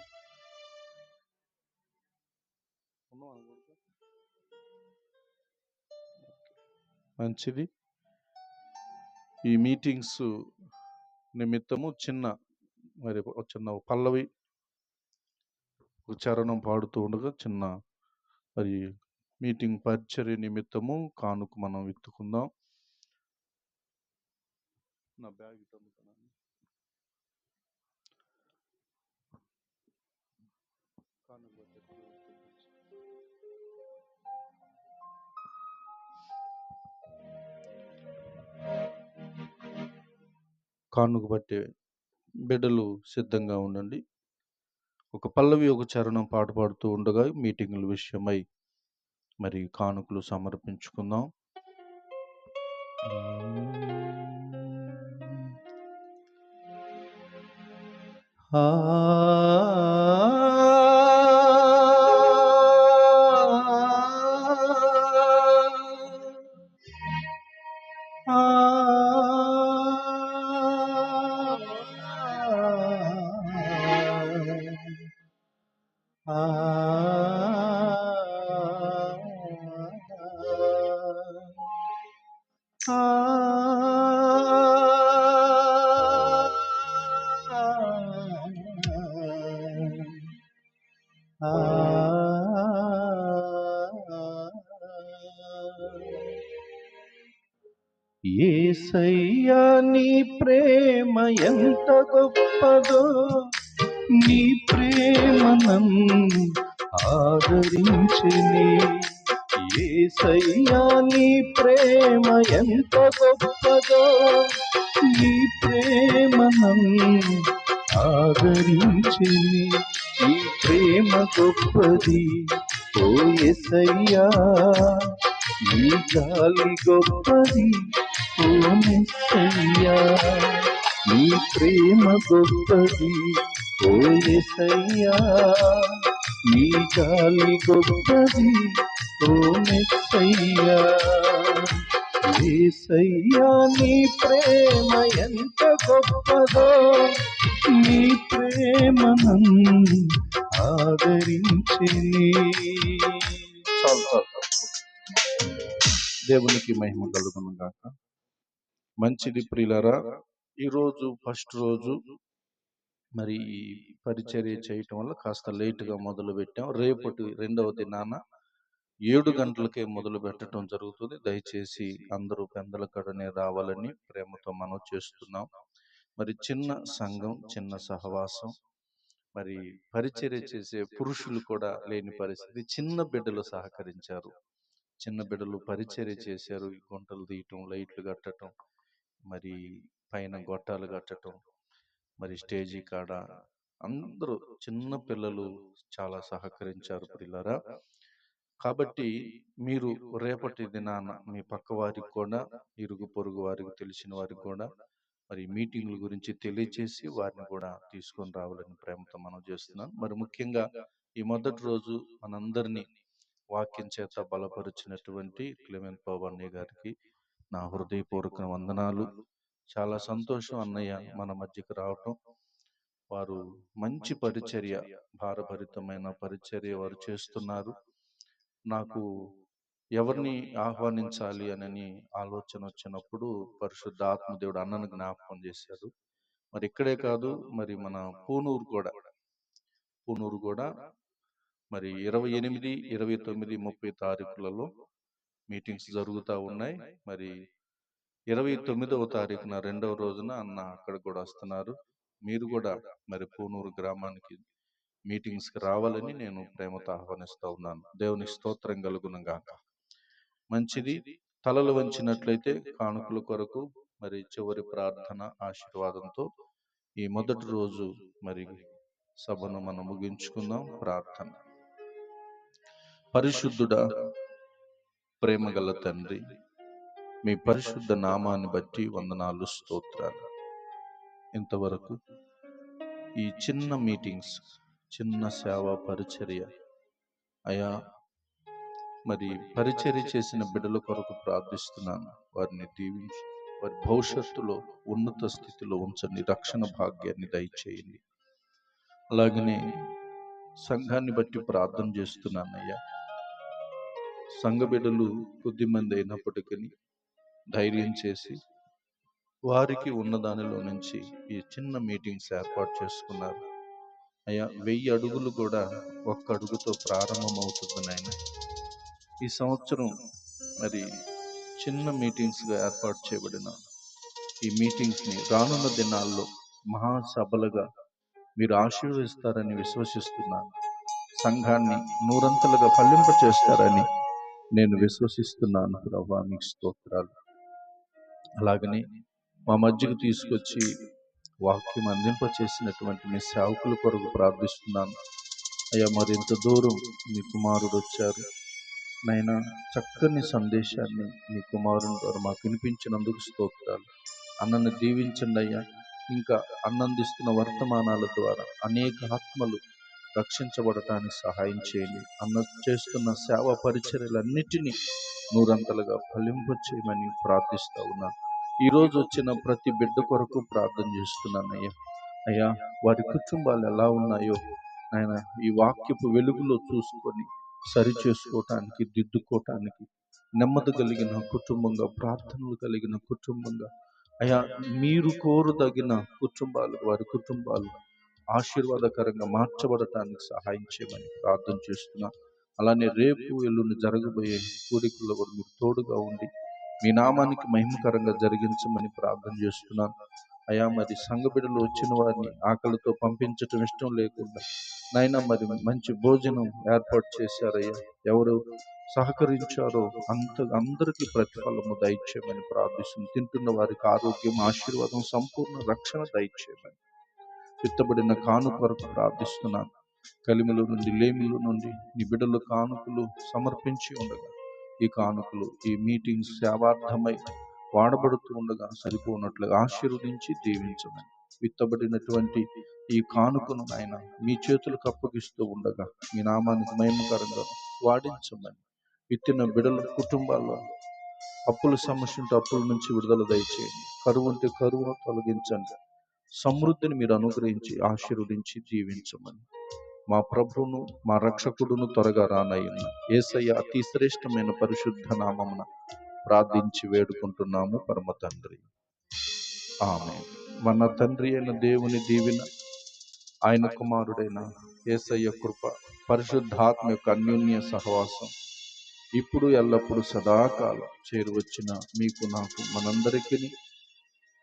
S3: మంచిది. ఈ మీటింగ్స్ నిమిత్తము చిన్న పల్లవి చరణం పాడుతూ ఉండగా చిన్న మరి మీటింగ్ పరిచర్య నిమిత్తము కానుక మనం విత్తుకుందాం. నా బ్యాగ్ కానుక బట్టే బిడ్డలు సిద్ధంగా ఉండండి. ఒక పల్లవి ఒక చరణం పాట పాడుతూ ఉండగా మీటింగుల విషయమై మరి కానుకలు సమర్పించుకుందాం. యేసయ్యా నీ ప్రేమ ఎంత గొప్పదో, నీ ప్రేమ నన్ను ఆదరించెనే. యేసయ్యా నీ ప్రేమ ఎంత గొప్పదో, నీ ప్రేమ నన్ను ఆదరించెనే. ఈ ప్రేమ గొప్పది ఓ యేసయ్యా, నీ గాలి గొప్పది ఓ యేసయ్యా, నీ ప్రేమ గొప్పది ఓ యేసయ్యా, నీ గాలి గొప్పది ఓ యేసయ్యా. యేసయ్యా నీ ప్రేమ ఎంత గొప్పదో, నీ ప్రేమ నన్ను ఆదరించెనే. చాలు. దేవునికి మహిమ కలుగును గాక. మంచిది ప్రియులారా, ఈరోజు ఫస్ట్ రోజు మరి ఈ పరిచర్య చేయటం వల్ల కాస్త లేటుగా మొదలు పెట్టాం. రేపటి రెండవ దినాన 7 గంటలకే మొదలు పెట్టడం జరుగుతుంది. దయచేసి అందరూ పెందల కడనే రావాలని ప్రేమతో మనం చేస్తున్నాం. మరి చిన్న సంఘం, చిన్న సహవాసం, మరి పరిచర్య చేసే పురుషులు కూడా లేని పరిస్థితి. చిన్న బిడ్డలు సహకరించారు, చిన్న బిడ్డలు పరిచర్య చేశారు. ఈ గుంటలు తీయటం, లైట్లు కట్టడం, మరి పైన గొట్టాలు కట్టడం, మరి స్టేజీ కాడ అందరూ చిన్న పిల్లలు చాలా సహకరించారు ప్రియులారా. కాబట్టి మీరు రేపటి దినాన మీ పక్క వారికి కూడా, ఇరుగు పొరుగు వారికి, తెలిసిన వారికి కూడా మరి మీటింగ్ల గురించి తెలియచేసి వారిని కూడా తీసుకొని రావాలని ప్రేమతో మనం చేస్తున్నాం. మరి ముఖ్యంగా ఈ మొదటి రోజు మనందరినీ వాక్యం చేత బలపరిచినటువంటి క్లెమెంట్ బాబు అన్నయ్య గారికి నా హృదయపూర్వక వందనాలు. చాలా సంతోషం అన్నయ్య మన మధ్యకు రావటం. వారు మంచి పరిచర్య, భారభరితమైన పరిచర్య వారు చేస్తున్నారు. నాకు ఎవరిని ఆహ్వానించాలి అని ఆలోచన వచ్చినప్పుడు పరిశుద్ధాత్మ దేవుడు అన్నను జ్ఞాపకం చేశాడు. మరి ఇక్కడే కాదు, మరి మన పూనూరు కూడా మరి 28, 29, 30 తారీఖులలో మీటింగ్స్ జరుగుతూ ఉన్నాయి. మరి 29వ తారీఖున రెండవ రోజున అన్న అక్కడ కూడా వస్తున్నారు. మీరు కూడా మరి పూనూరు గ్రామానికి మీటింగ్స్కి రావాలని నేను ప్రేమతో ఆహ్వానిస్తూ ఉన్నాను. దేవుని స్తోత్రం కలుగును గాక. మంచిది, తలలు వంచినట్లయితే కానుకల కొరకు మరి చివరి ప్రార్థన ఆశీర్వాదంతో ఈ మొదటి రోజు మరి సభను మనం ముగించుకుందాం. ప్రార్థన. పరిశుద్ధుడా, ప్రేమగల తండ్రి, మీ పరిశుద్ధ నామాన్ని బట్టి వందనాలు, స్తోత్రాలు. ఇంతవరకు ఈ చిన్న మీటింగ్స్, చిన్న సేవా పరిచర్య అయా, మరి పరిచర్య చేసిన బిడ్డల కొరకు ప్రార్థిస్తున్నాను. వారిని దీవించి వారి భవిష్యత్తులో ఉన్నత స్థితిలో ఉంచండి, రక్షణ భాగ్యాన్ని దయచేయండి. అలాగనే సంఘాన్ని బట్టి ప్రార్థన చేస్తున్నాను అయ్యా. సంఘ బిడ్డలు కొద్దిమంది అయినప్పటికీ ధైర్యం చేసి వారికి ఉన్న దానిలో నుంచి ఈ చిన్న మీటింగ్స్ ఏర్పాటు చేసుకున్నారు అయ్యా. 1000 అడుగులు కూడా 1 అడుగుతో ప్రారంభమవుతుంది నాయన. ఈ సంవత్సరం మరి చిన్న మీటింగ్స్గా ఏర్పాటు చేయబడిన ఈ మీటింగ్స్ని రానున్న దినాల్లో మహాసభలుగా మీరు ఆశీర్వదిస్తారని విశ్వసిస్తున్నాను. సంఘాన్ని నూరంతలుగా ఫలింప చేస్తారని నేను విశ్వసిస్తున్నాను. ప్రభువా, మీకు స్తోత్రాలు. అలాగనే మా మధ్యకు తీసుకొచ్చి వాక్యం అందింప చేసినటువంటి మీ సేవకుల కొరకు ప్రార్థిస్తున్నాను అయ్యా. మరింత దూరం మీ కుమారుడు వచ్చారు, నాయనా చక్కని సందేశాన్ని నీ కుమారుని ద్వారా మాకు వినిపించినందుకు స్తోత్రాలు. అన్నను దీవించండి అయ్యా. ఇంకా అన్నందిస్తున్న వర్తమానాల ద్వారా అనేక ఆత్మలు రక్షించబడటానికి సహాయం చేయండి. అన్న చేస్తున్న సేవా పరిచర్యలన్నిటినీ నూరంతలుగా ఫలింప చేయమని ప్రార్థిస్తా ఉన్నాను. ఈరోజు వచ్చిన ప్రతి బిడ్డ కొరకు ప్రార్థన చేస్తున్నాను అయ్యా. అయ్యా, వారి కుటుంబాలు ఎలా ఉన్నాయో ఆయన ఈ వాక్యపు వెలుగులో చూసుకొని సరి చేసుకోవటానికి, దిద్దుకోవటానికి, నెమ్మది కలిగిన కుటుంబంగా, ప్రార్థనలు కలిగిన కుటుంబంగా, అయ్యా మీరు కోరుదగిన కుటుంబాలు, వారి కుటుంబాలు ఆశీర్వాదకరంగా మార్చబడటానికి సహాయం చేయమని ప్రార్థన చేస్తున్నా. అలానే రేపు ఎల్లుండి జరగబోయే కూడికల్లో కూడా మీరు తోడుగా ఉండి మీ నామానికి మహిమకరంగా జరిగించమని ప్రార్థన చేస్తున్నాను. అయా, మరి సంఘ బిడ్డలు వచ్చిన వారిని ఆకలితో పంపించటం ఇష్టం లేకుండా నాయన మరి మంచి భోజనం ఏర్పాటు చేశారయ్యా. ఎవరు సహకరించారో అందరికీ ప్రతిఫలము దయచేయమని ప్రార్థిస్తుంది. తింటున్న వారికి ఆరోగ్యం, ఆశీర్వాదం, సంపూర్ణ రక్షణ దయచేయమని విత్తబడిన కానుక వరకు ప్రార్థిస్తున్నాను. కలిమిలో నుండి, లేమిలో నుండి నీ బిడ్డలు కానుకలు సమర్పించి ఉండగా ఈ కానుకలు ఈ మీటింగ్స్ సేవార్థమై వాడబడుతూ ఉండగా సరిపోనట్లుగా ఆశీర్వదించి దీవించమని, విత్తబడినటువంటి ఈ కానుకను ఆయన మీ చేతులకు అప్పగిస్తూ ఉండగా మీ నామానికి మహిమకరంగా వాడించమని, విత్తిన బిడ్డల కుటుంబాల్లో అప్పుల సమస్య ఉంటే అప్పుల నుంచి విడుదల దయచేయండి. కరువు ఉంటే కరువును తొలగించండి. సమృద్ధిని మీరు అనుగ్రహించి ఆశీర్వదించి దీవించమని మా ప్రభువును మా రక్షకుడును త్వరగా రానయ్యున్న యేసయ్య అతి శ్రేష్టమైన పరిశుద్ధ నామమున ప్రార్థించి వేడుకుంటున్నాము పరమ తండ్రి. ఆమేన్. మన తండ్రి అయిన దేవుని దీవెన, ఆయన కుమారుడైన యేసయ్య కృప, పరిశుద్ధాత్మ యొక్క అన్యోన్య సహవాసం ఇప్పుడు ఎల్లప్పుడూ సదాకాలం చేరువచ్చిన మీకు, నాకు, మనందరికీ,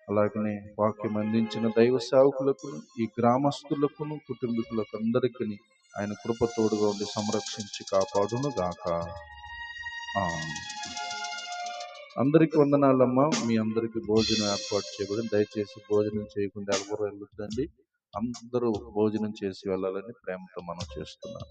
S3: అలాగనే వాక్యం అందించిన దైవ సేవకులకు, ఈ గ్రామస్తులకును, కుటుంబీకులకు అందరికీ ఆయన కృప తోడుగా ఉండి సంరక్షించి కాపాడును గాక. ఆమేన్. అందరికి వందనాలమ్మా. మీ అందరికి భోజనం ఏర్పాటు చేయబడింది. దయచేసి భోజనం చేయకుండా ఎవరు వెళ్ళొద్దండి. అందరూ భోజనం చేసి వెళ్ళాలని ప్రేమతో మనం చేస్తున్నాం.